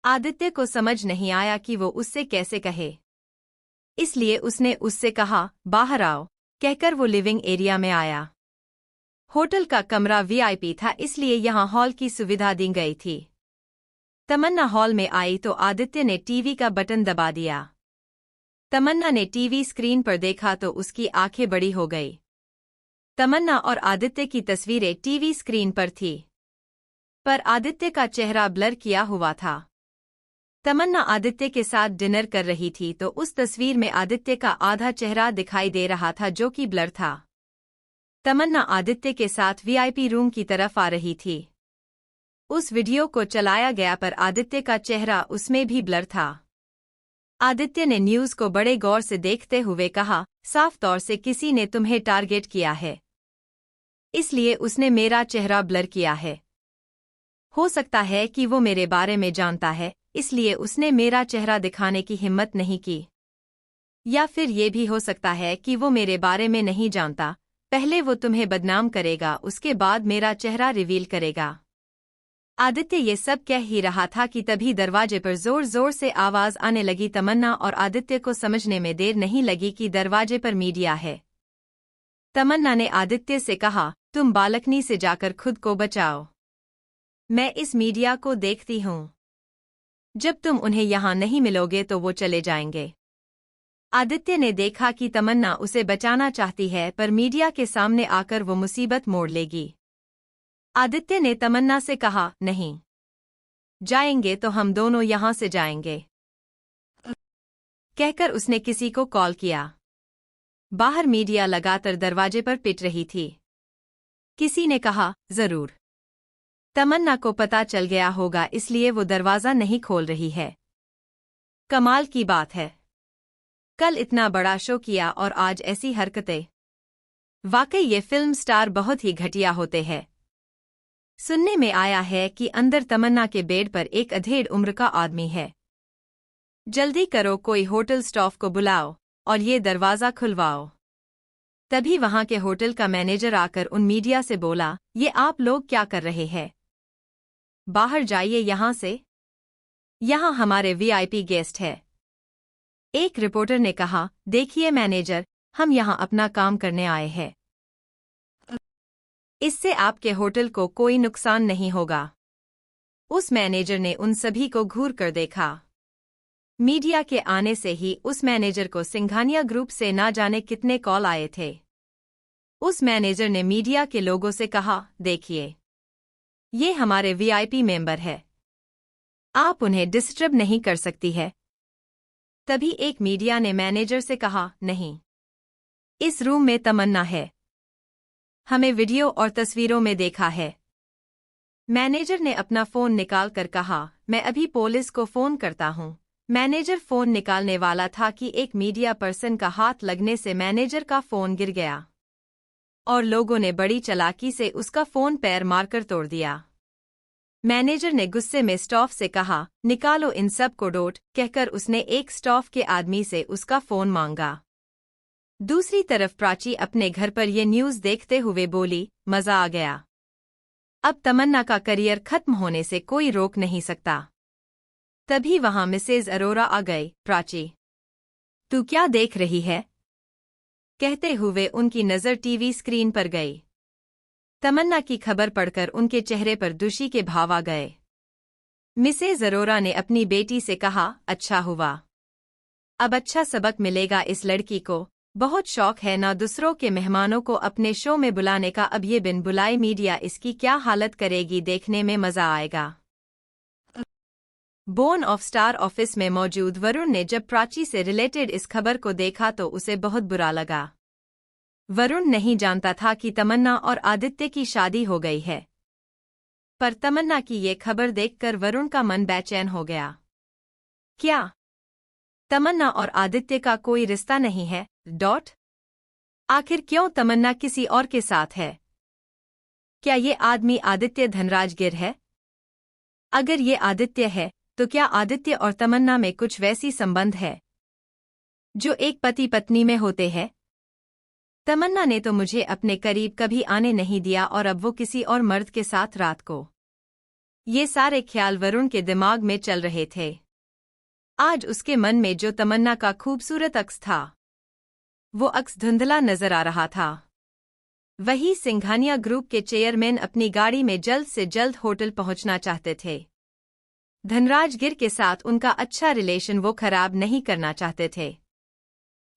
आदित्य को समझ नहीं आया कि वो उससे कैसे कहे, इसलिए उसने उससे कहा, बाहर आओ। कहकर वो लिविंग एरिया में आया। होटल का कमरा वीआईपी था इसलिए यहाँ हॉल की सुविधा दी गई थी। तमन्ना हॉल में आई तो आदित्य ने टीवी का बटन दबा दिया। तमन्ना ने टीवी स्क्रीन पर देखा तो उसकी आंखें बड़ी हो गई। तमन्ना और आदित्य की तस्वीरें टीवी स्क्रीन पर थी, पर आदित्य का चेहरा ब्लर किया हुआ था। तमन्ना आदित्य के साथ डिनर कर रही थी तो उस तस्वीर में आदित्य का आधा चेहरा दिखाई दे रहा था जो कि ब्लर था। तमन्ना आदित्य के साथ वीआईपी रूम की तरफ आ रही थी। उस वीडियो को चलाया गया पर आदित्य का चेहरा उसमें भी ब्लर था। आदित्य ने न्यूज को बड़े गौर से देखते हुए कहा, साफ तौर से किसी ने तुम्हें टारगेट किया है, इसलिए उसने मेरा चेहरा ब्लर किया है। हो सकता है कि वो मेरे बारे में जानता है, इसलिए उसने मेरा चेहरा दिखाने की हिम्मत नहीं की। या फिर ये भी हो सकता है कि वो मेरे बारे में नहीं जानता, पहले वो तुम्हें बदनाम करेगा, उसके बाद मेरा चेहरा रिवील करेगा। आदित्य ये सब कह ही रहा था कि तभी दरवाजे पर जोर जोर से आवाज आने लगी। तमन्ना और आदित्य को समझने में देर नहीं लगी कि दरवाजे पर मीडिया है। तमन्ना ने आदित्य से कहा, तुम बालकनी से जाकर खुद को बचाओ, मैं इस मीडिया को देखती हूँ। जब तुम उन्हें यहाँ नहीं मिलोगे तो वो चले जाएंगे। आदित्य ने देखा कि तमन्ना उसे बचाना चाहती है, पर मीडिया के सामने आकर वो मुसीबत मोड़ लेगी। आदित्य ने तमन्ना से कहा, नहीं जाएंगे तो हम दोनों यहाँ से जाएंगे। कहकर उसने किसी को कॉल किया। बाहर मीडिया लगातार दरवाजे पर पिट रही थी। किसी ने कहा, जरूर तमन्ना को पता चल गया होगा, इसलिए वो दरवाजा नहीं खोल रही है। कमाल की बात है, कल इतना बड़ा शो किया और आज ऐसी हरकतें। वाकई ये फिल्म स्टार बहुत ही घटिया होते हैं। सुनने में आया है कि अंदर तमन्ना के बेड पर एक अधेड़ उम्र का आदमी है। जल्दी करो, कोई होटल स्टाफ को बुलाओ और ये दरवाजा खुलवाओ। तभी वहां के होटल का मैनेजर आकर उन मीडिया से बोला, ये आप लोग क्या कर रहे हैं? बाहर जाइए यहां से, यहां हमारे वीआईपी गेस्ट है। एक रिपोर्टर ने कहा, देखिए मैनेजर, हम यहां अपना काम करने आए हैं, इससे आपके होटल को कोई नुकसान नहीं होगा। उस मैनेजर ने उन सभी को घूर कर देखा। मीडिया के आने से ही उस मैनेजर को सिंघानिया ग्रुप से ना जाने कितने कॉल आए थे। उस मैनेजर ने मीडिया के लोगों से कहा, देखिए ये हमारे वीआईपी मेंबर है, आप उन्हें डिस्टर्ब नहीं कर सकती है। तभी एक मीडिया ने मैनेजर से कहा, नहीं, इस रूम में तमन्ना है, हमें वीडियो और तस्वीरों में देखा है। मैनेजर ने अपना फोन निकाल कर कहा, मैं अभी पुलिस को फोन करता हूं। मैनेजर फोन निकालने वाला था कि एक मीडिया पर्सन का हाथ लगने से मैनेजर का फोन गिर गया और लोगों ने बड़ी चालाकी से उसका फोन पैर मारकर तोड़ दिया। मैनेजर ने गुस्से में स्टाफ से कहा, निकालो इन सब को डोट, कहकर उसने एक स्टाफ के आदमी से उसका फोन मांगा। दूसरी तरफ प्राची अपने घर पर ये न्यूज़ देखते हुए बोली, मजा आ गया, अब तमन्ना का करियर खत्म होने से कोई रोक नहीं सकता। तभी वहां मिसेज अरोरा आ गई। प्राची, तू क्या देख रही है? कहते हुए उनकी नज़र टीवी स्क्रीन पर गई। तमन्ना की खबर पढ़कर उनके चेहरे पर दुशी के भाव आ गए। मिसेज अरोरा ने अपनी बेटी से कहा, अच्छा हुआ, अब अच्छा सबक मिलेगा इस लड़की को, बहुत शौक है ना दूसरों के मेहमानों को अपने शो में बुलाने का, अब ये बिन बुलाए मीडिया इसकी क्या हालत करेगी, देखने में मजा आएगा। बोर्न ऑफ स्टार ऑफिस में मौजूद वरुण ने जब प्राची से रिलेटेड इस खबर को देखा तो उसे बहुत बुरा लगा। वरुण नहीं जानता था कि तमन्ना और आदित्य की शादी हो गई है, पर तमन्ना की ये खबर देखकर वरुण का मन बेचैन हो गया। क्या तमन्ना और आदित्य का कोई रिश्ता नहीं है? आखिर क्यों तमन्ना किसी और के साथ है? क्या ये आदमी आदित्य धनराज गिर है? अगर ये आदित्य है तो क्या आदित्य और तमन्ना में कुछ वैसी संबंध है जो एक पति पत्नी में होते हैं? तमन्ना ने तो मुझे अपने करीब कभी आने नहीं दिया और अब वो किसी और मर्द के साथ रात को। ये सारे ख्याल वरुण के दिमाग में चल रहे थे। आज उसके मन में जो तमन्ना का खूबसूरत अक्स था, वो अक्स धुंधला नजर आ रहा था। वही सिंघानिया ग्रुप के चेयरमैन अपनी गाड़ी में जल्द से जल्द होटल पहुंचना चाहते थे। धनराज गिर के साथ उनका अच्छा रिलेशन वो खराब नहीं करना चाहते थे।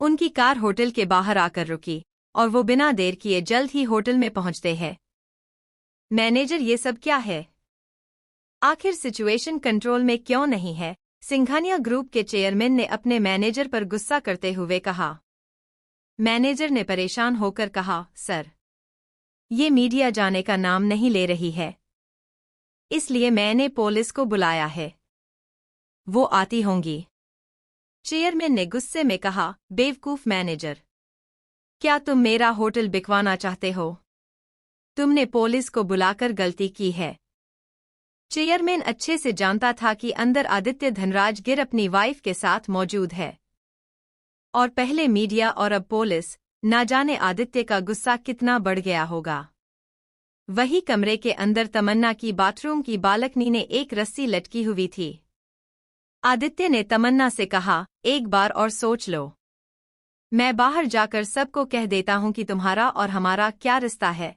उनकी कार होटल के बाहर आकर रुकी और वो बिना देर किए जल्द ही होटल में पहुंचते हैं। मैनेजर, ये सब क्या है? आखिर सिचुएशन कंट्रोल में क्यों नहीं है? सिंघानिया ग्रुप के चेयरमैन ने अपने मैनेजर पर गुस्सा करते हुए कहा। मैनेजर ने परेशान होकर कहा, सर, ये मीडिया जाने का नाम नहीं ले रही है, इसलिए मैंने पुलिस को बुलाया है, वो आती होंगी। चेयरमैन ने गुस्से में कहा, बेवकूफ मैनेजर, क्या तुम मेरा होटल बिकवाना चाहते हो? तुमने पुलिस को बुलाकर गलती की है। चेयरमैन अच्छे से जानता था कि अंदर आदित्य धनराज गिर अपनी वाइफ के साथ मौजूद है। और पहले मीडिया और अब पुलिस, ना जाने आदित्य का गुस्सा कितना बढ़ गया होगा। वही कमरे के अंदर तमन्ना की बाथरूम की बालकनी ने एक रस्सी लटकी हुई थी। आदित्य ने तमन्ना से कहा, एक बार और सोच लो। मैं बाहर जाकर सबको कह देता हूं कि तुम्हारा और हमारा क्या रिश्ता है।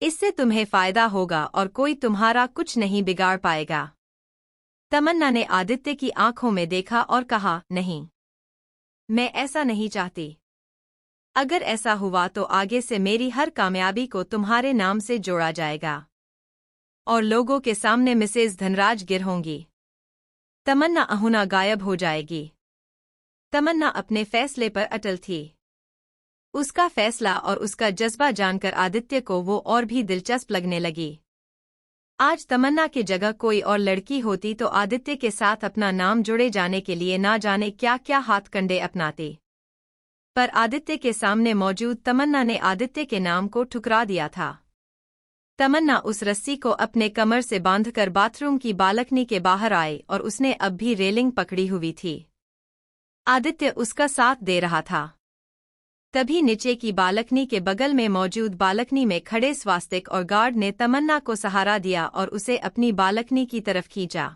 इससे तुम्हें फायदा होगा और कोई तुम्हारा कुछ नहीं बिगाड़ पाएगा। तमन्ना ने आदित्य की आंखों में देखा और कहा, नहीं, मैं ऐसा नहीं चाहती। अगर ऐसा हुआ तो आगे से मेरी हर कामयाबी को तुम्हारे नाम से जोड़ा जाएगा और लोगों के सामने मिसेज धनराज गिर होंगी। तमन्ना अहुना गायब हो जाएगी। तमन्ना अपने फैसले पर अटल थी। उसका फैसला और उसका जज्बा जानकर आदित्य को वो और भी दिलचस्प लगने लगी। आज तमन्ना की जगह कोई और लड़की होती तो आदित्य के साथ अपना नाम जुड़े जाने के लिए ना जाने क्या क्या हाथकंडे अपनाती, पर आदित्य के सामने मौजूद तमन्ना ने आदित्य के नाम को ठुकरा दिया था। तमन्ना उस रस्सी को अपने कमर से बांधकर बाथरूम की बालकनी के बाहर आई और उसने अब भी रेलिंग पकड़ी हुई थी। आदित्य उसका साथ दे रहा था। तभी नीचे की बालकनी के बगल में मौजूद बालकनी में खड़े स्वास्तिक और गार्ड ने तमन्ना को सहारा दिया और उसे अपनी बालकनी की तरफ खींचा।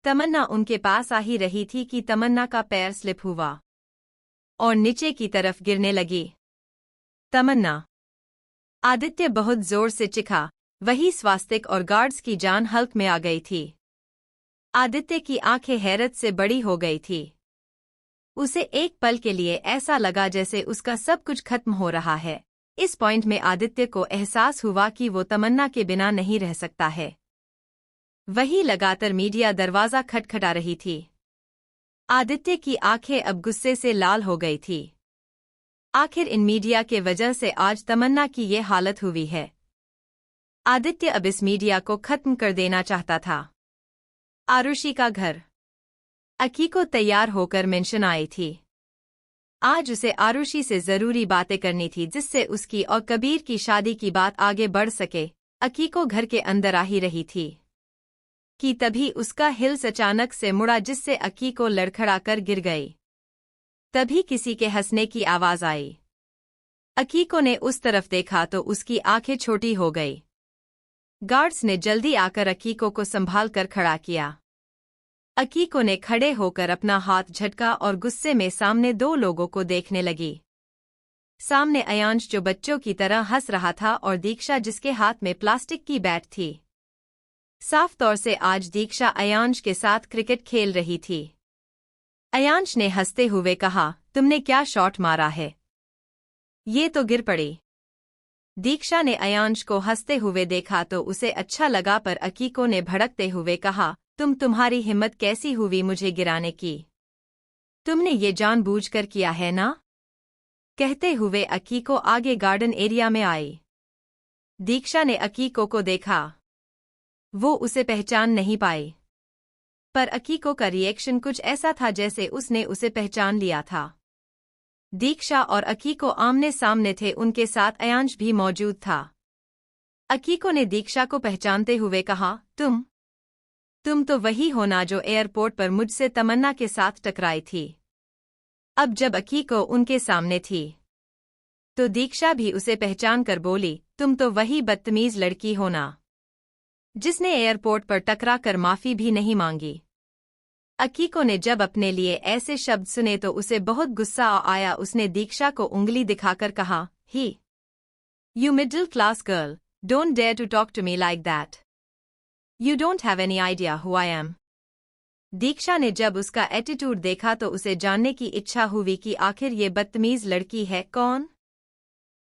तमन्ना उनके पास आ ही रही थी कि तमन्ना का पैर स्लिप हुआ और नीचे की तरफ गिरने लगी। तमन्ना! आदित्य बहुत जोर से चिखा। वही स्वास्तिक और गार्ड्स की जान हल्क में आ गई थी। आदित्य की आंखें हैरत से बड़ी हो गई थी। उसे एक पल के लिए ऐसा लगा जैसे उसका सब कुछ खत्म हो रहा है। इस पॉइंट में आदित्य को एहसास हुआ कि वो तमन्ना के बिना नहीं रह सकता है। वही लगातार मीडिया दरवाजा खटखटा रही थी। आदित्य की आंखें अब गुस्से से लाल हो गई थी। आखिर इन मीडिया के वजह से आज तमन्ना की ये हालत हुई है। आदित्य अब इस मीडिया को खत्म कर देना चाहता था। आरुषि का घर। अकीको तैयार होकर मेंशन आई थी। आज उसे आरुषि से जरूरी बातें करनी थी जिससे उसकी और कबीर की शादी की बात आगे बढ़ सके। अकीको घर के अंदर आ ही रही थी कि तभी उसका हिल्स अचानक से मुड़ा जिससे अकीको लड़खड़ाकर गिर गई। तभी किसी के हंसने की आवाज आई। अकीको ने उस तरफ देखा तो उसकी आंखें छोटी हो गई। गार्ड्स ने जल्दी आकर अकीको को संभाल कर खड़ा किया। अकीको ने खड़े होकर अपना हाथ झटका और गुस्से में सामने दो लोगों को देखने लगी। सामने अयांश जो बच्चों की तरह हंस रहा था और दीक्षा जिसके हाथ में प्लास्टिक की बैट थी। साफ तौर से आज दीक्षा अयांश के साथ क्रिकेट खेल रही थी। अयांश ने हंसते हुए कहा, तुमने क्या शॉट मारा है? ये तो गिर पड़ी। दीक्षा ने अयांश को हंसते हुए देखा तो उसे अच्छा लगा पर अकीको ने भड़कते हुए कहा, तुम्हारी हिम्मत कैसी हुई मुझे गिराने की? तुमने ये जानबूझकर किया है ना? कहते हुए अकीको आगे गार्डन एरिया में आई। दीक्षा ने अकीको को देखा। वो उसे पहचान नहीं पाई, पर अकीको का रिएक्शन कुछ ऐसा था जैसे उसने उसे पहचान लिया था। दीक्षा और अकीको आमने सामने थे, उनके साथ अयांश भी मौजूद था। अकीको ने दीक्षा को पहचानते हुए कहा, तुम तो वही हो ना जो एयरपोर्ट पर मुझसे तमन्ना के साथ टकराई थी। अब जब अकीको उनके सामने थी तो दीक्षा भी उसे पहचान कर बोली, तुम तो वही बदतमीज लड़की हो ना जिसने एयरपोर्ट पर टकरा कर माफी भी नहीं मांगी। अकीको ने जब अपने लिए ऐसे शब्द सुने तो उसे बहुत गुस्सा आया। उसने दीक्षा को उंगली दिखाकर कहा, you middle class girl, don't dare to talk to me like that. You don't have any idea who I am. Diksha ने जब उसका एटीट्यूड देखा तो उसे जानने की इच्छा हुई कि आखिर ये बदतमीज लड़की है कौन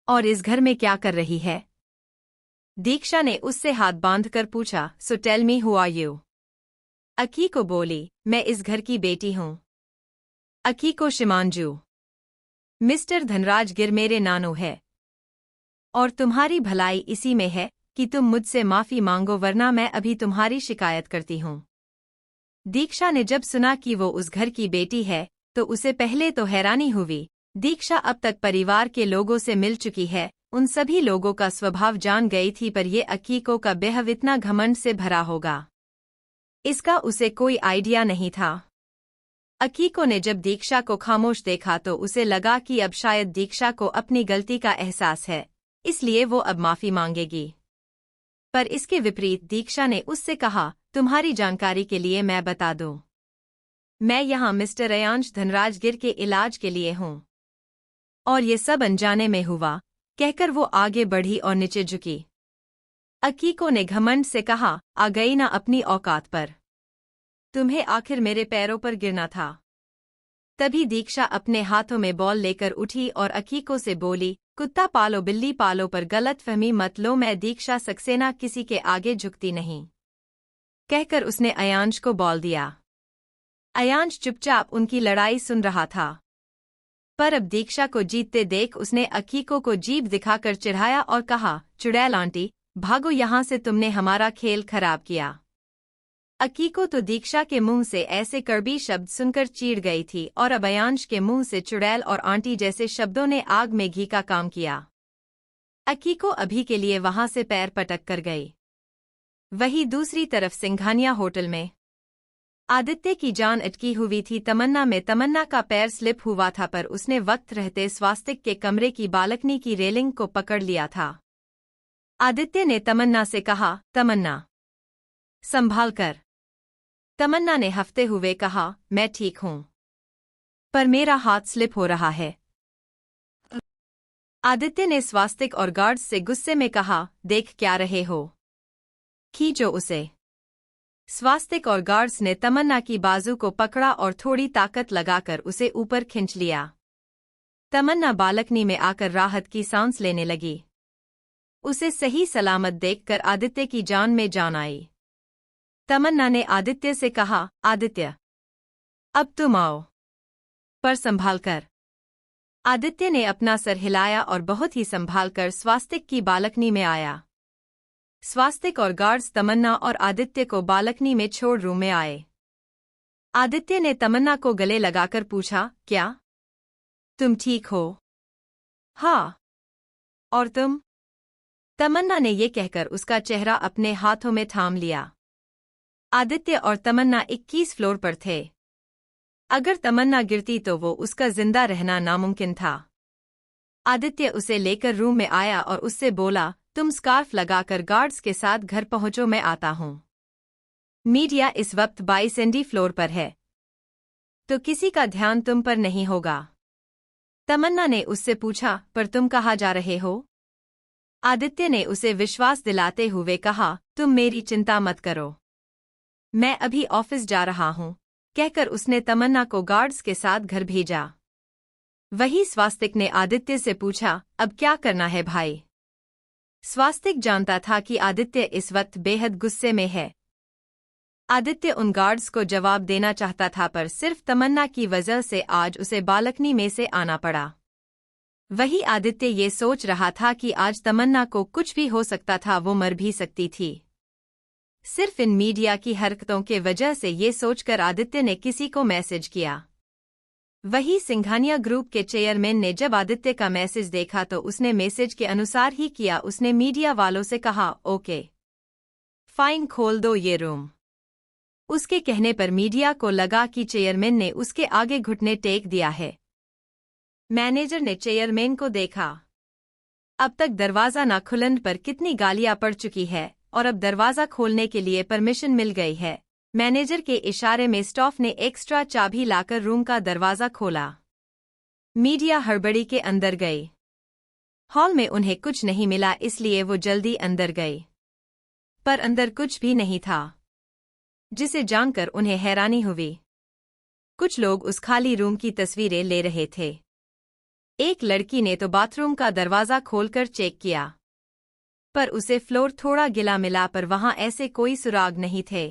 और इस घर में क्या कर रही है। दीक्षा ने उससे हाथ बांधकर पूछा, So tell me who are you? अकीको बोली, मैं इस घर की बेटी हूँ। अकीको शिमांजू। मिस्टर धनराज गिर मेरे नानू है और तुम्हारी भलाई इसी में है कि तुम मुझसे माफी मांगो वरना मैं अभी तुम्हारी शिकायत करती हूँ। दीक्षा ने जब सुना कि वो उस घर की बेटी है तो उसे पहले तो हैरानी हुई। दीक्षा अब तक परिवार के लोगों से मिल चुकी है, उन सभी लोगों का स्वभाव जान गई थी, पर ये अकीको का बेहव इतना घमंड से भरा होगा इसका उसे कोई आइडिया नहीं था। अकीको ने जब दीक्षा को खामोश देखा तो उसे लगा कि अब शायद दीक्षा को अपनी गलती का एहसास है, इसलिए वो अब माफी मांगेगी। पर इसके विपरीत दीक्षा ने उससे कहा, तुम्हारी जानकारी के लिए मैं बता दूं, मैं यहाँ मिस्टर अयांश धनराजगिर के इलाज के लिए हूँ। और ये सब अनजाने में हुआ, कहकर वो आगे बढ़ी और नीचे झुकी। अकीको ने घमंड से कहा, आ गई ना अपनी औकात पर, तुम्हें आखिर मेरे पैरों पर गिरना था। तभी दीक्षा अपने हाथों में बॉल लेकर उठी और अकीको से बोली, कुत्ता पालो बिल्ली पालो, पर गलतफहमी मत लो, मैं दीक्षा सक्सेना किसी के आगे झुकती नहीं। कहकर उसने अयांश को बॉल दिया। अयांश चुपचाप उनकी लड़ाई सुन रहा था, पर अब दीक्षा को जीतते देख उसने अकीको को जीभ दिखाकर चिढ़ाया और कहा, चुड़ैल आंटी, भागो यहाँ से, तुमने हमारा खेल खराब किया। अकीको तो दीक्षा के मुंह से ऐसे कड़वी शब्द सुनकर चीढ़ गई थी और अब अयांश के मुंह से चुड़ैल और आंटी जैसे शब्दों ने आग में घी का काम किया। अकीको अभी के लिए वहां से पैर पटक कर गई। वहीं दूसरी तरफ सिंघानिया होटल में आदित्य की जान अटकी हुई थी तमन्ना में। तमन्ना का पैर स्लिप हुआ था, पर उसने वक्त रहते स्वास्तिक के कमरे की बालकनी की रेलिंग को पकड़ लिया था। आदित्य ने तमन्ना से कहा, तमन्ना संभाल कर। तमन्ना ने हफ्ते हुए कहा, मैं ठीक हूं, पर मेरा हाथ स्लिप हो रहा है। आदित्य ने स्वास्तिक और गार्ड्स से गुस्से में कहा, देख क्या रहे हो, खींचो उसे। स्वास्तिक और गार्ड्स ने तमन्ना की बाजू को पकड़ा और थोड़ी ताकत लगाकर उसे ऊपर खींच लिया। तमन्ना बालकनी में आकर राहत की सांस लेने लगी। उसे सही सलामत देखकर आदित्य की जान में जान आई। तमन्ना ने आदित्य से कहा, आदित्य अब तुम आओ, पर संभाल कर। आदित्य ने अपना सर हिलाया और बहुत ही संभाल कर स्वास्तिक की बालकनी में आया। स्वास्तिक और गार्ड्स तमन्ना और आदित्य को बालकनी में छोड़ रूम में आए। आदित्य ने तमन्ना को गले लगाकर पूछा, क्या तुम ठीक हो? हाँ। और तुम? तमन्ना ने ये कहकर उसका चेहरा अपने हाथों में थाम लिया। आदित्य और तमन्ना 21 फ्लोर पर थे। अगर तमन्ना गिरती तो वो उसका जिंदा रहना नामुमकिन था। आदित्य उसे लेकर रूम में आया और उससे बोला, तुम स्कार्फ लगाकर गार्ड्स के साथ घर पहुंचो, मैं आता हूं। मीडिया इस वक्त 22 फ्लोर पर है, तो किसी का ध्यान तुम पर नहीं होगा। तमन्ना ने उससे पूछा, पर तुम कहाँ जा रहे हो? आदित्य ने उसे विश्वास दिलाते हुए कहा, तुम मेरी चिंता मत करो, मैं अभी ऑफिस जा रहा हूं। कहकर उसने तमन्ना को गार्ड्स के साथ घर भेजा। वही स्वास्तिक ने आदित्य से पूछा, अब क्या करना है भाई? स्वास्तिक जानता था कि आदित्य इस वक्त बेहद गुस्से में है। आदित्य उन गार्ड्स को जवाब देना चाहता था, पर सिर्फ तमन्ना की वजह से आज उसे बालकनी में से आना पड़ा। वही आदित्य ये सोच रहा था कि आज तमन्ना को कुछ भी हो सकता था, वो मर भी सकती थी। सिर्फ इन मीडिया की हरकतों के वजह से ये सोचकर आदित्य ने किसी को मैसेज किया। वही सिंघानिया ग्रुप के चेयरमैन ने जब आदित्य का मैसेज देखा तो उसने मैसेज के अनुसार ही किया। उसने मीडिया वालों से कहा, ओके फाइन, खोल दो ये रूम। उसके कहने पर मीडिया को लगा कि चेयरमैन ने उसके आगे घुटने टेक दिया है। मैनेजर ने चेयरमैन को देखा। अब तक दरवाजा ना खुलन पर कितनी गालियां पड़ चुकी है और अब दरवाजा खोलने के लिए परमिशन मिल गई है। मैनेजर के इशारे में स्टाफ ने एक्स्ट्रा चाबी लाकर रूम का दरवाजा खोला। मीडिया हड़बड़ी के अंदर गई। हॉल में उन्हें कुछ नहीं मिला, इसलिए वो जल्दी अंदर गई, पर अंदर कुछ भी नहीं था, जिसे जानकर उन्हें हैरानी हुई। कुछ लोग उस खाली रूम की तस्वीरें ले रहे थे। एक लड़की ने तो बाथरूम का दरवाजा खोलकर चेक किया, पर उसे फ्लोर थोड़ा गिला मिला, पर वहां ऐसे कोई सुराग नहीं थे।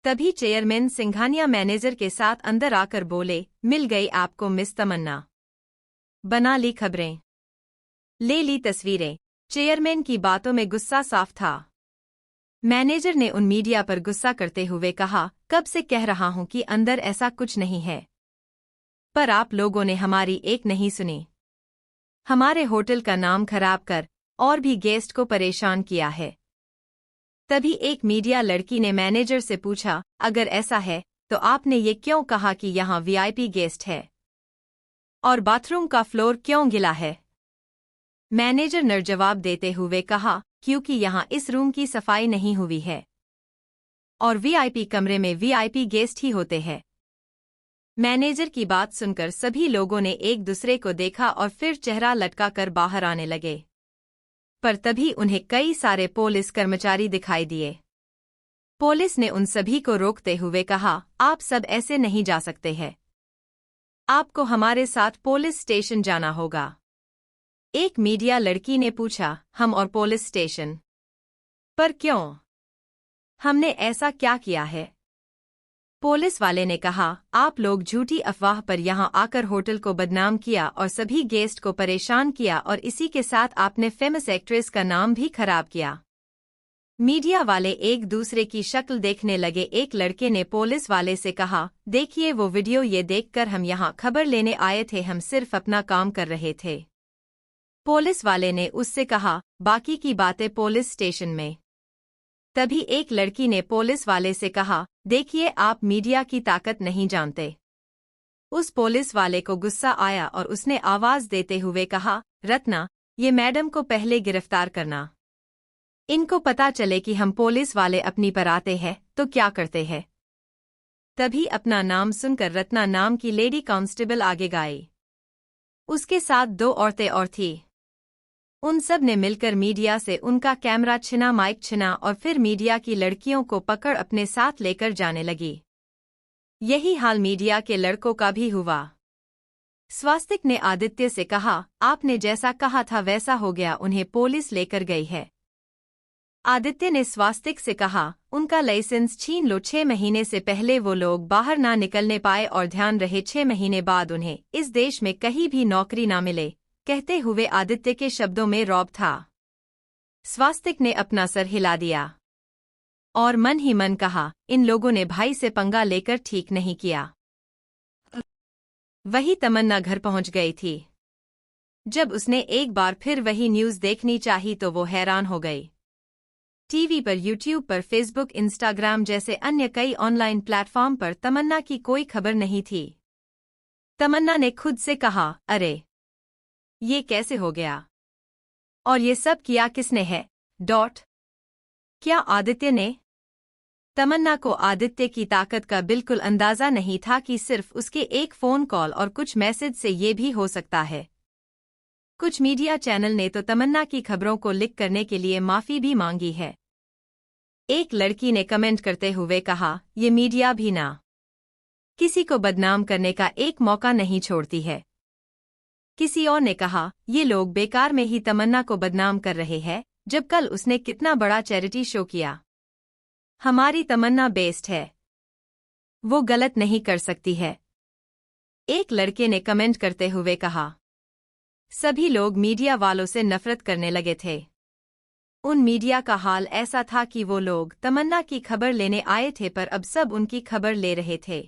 तभी चेयरमैन सिंघानिया मैनेजर के साथ अंदर आकर बोले, मिल गई आपको मिस तमन्ना, बना ली खबरें, ले ली तस्वीरें। चेयरमैन की बातों में गुस्सा साफ था। मैनेजर ने उन मीडिया पर गुस्सा करते हुए कहा, कब से कह रहा हूं कि अंदर ऐसा कुछ नहीं है, पर आप लोगों ने हमारी एक नहीं सुनी। हमारे होटल का नाम खराब कर और भी गेस्ट को परेशान किया है। तभी एक मीडिया लड़की ने मैनेजर से पूछा, अगर ऐसा है तो आपने ये क्यों कहा कि यहाँ वीआईपी गेस्ट है? और बाथरूम का फ्लोर क्यों गिला है? मैनेजर ने जवाब देते हुए कहा, क्योंकि यहाँ इस रूम की सफाई नहीं हुई है और वीआईपी कमरे में वीआईपी गेस्ट ही होते हैं। मैनेजर की बात सुनकर सभी लोगों ने एक दूसरे को देखा और फिर चेहरा लटका कर बाहर आने लगे। पर तभी उन्हें कई सारे पुलिस कर्मचारी दिखाई दिए। पुलिस ने उन सभी को रोकते हुए कहा, आप सब ऐसे नहीं जा सकते हैं। आपको हमारे साथ पुलिस स्टेशन जाना होगा। एक मीडिया लड़की ने पूछा, हम और पुलिस स्टेशन? पर क्यों? हमने ऐसा क्या किया है? पुलिस वाले ने कहा, आप लोग झूठी अफवाह पर यहां आकर होटल को बदनाम किया और सभी गेस्ट को परेशान किया और इसी के साथ आपने फेमस एक्ट्रेस का नाम भी खराब किया। मीडिया वाले एक दूसरे की शक्ल देखने लगे। एक लड़के ने पुलिस वाले से कहा, देखिए वो वीडियो, ये देखकर हम यहाँ खबर लेने आए थे, हम सिर्फ अपना काम कर रहे थे। पुलिस वाले ने उससे कहा, बाकी की बातें पुलिस स्टेशन में। तभी एक लड़की ने पुलिस वाले से कहा, देखिए आप मीडिया की ताकत नहीं जानते। उस पुलिस वाले को गुस्सा आया और उसने आवाज देते हुए कहा, रत्ना, ये मैडम को पहले गिरफ्तार करना। इनको पता चले कि हम पुलिस वाले अपनी पर आते हैं तो क्या करते हैं। तभी अपना नाम सुनकर रत्ना नाम की लेडी कांस्टेबल आगे गई। उसके साथ 2 औरतें और थी। उन सब ने मिलकर मीडिया से उनका कैमरा छिना, माइक छिना और फिर मीडिया की लड़कियों को पकड़ अपने साथ लेकर जाने लगी। यही हाल मीडिया के लड़कों का भी हुआ। स्वास्तिक ने आदित्य से कहा, आपने जैसा कहा था वैसा हो गया, उन्हें पुलिस लेकर गई है। आदित्य ने स्वास्तिक से कहा, उनका लाइसेंस छीन लो। 6 महीने से पहले वो लोग बाहर ना निकलने पाए और ध्यान रहे 6 महीने बाद उन्हें इस देश में कहीं भी नौकरी ना मिले। कहते हुए आदित्य के शब्दों में रौब था। स्वास्तिक ने अपना सर हिला दिया और मन ही मन कहा, इन लोगों ने भाई से पंगा लेकर ठीक नहीं किया। वही तमन्ना घर पहुंच गई थी। जब उसने एक बार फिर वही न्यूज़ देखनी चाही तो वो हैरान हो गई। टीवी पर, यूट्यूब पर, फेसबुक, इंस्टाग्राम जैसे अन्य कई ऑनलाइन प्लेटफॉर्म पर तमन्ना की कोई खबर नहीं थी। तमन्ना ने खुद से कहा, अरे ये कैसे हो गया और ये सब किया किसने है? क्या आदित्य ने? तमन्ना को आदित्य की ताकत का बिल्कुल अंदाजा नहीं था कि सिर्फ उसके एक फ़ोन कॉल और कुछ मैसेज से ये भी हो सकता है। कुछ मीडिया चैनल ने तो तमन्ना की खबरों को लीक करने के लिए माफ़ी भी मांगी है। एक लड़की ने कमेंट करते हुए कहा, ये मीडिया भी ना किसी को बदनाम करने का एक मौका नहीं छोड़ती है। किसी और ने कहा, ये लोग बेकार में ही तमन्ना को बदनाम कर रहे हैं, जब कल उसने कितना बड़ा चैरिटी शो किया। हमारी तमन्ना बेस्ट है, वो गलत नहीं कर सकती है। एक लड़के ने कमेंट करते हुए कहा। सभी लोग मीडिया वालों से नफरत करने लगे थे। उन मीडिया का हाल ऐसा था कि वो लोग तमन्ना की खबर लेने आए थे पर अब सब उनकी खबर ले रहे थे।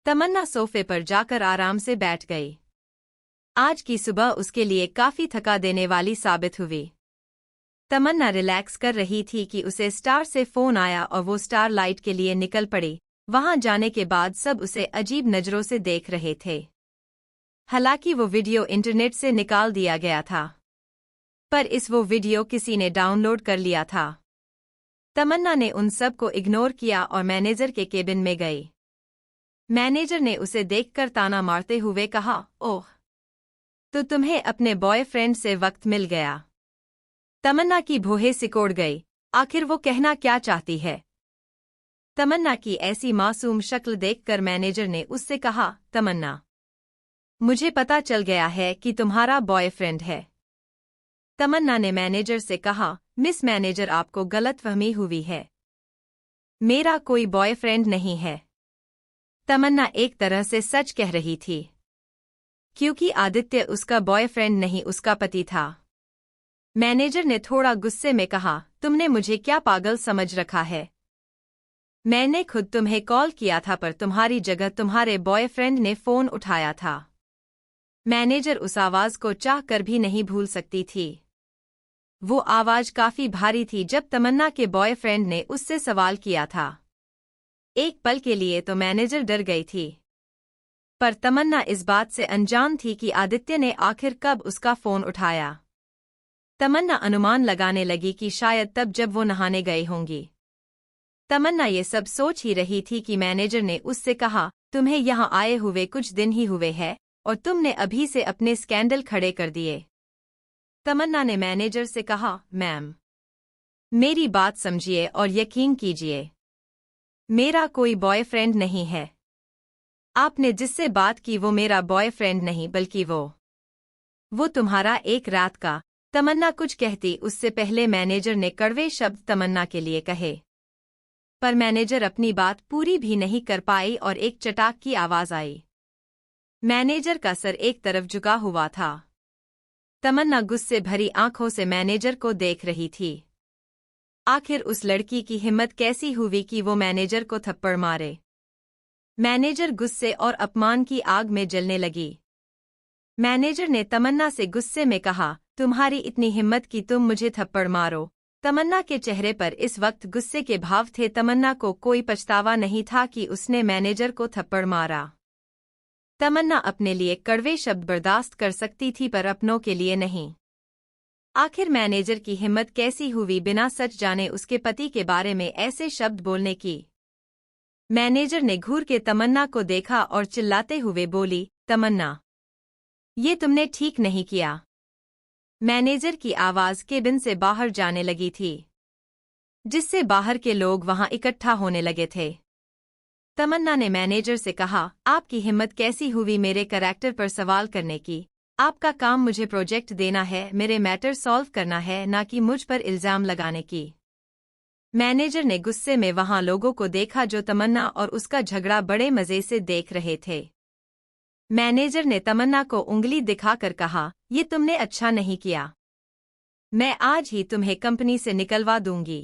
तमन्ना सोफे पर जाकर आराम से बैठ गई। आज की सुबह उसके लिए काफी थका देने वाली साबित हुई। तमन्ना रिलैक्स कर रही थी कि उसे स्टार से फोन आया और वो स्टार लाइट के लिए निकल पड़ी। वहां जाने के बाद सब उसे अजीब नजरों से देख रहे थे। हालांकि वो वीडियो इंटरनेट से निकाल दिया गया था, पर वो वीडियो किसी ने डाउनलोड कर लिया था। तमन्ना ने उन सब को इग्नोर किया और मैनेजर के केबिन में गई। मैनेजर ने उसे देखकर ताना मारते हुए कहा, ओह, तो तुम्हें अपने बॉयफ्रेंड से वक्त मिल गया। तमन्ना की भौहें सिकोड़ गई। आखिर वो कहना क्या चाहती है? तमन्ना की ऐसी मासूम शक्ल देखकर मैनेजर ने उससे कहा, तमन्ना, मुझे पता चल गया है कि तुम्हारा बॉयफ्रेंड है। तमन्ना ने मैनेजर से कहा, मिस मैनेजर, आपको गलतफहमी हुई है। मेरा कोई बॉयफ्रेंड नहीं है। तमन्ना एक तरह से सच कह रही थी, क्योंकि आदित्य उसका बॉयफ्रेंड नहीं, उसका पति था। मैनेजर ने थोड़ा गुस्से में कहा, तुमने मुझे क्या पागल समझ रखा है? मैंने खुद तुम्हें कॉल किया था पर तुम्हारी जगह तुम्हारे बॉयफ्रेंड ने फोन उठाया था। मैनेजर उस आवाज को चाह कर भी नहीं भूल सकती थी। वो आवाज काफी भारी थी जब तमन्ना के बॉयफ्रेंड ने उससे सवाल किया था। एक पल के लिए तो मैनेजर डर गई थी, पर तमन्ना इस बात से अनजान थी कि आदित्य ने आखिर कब उसका फोन उठाया। तमन्ना अनुमान लगाने लगी कि शायद तब जब वो नहाने गई होंगी। तमन्ना ये सब सोच ही रही थी कि मैनेजर ने उससे कहा, तुम्हें यहाँ आए हुए कुछ दिन ही हुए हैं और तुमने अभी से अपने स्कैंडल खड़े कर दिए। तमन्ना ने मैनेजर से कहा, मैम, मेरी बात समझिए और यकीन कीजिए, मेरा कोई बॉयफ्रेंड नहीं है। आपने जिससे बात की वो मेरा बॉयफ्रेंड नहीं बल्कि वो तुम्हारा एक रात का। तमन्ना कुछ कहती उससे पहले मैनेजर ने कड़वे शब्द तमन्ना के लिए कहे, पर मैनेजर अपनी बात पूरी भी नहीं कर पाई और एक चटाक की आवाज आई। मैनेजर का सर एक तरफ झुका हुआ था। तमन्ना गुस्से भरी आंखों से मैनेजर को देख रही थी। आखिर उस लड़की की हिम्मत कैसी हुई कि वो मैनेजर को थप्पड़ मारे। मैनेजर गुस्से और अपमान की आग में जलने लगी। मैनेजर ने तमन्ना से गुस्से में कहा, तुम्हारी इतनी हिम्मत कि तुम मुझे थप्पड़ मारो। तमन्ना के चेहरे पर इस वक्त गुस्से के भाव थे। तमन्ना को कोई पछतावा नहीं था कि उसने मैनेजर को थप्पड़ मारा। तमन्ना अपने लिए कड़वे शब्द बर्दाश्त कर सकती थी पर अपनों के लिए नहीं। आखिर मैनेजर की हिम्मत कैसी हुई बिना सच जाने उसके पति के बारे में ऐसे शब्द बोलने की। मैनेजर ने घूर के तमन्ना को देखा और चिल्लाते हुए बोली, तमन्ना, ये तुमने ठीक नहीं किया। मैनेजर की आवाज केबिन से बाहर जाने लगी थी, जिससे बाहर के लोग वहां इकट्ठा होने लगे थे। तमन्ना ने मैनेजर से कहा, आपकी हिम्मत कैसी हुई मेरे कैरेक्टर पर सवाल करने की। आपका काम मुझे प्रोजेक्ट देना है, मेरे मैटर सॉल्व करना है, ना कि मुझ पर इल्जाम लगाने की। मैनेजर ने गुस्से में वहां लोगों को देखा जो तमन्ना और उसका झगड़ा बड़े मजे से देख रहे थे। मैनेजर ने तमन्ना को उंगली दिखाकर कहा, ये तुमने अच्छा नहीं किया। मैं आज ही तुम्हें कंपनी से निकलवा दूंगी।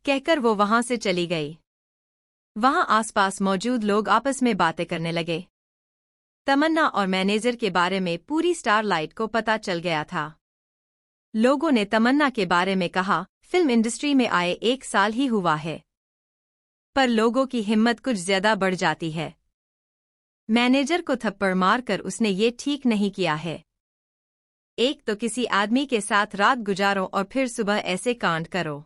कहकर वो वहां से चली गई। वहां आसपास मौजूद लोग आपस में बातें करने लगे। तमन्ना और मैनेजर के बारे में पूरी स्टारलाइट को पता चल गया था। लोगों ने तमन्ना के बारे में कहा, फिल्म इंडस्ट्री में आए 1 साल ही हुआ है, पर लोगों की हिम्मत कुछ ज्यादा बढ़ जाती है। मैनेजर को थप्पड़ मारकर उसने ये ठीक नहीं किया है। एक तो किसी आदमी के साथ रात गुजारो और फिर सुबह ऐसे कांड करो।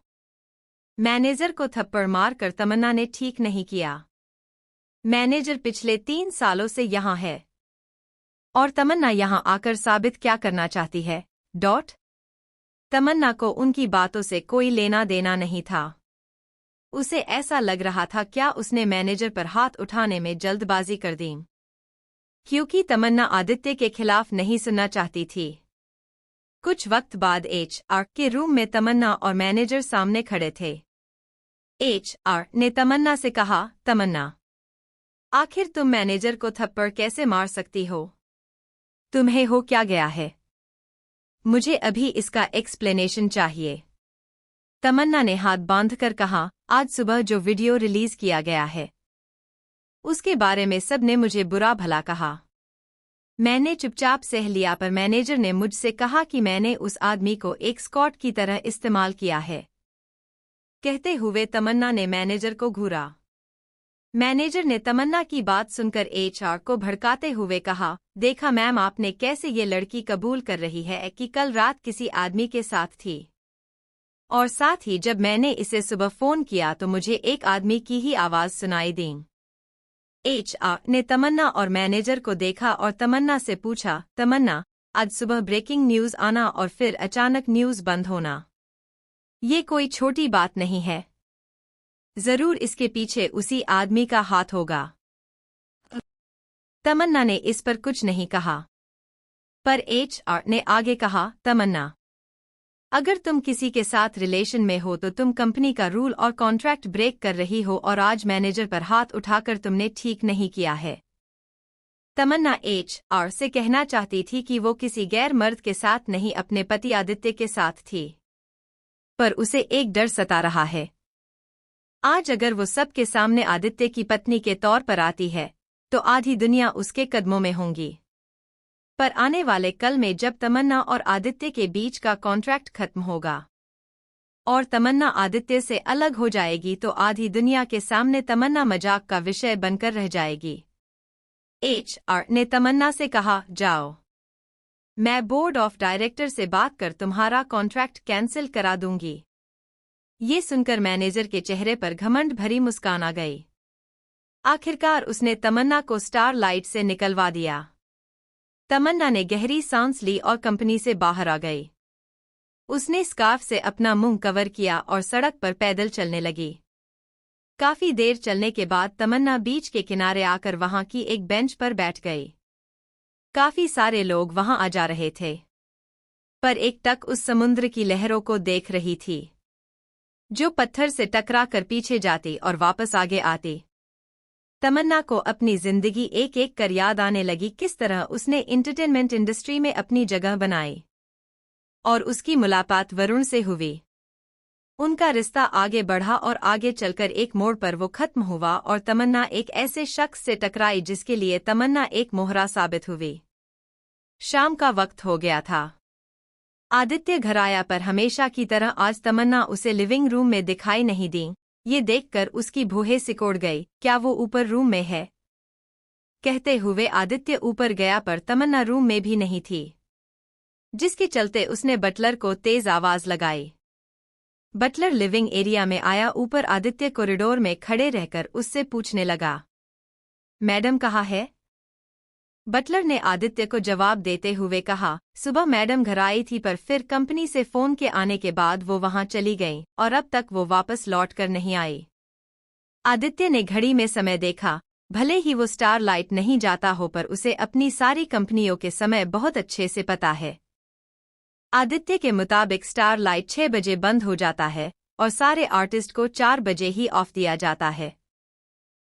मैनेजर को थप्पड़ मारकर तमन्ना ने ठीक नहीं किया। मैनेजर पिछले 3 सालों से यहाँ है और तमन्ना यहाँ आकर साबित क्या करना चाहती है। तमन्ना को उनकी बातों से कोई लेना देना नहीं था। उसे ऐसा लग रहा था क्या उसने मैनेजर पर हाथ उठाने में जल्दबाजी कर दी, क्योंकि तमन्ना आदित्य के खिलाफ नहीं सुनना चाहती थी। कुछ वक्त बाद HR के रूम में तमन्ना और मैनेजर सामने खड़े थे। HR ने तमन्ना से कहा, तमन्ना, आखिर तुम मैनेजर को थप्पड़ कैसे मार सकती हो? तुम्हें हो क्या गया है? मुझे अभी इसका एक्सप्लेनेशन चाहिए। तमन्ना ने हाथ बांधकर कहा, आज सुबह जो वीडियो रिलीज किया गया है उसके बारे में सब ने मुझे बुरा भला कहा। मैंने चुपचाप सह लिया, पर मैनेजर ने मुझसे कहा कि मैंने उस आदमी को एक स्कॉट की तरह इस्तेमाल किया है। कहते हुए तमन्ना ने मैनेजर को घूरा। मैनेजर ने तमन्ना की बात सुनकर HR को भड़काते हुए कहा, देखा मैम, आपने कैसे ये लड़की कबूल कर रही है कि कल रात किसी आदमी के साथ थी, और साथ ही जब मैंने इसे सुबह फोन किया तो मुझे एक आदमी की ही आवाज सुनाई दी। HR ने तमन्ना और मैनेजर को देखा और तमन्ना से पूछा, तमन्ना, आज सुबह ब्रेकिंग न्यूज आना और फिर अचानक न्यूज बंद होना, ये कोई छोटी बात नहीं है। जरूर इसके पीछे उसी आदमी का हाथ होगा। तमन्ना ने इस पर कुछ नहीं कहा, पर HR ने आगे कहा, तमन्ना, अगर तुम किसी के साथ रिलेशन में हो तो तुम कंपनी का रूल और कॉन्ट्रैक्ट ब्रेक कर रही हो और आज मैनेजर पर हाथ उठाकर तुमने ठीक नहीं किया है। तमन्ना HR से कहना चाहती थी कि वो किसी गैर मर्द के साथ नहीं, अपने पति आदित्य के साथ थी, पर उसे एक डर सता रहा है। आज अगर वो सबके सामने आदित्य की पत्नी के तौर पर आती है तो आधी दुनिया उसके कदमों में होंगी। पर आने वाले कल में जब तमन्ना और आदित्य के बीच का कॉन्ट्रैक्ट खत्म होगा और तमन्ना आदित्य से अलग हो जाएगी तो आधी दुनिया के सामने तमन्ना मजाक का विषय बनकर रह जाएगी। HR ने तमन्ना से कहा, जाओ, मैं बोर्ड ऑफ डायरेक्टर से बात कर तुम्हारा कॉन्ट्रैक्ट कैंसिल करा दूंगी। ये सुनकर मैनेजर के चेहरे पर घमंड भरी मुस्कान आ गई। आखिरकार उसने तमन्ना को स्टार लाइट से निकलवा दिया। तमन्ना ने गहरी सांस ली और कंपनी से बाहर आ गई। उसने स्कार्फ से अपना मुंह कवर किया और सड़क पर पैदल चलने लगी। काफी देर चलने के बाद तमन्ना बीच के किनारे आकर वहां की एक बेंच पर बैठ गई। काफी सारे लोग वहां आ जा रहे थे, पर एक टक उस समुद्र की लहरों को देख रही थी, जो पत्थर से टकरा कर पीछे जाती और वापस आगे आती। तमन्ना को अपनी जिंदगी एक एक कर याद आने लगी, किस तरह उसने एंटरटेनमेंट इंडस्ट्री में अपनी जगह बनाई और उसकी मुलाकात वरुण से हुई। उनका रिश्ता आगे बढ़ा और आगे चलकर एक मोड़ पर वो खत्म हुआ और तमन्ना एक ऐसे शख्स से टकराई जिसके लिए तमन्ना एक मोहरा साबित हुई। शाम का वक्त हो गया था। आदित्य घर आया, पर हमेशा की तरह आज तमन्ना उसे लिविंग रूम में दिखाई नहीं दी। ये देखकर उसकी भौहें सिकोड़ गई। क्या वो ऊपर रूम में है? कहते हुए आदित्य ऊपर गया, पर तमन्ना रूम में भी नहीं थी, जिसके चलते उसने बटलर को तेज आवाज लगाई। बटलर लिविंग एरिया में आया। ऊपर आदित्य कॉरिडोर में खड़े रहकर उससे पूछने लगा, मैडम कहाँ है? बटलर ने आदित्य को जवाब देते हुए कहा, सुबह मैडम घर आई थी, पर फिर कंपनी से फोन के आने के बाद वो वहां चली गईं और अब तक वो वापस लौट कर नहीं आई। आदित्य ने घड़ी में समय देखा। भले ही वो स्टार लाइट नहीं जाता हो, पर उसे अपनी सारी कंपनियों के समय बहुत अच्छे से पता है। आदित्य के मुताबिक स्टार लाइट 6 बजे बंद हो जाता है और सारे आर्टिस्ट को 4 बजे ही ऑफ दिया जाता है।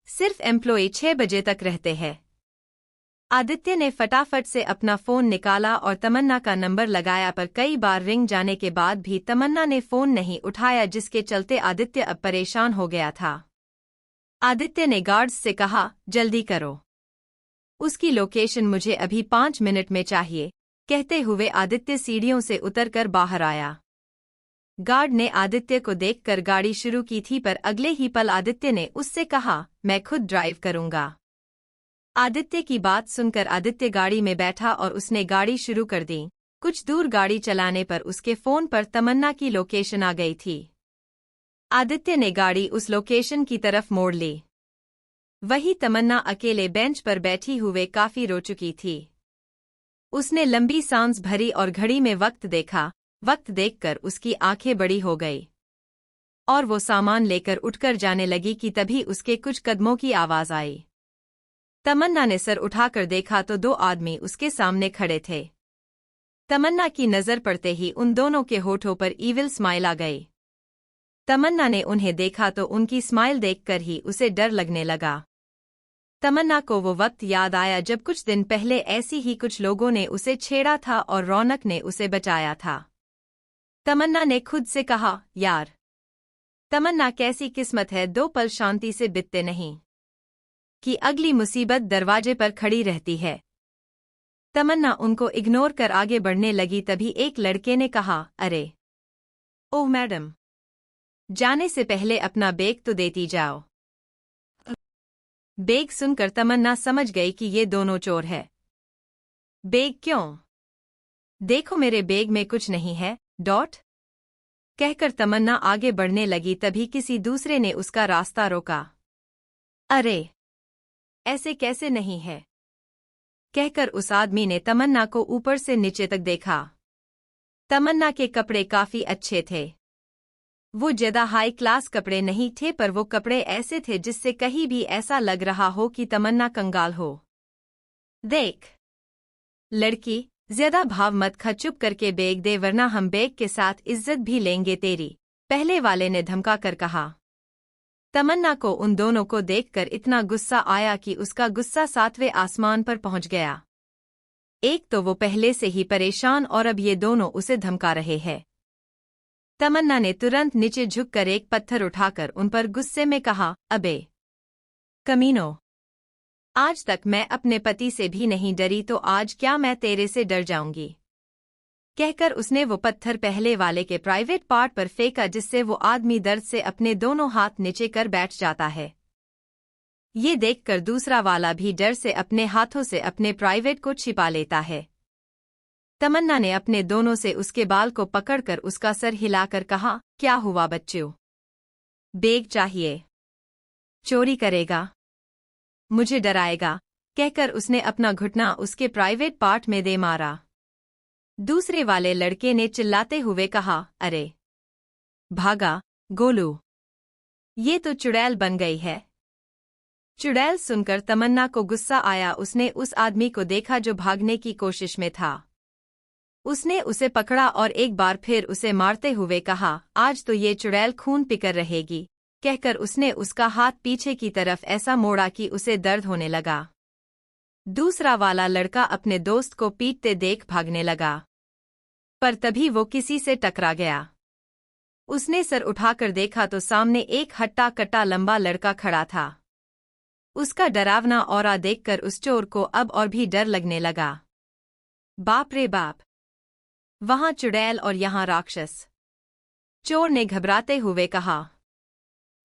सिर्फ एम्प्लॉई 6 बजे तक रहते हैं। आदित्य ने फटाफट से अपना फोन निकाला और तमन्ना का नंबर लगाया, पर कई बार रिंग जाने के बाद भी तमन्ना ने फोन नहीं उठाया, जिसके चलते आदित्य अब परेशान हो गया था। आदित्य ने गार्ड्स से कहा, जल्दी करो, उसकी लोकेशन मुझे अभी 5 मिनट में चाहिए। कहते हुए आदित्य सीढ़ियों से उतरकर बाहर आया। गार्ड ने आदित्य को देखकर गाड़ी शुरू की थी, पर अगले ही पल आदित्य ने उससे कहा, मैं खुद ड्राइव करूंगा। आदित्य की बात सुनकर आदित्य गाड़ी में बैठा और उसने गाड़ी शुरू कर दी। कुछ दूर गाड़ी चलाने पर उसके फोन पर तमन्ना की लोकेशन आ गई थी। आदित्य ने गाड़ी उस लोकेशन की तरफ मोड़ ली। वही तमन्ना अकेले बेंच पर बैठी हुए काफी रो चुकी थी। उसने लंबी सांस भरी और घड़ी में वक्त देखा। वक्त देखकर उसकी आंखें बड़ी हो गई और वो सामान लेकर उठकर जाने लगी कि तभी उसके कुछ कदमों की आवाज आई। तमन्ना ने सर उठाकर देखा तो 2 आदमी उसके सामने खड़े थे। तमन्ना की नजर पड़ते ही उन दोनों के होठों पर ईविल स्माइल आ गई। तमन्ना ने उन्हें देखा तो उनकी स्माइल देखकर ही उसे डर लगने लगा। तमन्ना को वो वक्त याद आया जब कुछ दिन पहले ऐसी ही कुछ लोगों ने उसे छेड़ा था और रौनक ने उसे बचाया था। तमन्ना ने खुद से कहा, यार, तमन्ना कैसी किस्मत है, 2 पल शांति से बीतते नहीं कि अगली मुसीबत दरवाजे पर खड़ी रहती है। तमन्ना उनको इग्नोर कर आगे बढ़ने लगी, तभी एक लड़के ने कहा, अरे ओह मैडम, जाने से पहले अपना बैग तो देती जाओ। बैग सुनकर तमन्ना समझ गई कि ये दोनों चोर है। बैग क्यों? देखो मेरे बैग में कुछ नहीं है, डॉट। कहकर तमन्ना आगे बढ़ने लगी, तभी किसी दूसरे ने उसका रास्ता रोका। अरे, ऐसे कैसे नहीं है? कहकर उस आदमी ने तमन्ना को ऊपर से नीचे तक देखा। तमन्ना के कपड़े काफी अच्छे थे। वो ज्यादा हाई क्लास कपड़े नहीं थे, पर वो कपड़े ऐसे थे जिससे कहीं भी ऐसा लग रहा हो कि तमन्ना कंगाल हो। देख लड़की, ज्यादा भाव मत खा, चुप करके बैग दे वरना हम बैग के साथ इज्जत भी लेंगे तेरी, पहले वाले ने धमका कर कहा। तमन्ना को उन दोनों को देखकर इतना गुस्सा आया कि उसका गुस्सा 7वें आसमान पर पहुंच गया। एक तो वो पहले से ही परेशान और अब ये दोनों उसे धमका रहे हैं। तमन्ना ने तुरंत नीचे झुककर एक पत्थर उठाकर उन पर गुस्से में कहा, अबे कमीनो, आज तक मैं अपने पति से भी नहीं डरी, तो आज क्या मैं तेरे से डर जाऊंगी? कहकर उसने वो पत्थर पहले वाले के प्राइवेट पार्ट पर फेंका, जिससे वो आदमी दर्द से अपने दोनों हाथ नीचे कर बैठ जाता है। ये देखकर दूसरा वाला भी डर से अपने हाथों से अपने प्राइवेट को छिपा लेता है। तमन्ना ने अपने दोनों से उसके बाल को पकड़कर उसका सर हिलाकर कहा, क्या हुआ बच्चों? बेग चाहिए? चोरी करेगा? मुझे डराएगा? कहकर उसने अपना घुटना उसके प्राइवेट पार्ट में दे मारा। दूसरे वाले लड़के ने चिल्लाते हुए कहा, अरे भागा गोलू, ये तो चुड़ैल बन गई है। चुड़ैल सुनकर तमन्ना को गुस्सा आया। उसने उस आदमी को देखा जो भागने की कोशिश में था। उसने उसे पकड़ा और एक बार फिर उसे मारते हुए कहा, आज तो ये चुड़ैल खून पीकर रहेगी। कहकर उसने उसका हाथ पीछे की तरफ ऐसा मोड़ा कि उसे दर्द होने लगा। दूसरा वाला लड़का अपने दोस्त को पीटते देख भागने लगा, पर तभी वो किसी से टकरा गया। उसने सर उठाकर देखा तो सामने एक हट्टा कट्टा लंबा लड़का खड़ा था। उसका डरावना ऑरा देखकर उस चोर को अब और भी डर लगने लगा। बाप रे बाप, वहां चुड़ैल और यहां राक्षस। चोर ने घबराते हुए कहा।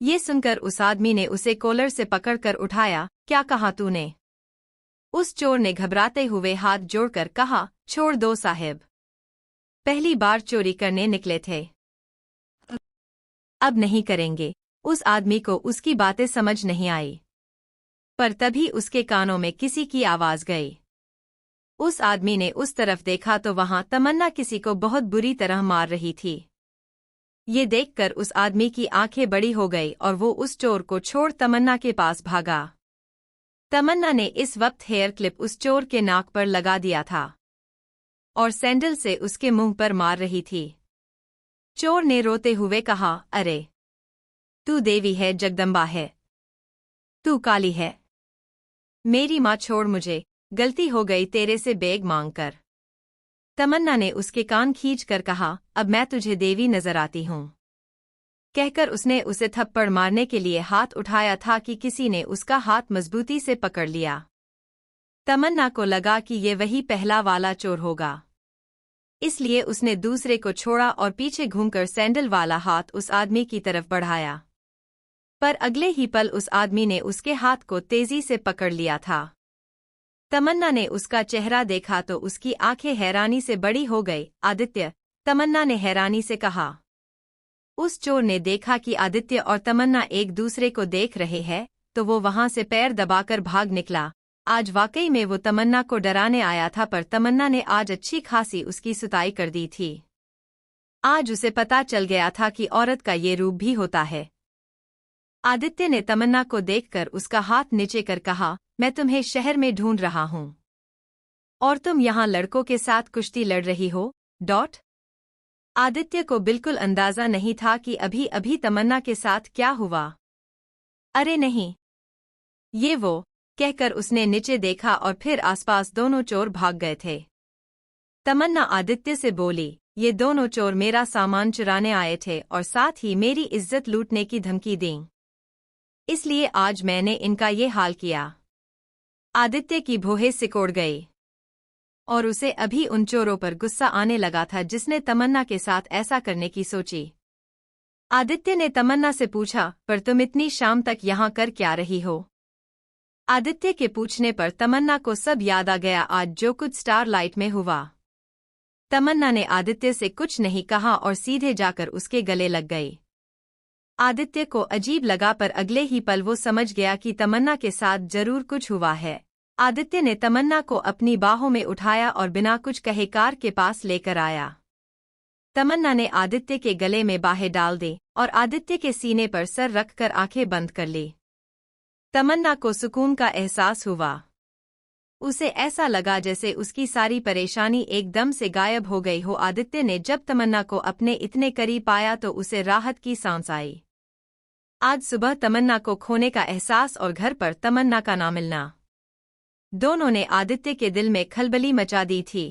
ये सुनकर उस आदमी ने उसे कॉलर से पकड़कर उठाया। क्या कहा तूने? उस चोर ने घबराते हुए हाथ जोड़कर कहा, छोड़ दो साहब, पहली बार चोरी करने निकले थे, अब नहीं करेंगे। उस आदमी को उसकी बातें समझ नहीं आई, पर तभी उसके कानों में किसी की आवाज गई। उस आदमी ने उस तरफ देखा तो वहां तमन्ना किसी को बहुत बुरी तरह मार रही थी। ये देखकर उस आदमी की आंखें बड़ी हो गई और वो उस चोर को छोड़ तमन्ना के पास भागा। तमन्ना ने इस वक्त हेयर क्लिप उस चोर के नाक पर लगा दिया था और सैंडल से उसके मुंह पर मार रही थी। चोर ने रोते हुए कहा, अरे तू देवी है, जगदम्बा है, तू काली है, मेरी माँ छोड़ मुझे, गलती हो गई तेरे से बेग मांगकर। तमन्ना ने उसके कान खींचकर कहा, अब मैं तुझे देवी नजर आती हूँ। कहकर उसने उसे थप्पड़ मारने के लिए हाथ उठाया था कि किसी ने उसका हाथ मजबूती से पकड़ लिया। तमन्ना को लगा कि ये वही पहला वाला चोर होगा, इसलिए उसने दूसरे को छोड़ा और पीछे घूमकर सैंडल वाला हाथ उस आदमी की तरफ बढ़ाया। पर अगले ही पल उस आदमी ने उसके हाथ को तेजी से पकड़ लिया था। तमन्ना ने उसका चेहरा देखा तो उसकी आंखें हैरानी से बड़ी हो गई। आदित्य, तमन्ना ने हैरानी से कहा। उस चोर ने देखा कि आदित्य और तमन्ना एक दूसरे को देख रहे हैं तो वो वहां से पैर दबाकर भाग निकला। आज वाकई में वो तमन्ना को डराने आया था, पर तमन्ना ने आज अच्छी खासी उसकी सुताई कर दी थी। आज उसे पता चल गया था कि औरत का ये रूप भी होता है। आदित्य ने तमन्ना को देखकर उसका हाथ नीचे कर कहा, मैं तुम्हें शहर में ढूंढ रहा हूं और तुम यहां लड़कों के साथ कुश्ती लड़ रही हो। आदित्य को बिल्कुल अंदाजा नहीं था कि अभी अभी तमन्ना के साथ क्या हुआ। अरे नहीं, ये वो, कहकर उसने नीचे देखा और फिर आसपास दोनों चोर भाग गए थे। तमन्ना आदित्य से बोली, ये दोनों चोर मेरा सामान चुराने आए थे और साथ ही मेरी इज्जत लूटने की धमकी दी, इसलिए आज मैंने इनका ये हाल किया। आदित्य की भौहें सिकोड़ गई और उसे अभी उन चोरों पर गुस्सा आने लगा था जिसने तमन्ना के साथ ऐसा करने की सोची। आदित्य ने तमन्ना से पूछा, पर तुम इतनी शाम तक यहाँ कर क्या रही हो? आदित्य के पूछने पर तमन्ना को सब याद आ गया, आज जो कुछ स्टारलाइट में हुआ। तमन्ना ने आदित्य से कुछ नहीं कहा और सीधे जाकर उसके गले लग गई। आदित्य को अजीब लगा, पर अगले ही पल वो समझ गया कि तमन्ना के साथ जरूर कुछ हुआ है। आदित्य ने तमन्ना को अपनी बाहों में उठाया और बिना कुछ कहे कार के पास लेकर आया। तमन्ना ने आदित्य के गले में बाहें डाल दी और आदित्य के सीने पर सर रखकर आंखें बंद कर ली। तमन्ना को सुकून का एहसास हुआ। उसे ऐसा लगा जैसे उसकी सारी परेशानी एकदम से गायब हो गई हो। आदित्य ने जब तमन्ना को अपने इतने करीब पाया तो उसे राहत की सांस आई। आज सुबह तमन्ना को खोने का एहसास और घर पर तमन्ना का ना मिलना, दोनों ने आदित्य के दिल में खलबली मचा दी थी।